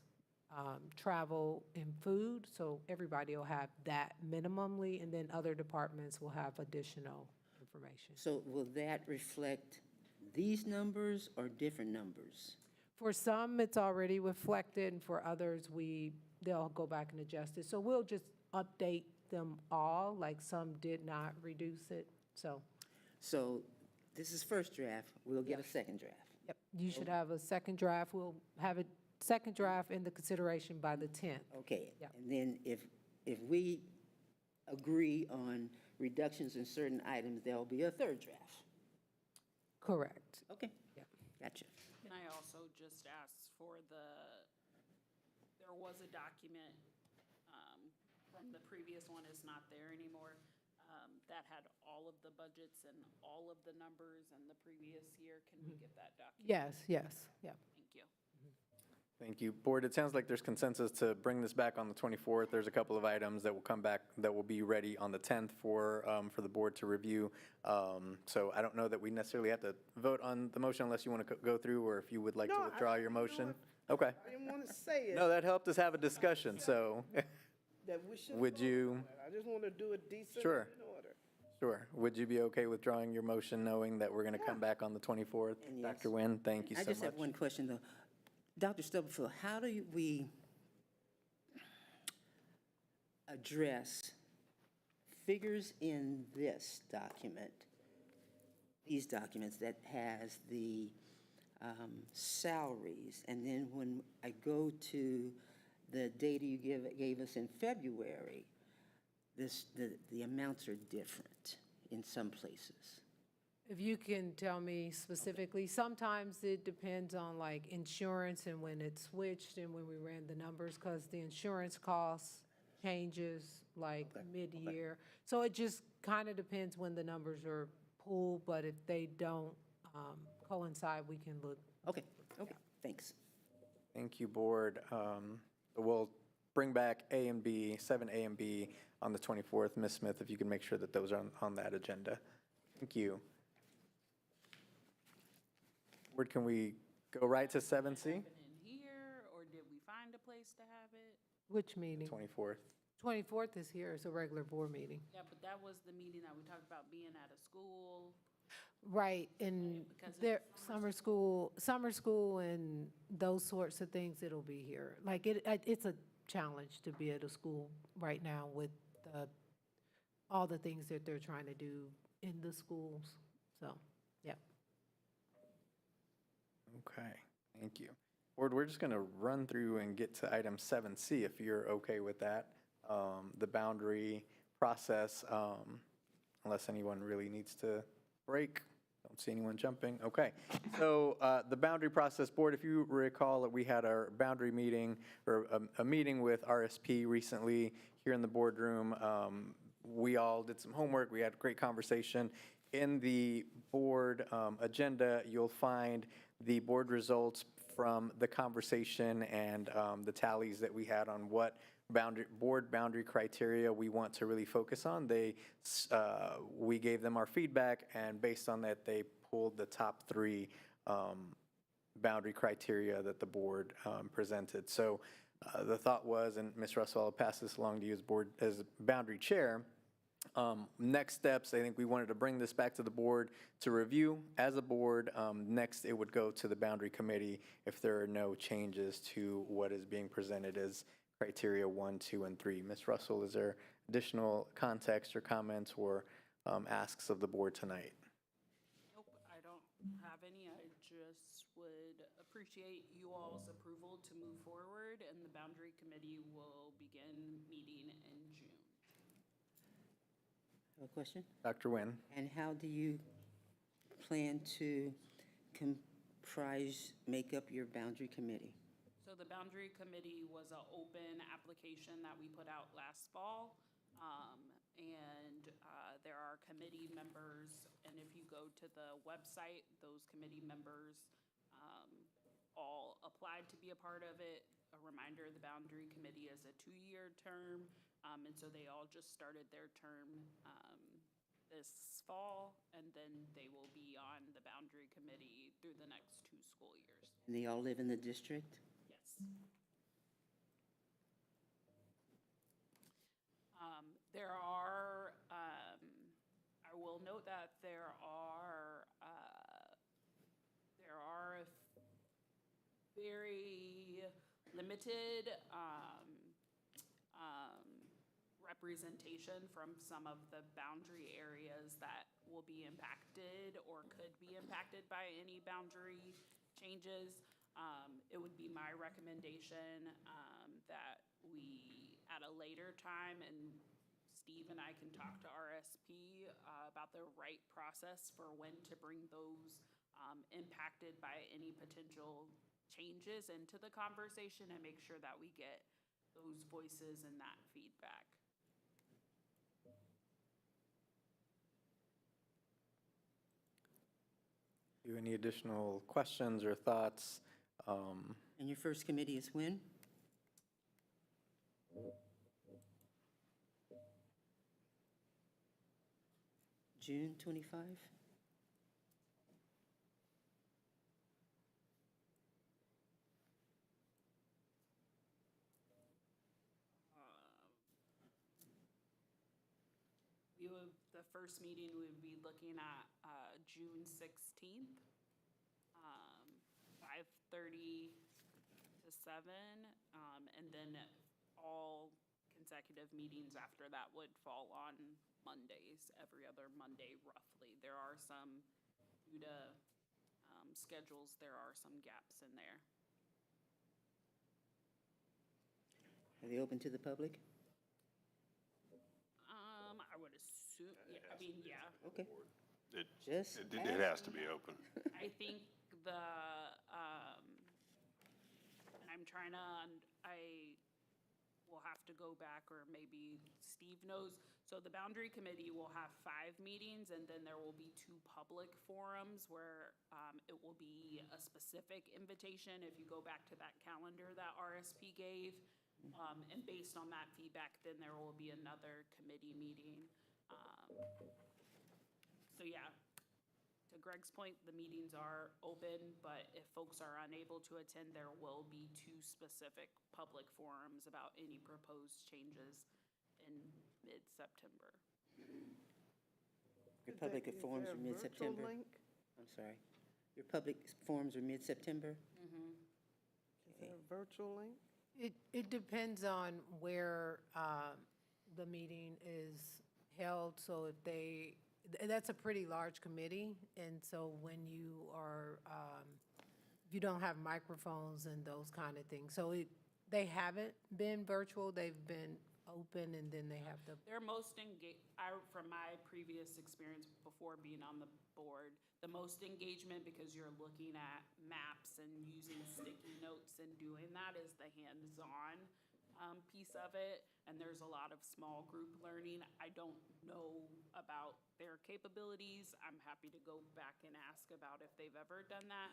travel and food, so everybody will have that minimally, and then other departments will have additional information. So will that reflect these numbers or different numbers? For some, it's already reflected, and for others, they'll go back and adjust it. So we'll just update them all, like some did not reduce it, so. So this is first draft, we'll get a second draft. Yep, you should have a second draft. We'll have a second draft in the consideration by the 10th. Okay, Yep. and then if we agree on reductions in certain items, there'll be a third draft. Correct. Okay. Yep. Gotcha. Can I also just ask for there was a document from the previous one, is not there anymore, that had all of the budgets and all of the numbers and the previous year. Can we get that document? Yes, yep. Thank you. Thank you. Board, it sounds like there's consensus to bring this back on the 24th. There's a couple of items that will come back that will be ready on the 10th for the board to review. So I don't know that we necessarily have to vote on the motion unless you want to go through, or if you would like to No, withdraw your motion. Okay. I didn't want to say it. No, that helped us have a discussion, so That we should. would you, I just want to do it decent Sure. and in order. sure, would you be okay withdrawing your motion knowing that we're going to come back on the 24th? And yes. Dr. Nguyen, thank you so I much. just have one question, though. Dr. Stubblefield, how do we address figures in this document, these documents that has the salaries, and then when I go to the data you gave us in February, the amounts are different in some places? If you can tell me specifically, sometimes it depends on like insurance and when it's switched and when we ran the numbers, because the insurance cost changes like mid-year. So it just kind of depends when the numbers are pulled, but if they don't coincide, we can look. Okay, thanks. Thank you, board. We'll bring back A and B, 7A and B on the 24th. Ms. Smith, if you can make sure that those are on that agenda. Thank you. Board, can we go right to 7C? In here, or did we find a place to have it? Which meeting? 24th. 24th is here, it's a regular board meeting. Yeah, but that was the meeting that we talked about being at a school. Right, and Because there, summer school and those sorts of things, it'll be here. Like, it's a challenge to be at a school right now with all the things that they're trying to do in the schools, so, yeah. Okay, thank you. Board, we're just going to run through and get to item 7C, if you're okay with that. The boundary process, unless anyone really needs to break. Don't see anyone jumping. Okay. So the boundary process, board, if you recall, we had our boundary meeting, or a meeting with RSP recently here in the boardroom. We all did some homework. We had a great conversation. In the board agenda, you'll find the board results from the conversation and the tallies that we had on what board boundary criteria we want to really focus on. We gave them our feedback, and based on that, they pulled the top 3 boundary criteria that the board presented. So the thought was, and Ms. Russell, I'll pass this along to you as boundary chair. Next steps, I think we wanted to bring this back to the board to review as a board. Next, it would go to the boundary committee if there are no changes to what is being presented as criteria 1, 2, and 3. Ms. Russell, is there additional context or comments or asks of the board tonight? Nope, I don't have any. I just would appreciate you all's approval to move forward, and the boundary committee will begin meeting in June. Have a question? Dr. Nguyen. And how do you plan to make up your boundary committee? So the boundary committee was an open application that we put out last fall. And there are committee members, and if you go to the website, those committee members all applied to be a part of it. A reminder, the boundary committee is a 2-year term, and so they all just started their term this fall, and then they will be on the boundary committee through the next 2 school years. And they all live in the district? Yes. There are, I will note that there are very limited representation from some of the boundary areas that will be impacted or could be impacted by any boundary changes. It would be my recommendation that we, at a later time, and Steve and I can talk to RSP about the right process for when to bring those impacted by any potential changes into the conversation and make sure that we get those voices and that feedback. Do any additional questions or thoughts? And your first committee is when? June 25? The first meeting, we would be looking at June 16th, 5:30 to 7, and then all consecutive meetings after that would fall on Mondays, every other Monday roughly. There are some, due to schedules, there are some gaps in there. Are they open to the public? I would assume, yeah, I mean, yeah. Okay. It Just has to be open. I think and I'm trying to, I will have to go back, or maybe Steve knows. So the boundary committee will have 5 meetings, and then there will be 2 public forums where it will be a specific invitation. If you go back to that calendar that RSP gave, and based on that feedback, then there will be another committee meeting. So yeah, to Greg's point, the meetings are open, but if folks are unable to attend, there will be 2 specific public forums about any proposed changes in mid-September. Your public forums are mid-September? I'm sorry. Your public forums are mid-September? Is there a virtual link? It depends on where the meeting is held, so that's a pretty large committee, and so when you are, if you don't have microphones and those kind of things, so they haven't been virtual, they've been open, and then they have the. They're most engaged, from my previous experience before being on the board, the most engagement, because you're looking at maps and using sticky notes and doing that, is the hands-on piece of it, and there's a lot of small group learning. I don't know about their capabilities. I'm happy to go back and ask about if they've ever done that,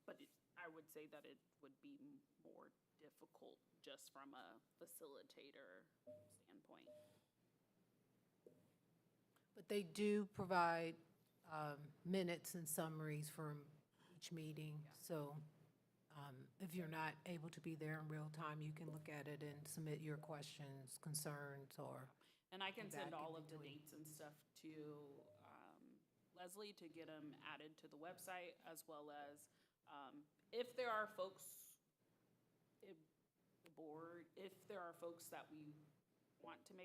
but I would say that it would be more difficult just from a facilitator standpoint. But they do provide minutes and summaries from each meeting, so if you're not able to be there in real time, you can look at it and submit your questions, concerns, or. And I can send feedback all in of the between. dates and stuff to Leslie to get them added to the website, as well as if there are folks, if there are folks that we want to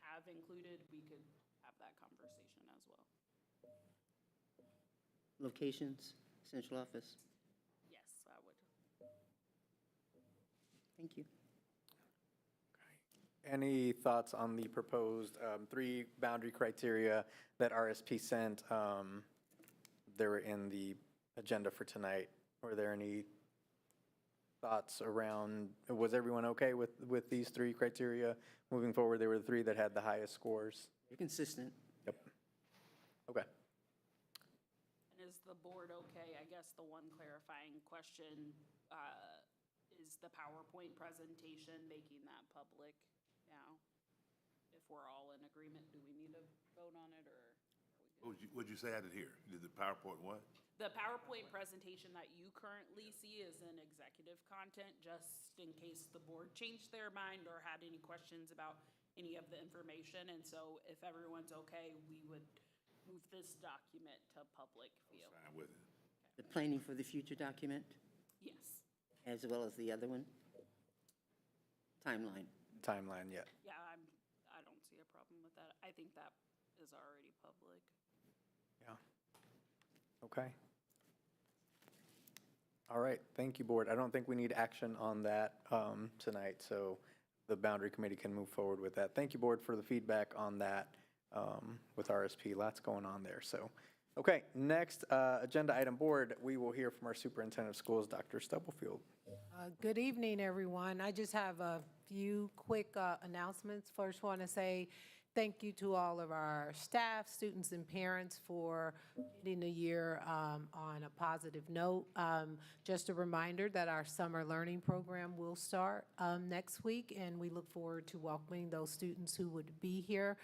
have included, we could have that conversation as well. Locations, central office? Yes, I would. Thank you. Any thoughts on the proposed 3 boundary criteria that RSP sent? They were in the agenda for tonight. Were there any thoughts around, was everyone okay with these 3 criteria moving forward? They were the 3 that had the highest scores. You're consistent. Yep. Okay. And is the board okay? I guess the one clarifying question, is the PowerPoint presentation, making that public now? If we're all in agreement, do we need to vote on it, or are we good? What'd you say I did here? Did the PowerPoint what? The PowerPoint presentation that you currently see is an executive content, just in case the board changed their mind or had any questions about any of the information. And so if everyone's okay, we would move this document to public view. Fine with it. The planning for the future document, Yes. as well as the other one? Timeline. Timeline, yeah. Yeah, I don't see a problem with that. I think that is already public. Yeah. Okay. All right, thank you, board. I don't think we need action on that tonight, so the boundary committee can move forward with that. Thank you, board, for the feedback on that with RSP. Lots going on there, so. Okay, next agenda item, board, we will hear from our superintendent of schools, Dr. Stubblefield. Good evening, everyone. I just have a few quick announcements. First, want to say thank you to all of our staff, students, and parents for ending the year on a positive note. Just a reminder that our summer learning program will start next week, and we look forward to welcoming those students who would be here.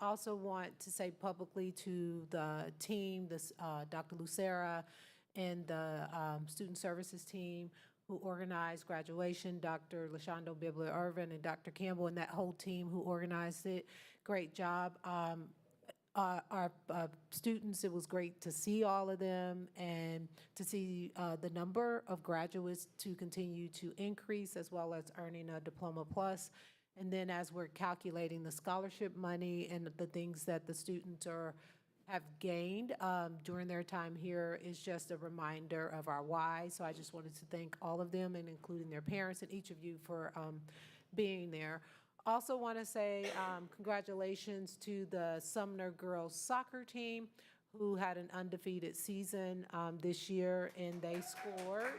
Also want to say publicly to the team, Dr. Lucera and the student services team who organized graduation, Dr. LaShondo Bibler-Irvin and Dr. Campbell and that whole team who organized it. Great job. Our students, it was great to see all of them and to see the number of graduates to continue to increase, as well as earning a Diploma Plus. And then as we're calculating the scholarship money and the things that the students have gained during their time here is just a reminder of our why. So I just wanted to thank all of them, and including their parents and each of you for being there. Also want to say congratulations to the Sumner girls soccer team, who had an undefeated season this year, and they scored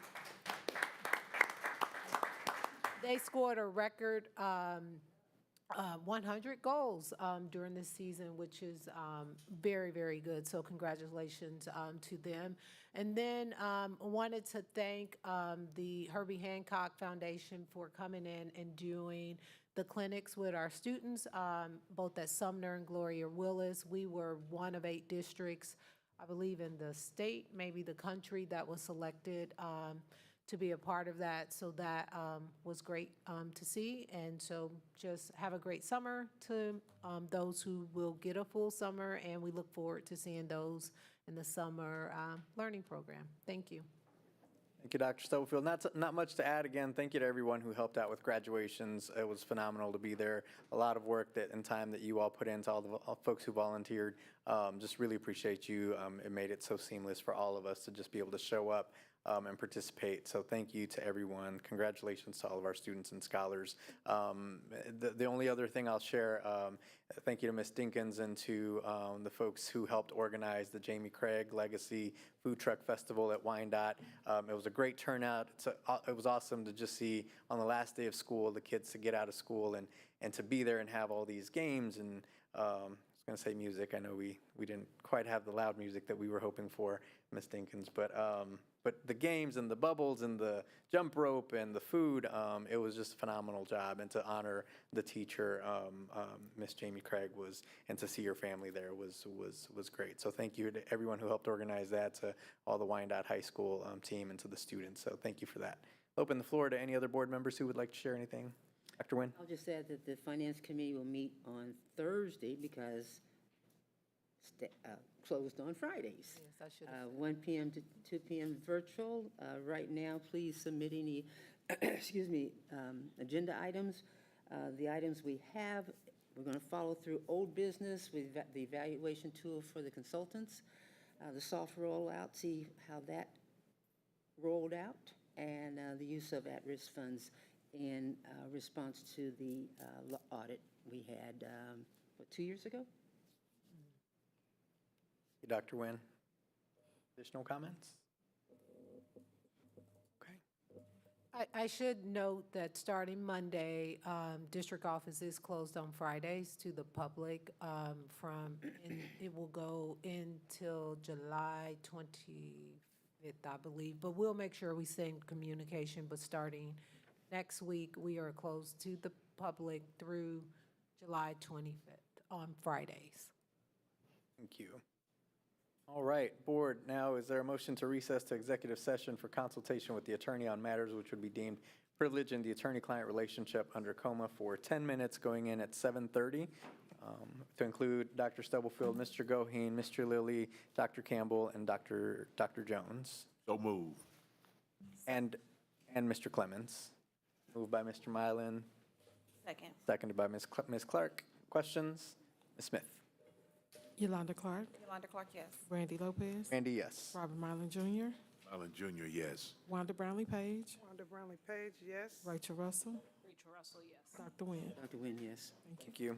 a record 100 goals during this season, which is very, very good. So congratulations to them. And then wanted to thank the Herbie Hancock Foundation for coming in and doing the clinics with our students, both at Sumner and Gloria Willis. We were one of 8 districts, I believe, in the state, maybe the country, that was selected to be a part of that. So that was great to see. And so just have a great summer to those who will get a full summer, and we look forward to seeing those in the summer learning program. Thank you. Thank you, Dr. Stubblefield. Not much to add. Again, thank you to everyone who helped out with graduations. It was phenomenal to be there. A lot of work and time that you all put into all the folks who volunteered. Just really appreciate you. It made it so seamless for all of us to just be able to show up and participate. So thank you to everyone. Congratulations to all of our students and scholars. The only other thing I'll share, thank you to Ms. Dinkins and to the folks who helped organize the Jamie Craig Legacy Food Truck Festival at Wyandotte. It was a great turnout. It was awesome to just see on the last day of school, the kids to get out of school and to be there and have all these games and I was going to say music. I know we didn't quite have the loud music that we were hoping for, Ms. Dinkins, but the games and the bubbles and the jump rope and the food, it was just a phenomenal job. And to honor the teacher, Miss Jamie Craig, and to see your family there was great. So thank you to everyone who helped organize that, to all the Wyandotte High School team, and to the students. So thank you for that. I'll open the floor to any other board members who would like to share anything. Dr. Nguyen? I'll just add that the Finance Committee will meet on Thursday because closed on Fridays. Yes, I should have. 1 p.m. to 2 p.m. virtual. Right now, please submit any, agenda items. The items we have, we're going to follow through old business with the evaluation tool for the consultants, the soft rollout, see how that rolled out, and the use of at-risk funds in response to the audit we had, 2 years ago? Dr. Nguyen, additional comments? Okay. I should note that starting Monday, district office is closed on Fridays to the public and it will go until July 25th, I believe. But we'll make sure we send communication. But starting next week, we are closed to the public through July 25th on Fridays. Thank you. All right, board, now is there a motion to recess to executive session for consultation with the attorney on matters which would be deemed privileged in the attorney-client relationship under COMA for 10 minutes going in at 7:30, to include Dr. Stubblefield, Mr. Goheen, Mr. Lilly, Dr. Campbell, and Dr. Jones. So move. And Mr. Clemens. Moved by Mr. Mylan, Second. seconded by Ms. Clark. Questions? Ms. Smith? Yolanda Clark, Yolanda Clark, yes. Randy Lopez, Randy, yes. Robert Mylan Jr., Allen Jr., yes. Wanda Brownlee Page, Wanda Brownlee Page, yes. Rachel Russell, Rachel Russell, yes. Dr. Nguyen. Dr. Nguyen, yes. Thank you.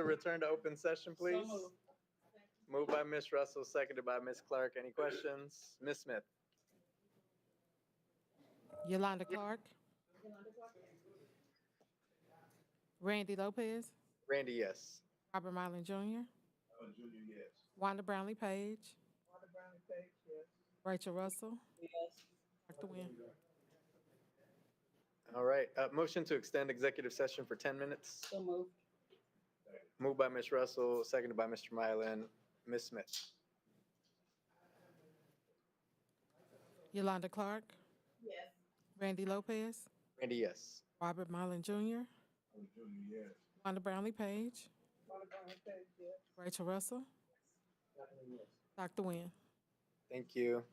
to return to open session, please? Moved by Ms. Russell, seconded by Ms. Clark. Any questions? Ms. Smith? Yolanda Clark. Randy Lopez. Randy, yes. Robert Mylan Jr. Junior, yes. Wanda Brownlee Page. Rachel Russell. Dr. Nguyen. All right, motion to extend executive session for 10 minutes. So moved. Moved by Ms. Russell, seconded by Mr. Mylan. Ms. Smith? Yolanda Clark. Yes. Randy Lopez. Randy, yes. Robert Mylan Jr. Junior, yes. Wanda Brownlee Page. Rachel Russell. Dr. Nguyen. Thank you.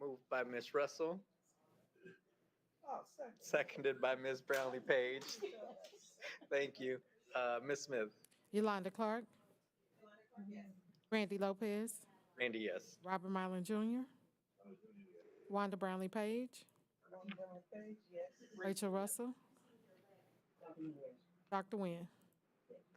Moved by Ms. Russell. Seconded by Ms. Brownlee Page. Thank you. Ms. Smith? Yolanda Clark. Randy Lopez. Randy, yes. Robert Mylan Jr. Wanda Brownlee Page. Rachel Russell. Dr. Nguyen.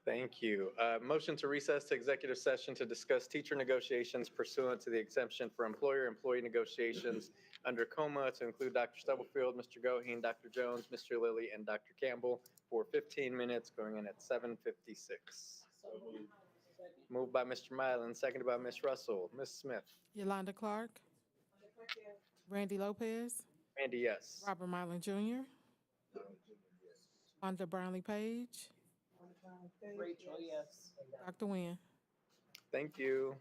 Thank you. Motion to recess to executive session to discuss teacher negotiations pursuant to the exemption for employer-employee negotiations under COMA to include Dr. Stubblefield, Mr. Goheen, Dr. Jones, Mr. Lilly, and Dr. Campbell for 15 minutes, going in at 7:56. Moved by Mr. Mylan, seconded by Ms. Russell. Ms. Smith? Yolanda Clark. Randy Lopez. Randy, yes. Robert Mylan Jr. Wanda Brownlee Page. Rachel, yes. Dr. Nguyen. Thank you.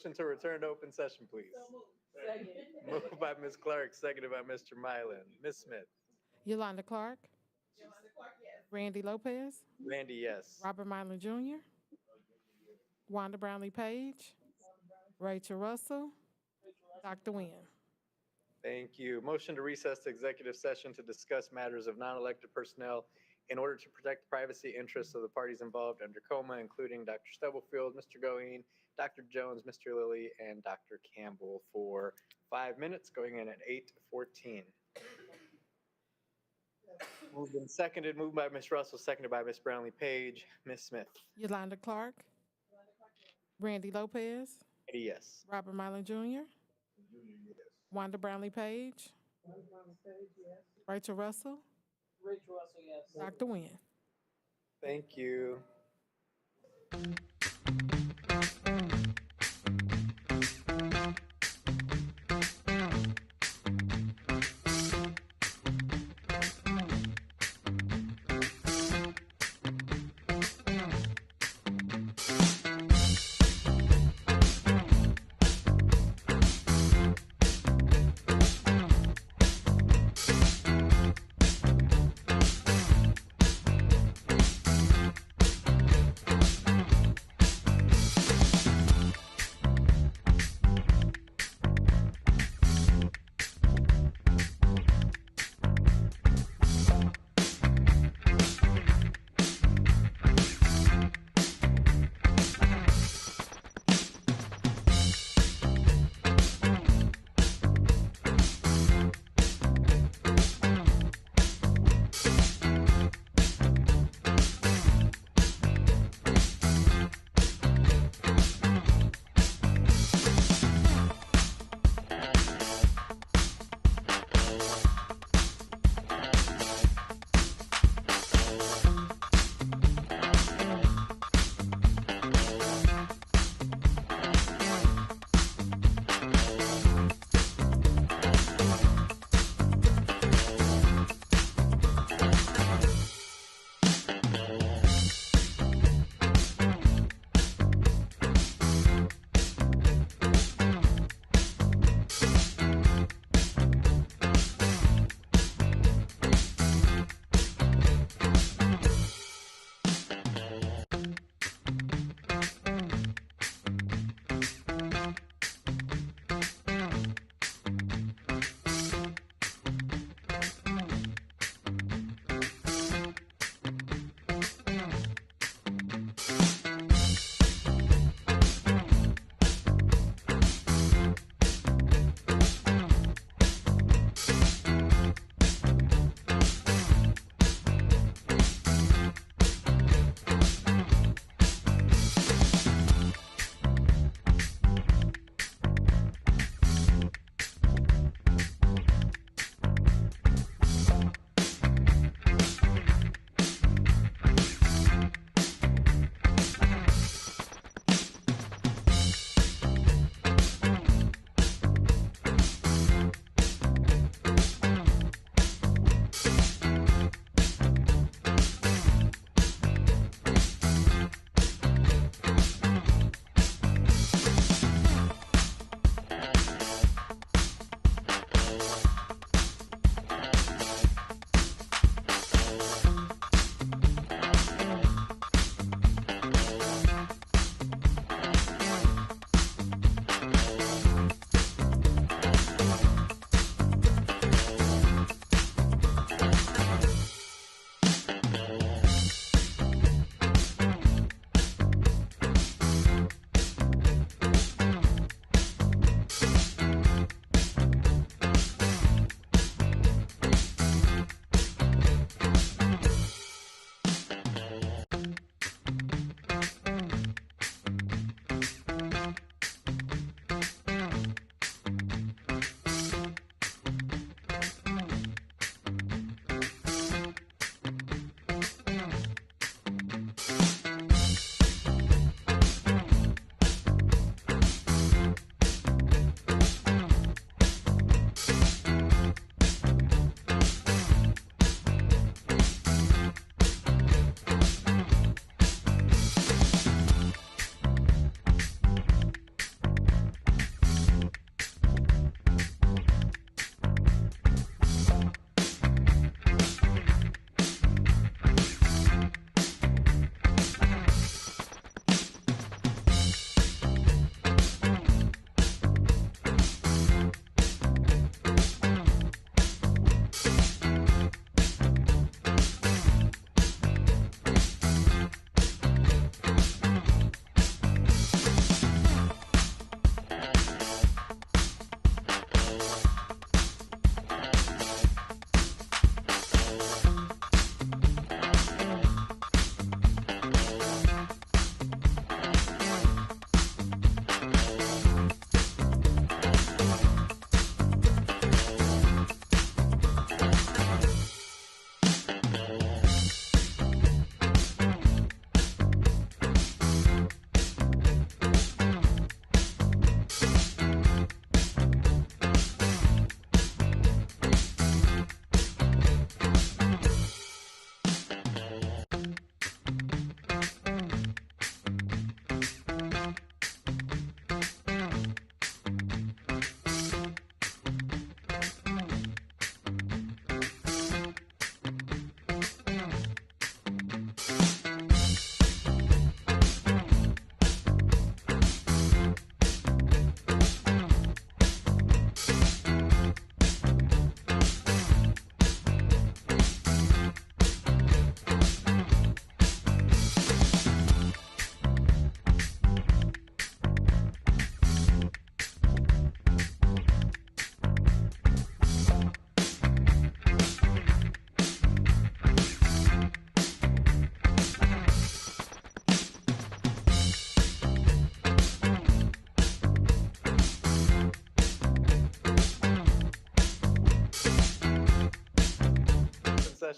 motion to return to open session, please? Moved by Ms. Clark, seconded by Mr. Mylan. Ms. Smith? Yolanda Clark. Randy Lopez. Randy, yes. Robert Mylan Jr. Wanda Brownlee Page. Rachel Russell. Dr. Nguyen. Thank you. Motion to recess to executive session to discuss matters of non-elected personnel in order to protect the privacy interests of the parties involved under coma, including Dr. Stubblefield, Mr. Goeen, Dr. Jones, Mr. Lilly, and Dr. Campbell for 5 minutes, going in at 8:14. Moved and seconded, moved by Ms. Russell, seconded by Ms. Brownlee Page. Ms. Smith? Yolanda Clark. Randy Lopez. Randy, yes. Robert Mylan Jr. Wanda Brownlee Page. Rachel Russell. Dr. Nguyen. Thank you.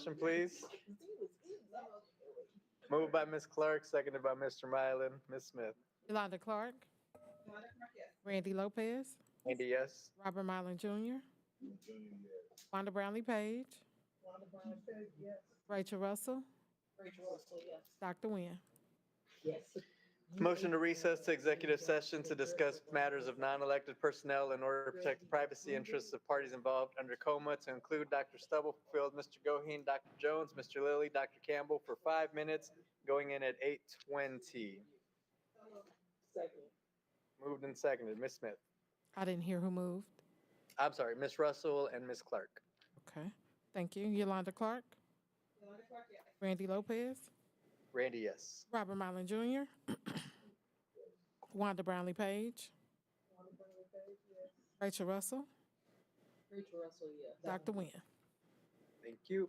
question, please? Moved by Ms. Clark, seconded by Mr. Mylan. Ms. Smith? Yolanda Clark. Randy Lopez. Andy, yes? Robert Mylan Jr. Wanda Brownlee Page. Rachel Russell. Dr. Nguyen. Motion to recess to executive session to discuss matters of non-elected personnel in order to protect the privacy interests of parties involved under COMA, to include Dr. Stubblefield, Mr. Goheen, Dr. Jones, Mr. Lilly, Dr. Campbell for 5 minutes, going in at 8:20. Moved and seconded. Ms. Smith? I didn't hear who moved. I'm sorry, Ms. Russell and Ms. Clark. Okay, thank you. Yolanda Clark. Randy Lopez. Randy, yes? Robert Mylan Jr. Wanda Brownlee Page. Rachel Russell. Dr. Nguyen. Thank you.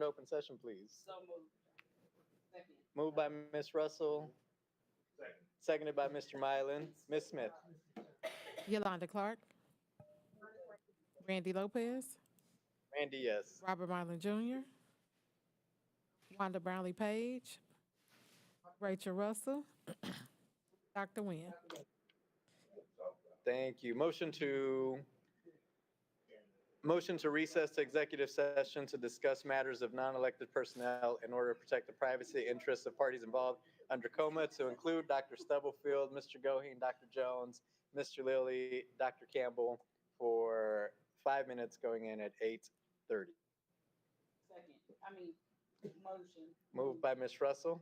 to open session, please? Moved by Ms. Russell. Seconded by Mr. Mylan. Ms. Smith? Yolanda Clark. Randy Lopez. Randy, yes. Robert Mylan Jr. Wanda Brownlee Page. Rachel Russell. Dr. Nguyen. Thank you. Motion to recess to executive session to discuss matters of non-elected personnel in order to protect the privacy interests of parties involved under COMA, to include Dr. Stubblefield, Mr. Goheen, Dr. Jones, Mr. Lilly, Dr. Campbell, for 5 minutes going in at 8:30. Motion. Moved by Ms. Russell.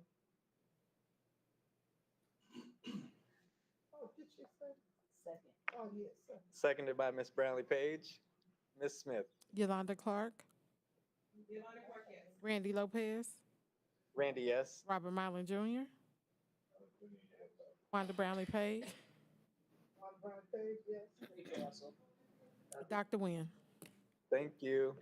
Seconded by Ms. Brownlee Page. Ms. Smith? Yolanda Clark. Randy Lopez. Randy, yes. Robert Mylan Jr. Wanda Brownlee Page. Dr. Nguyen. Thank you.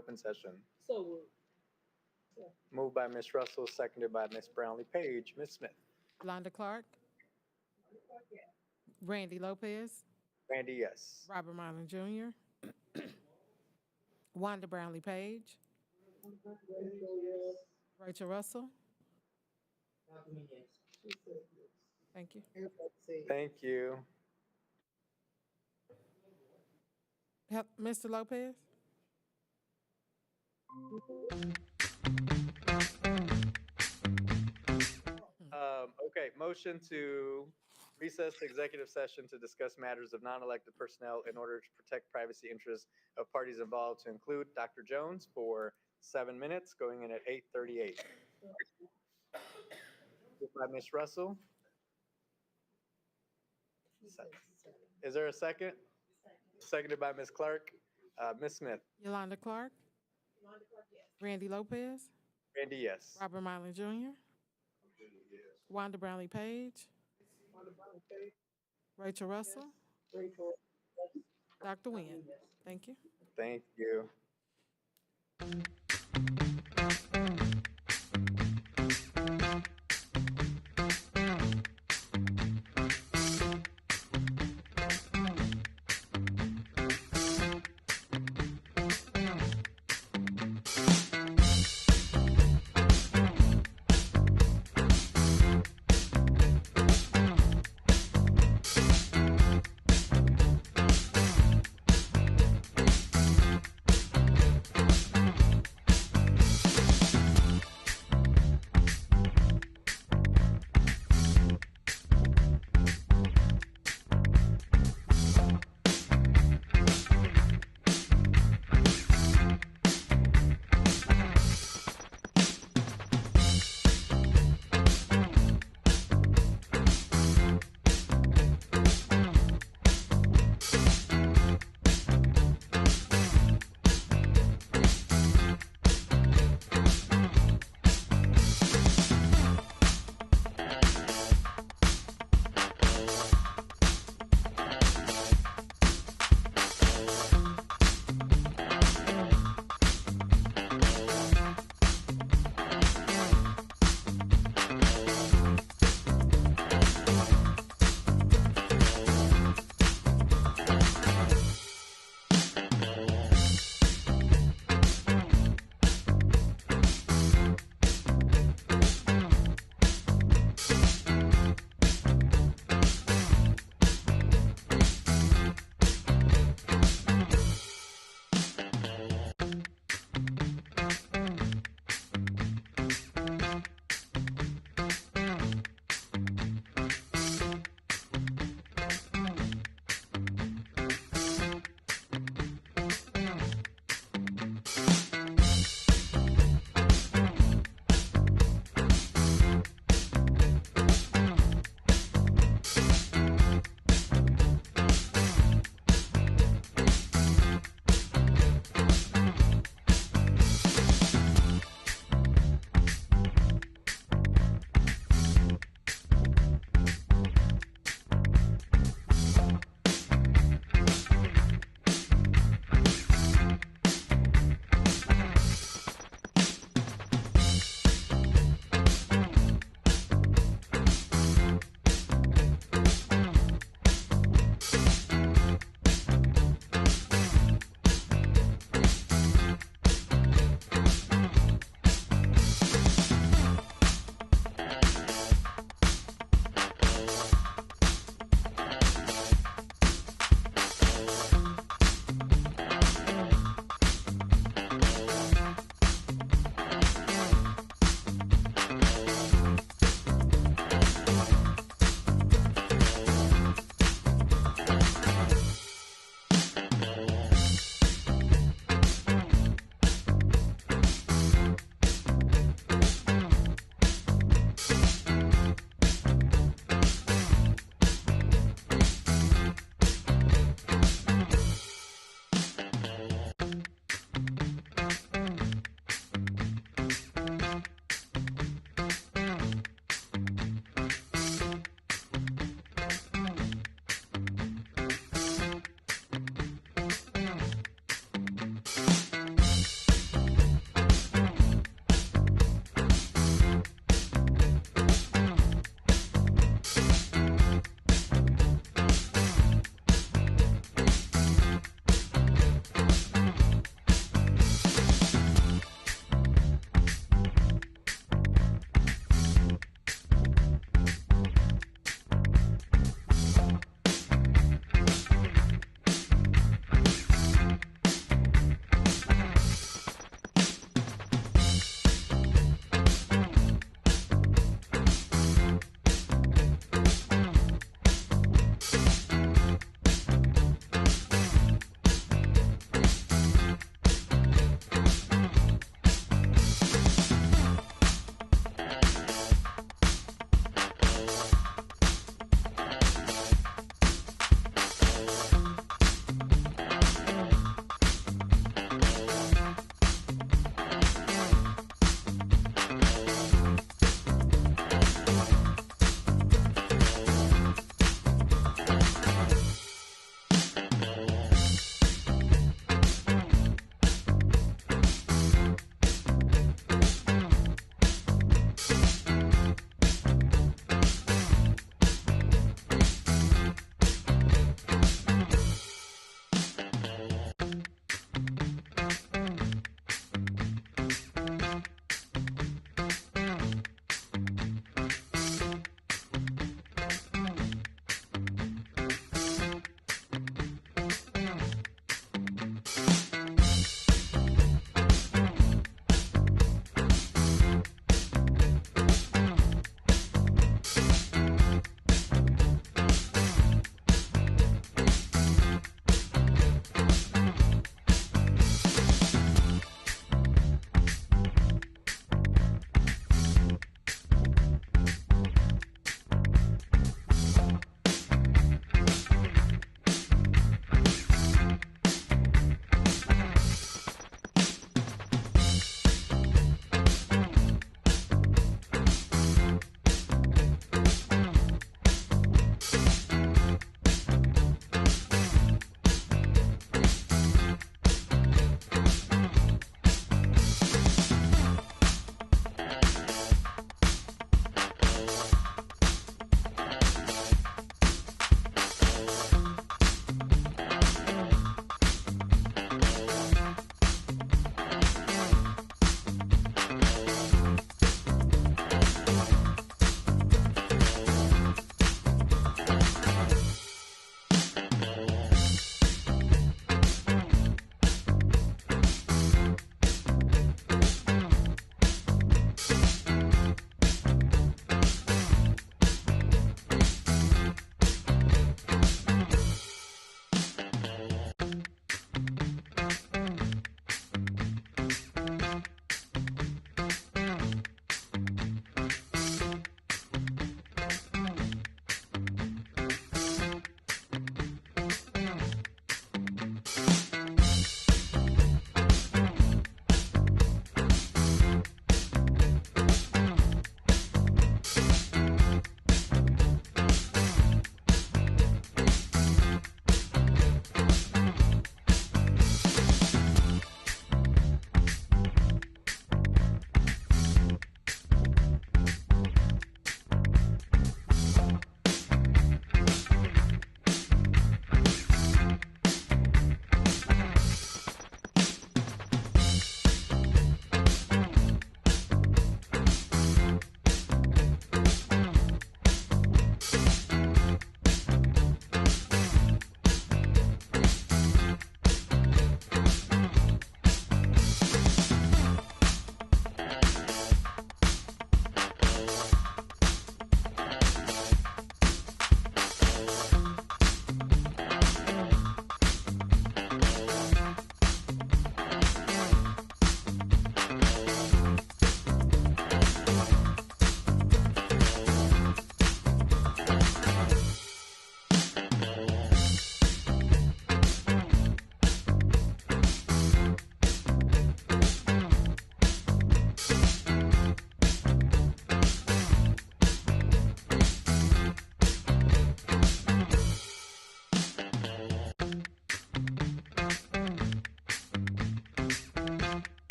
open session? Moved by Ms. Russell, seconded by Ms. Brownlee Page. Ms. Smith? Yolanda Clark. Randy Lopez. Randy, yes. Robert Marlin Jr. Wanda Brownlee Page. Rachel Russell. Thank you. Thank you. Mr. Lopez? Okay, motion to recess the executive session to discuss matters of non-elected personnel in order to protect privacy interests of parties involved, to include Dr. Jones for 7 minutes, going in at 8:38. Moved by Ms. Russell. Is there a second? Seconded by Ms. Clark. Ms. Smith? Yolanda Clark. Randy Lopez. Randy, yes. Robert Marlin Jr. Wanda Brownlee Page. Rachel Russell. Dr. Nguyen. Thank you. Thank you.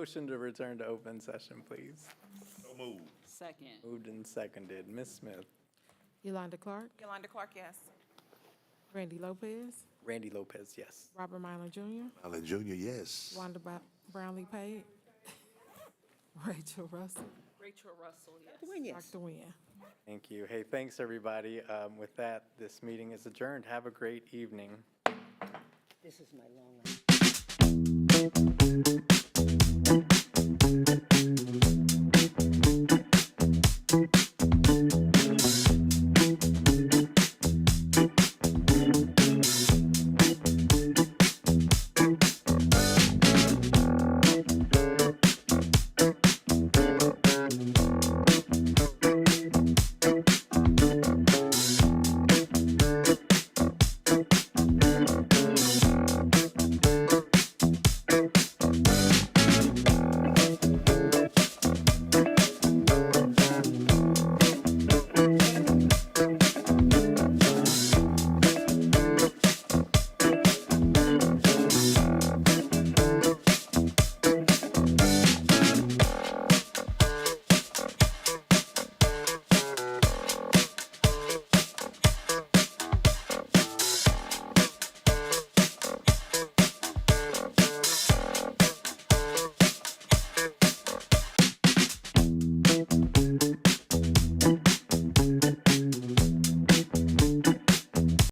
motion to return to open session, please? So moved. Second. Moved and seconded. Ms. Smith? Yolanda Clark, Yolanda Clark, yes. Randy Lopez, Randy Lopez, yes. Robert Myler Jr., Allen Jr., yes. Wanda Brownlee Page, Rachel Russell, Rachel Russell, yes. Dr. Nguyen. Thank you. Hey, thanks, everybody. With that, this meeting is adjourned. Have a great evening. This is my long one.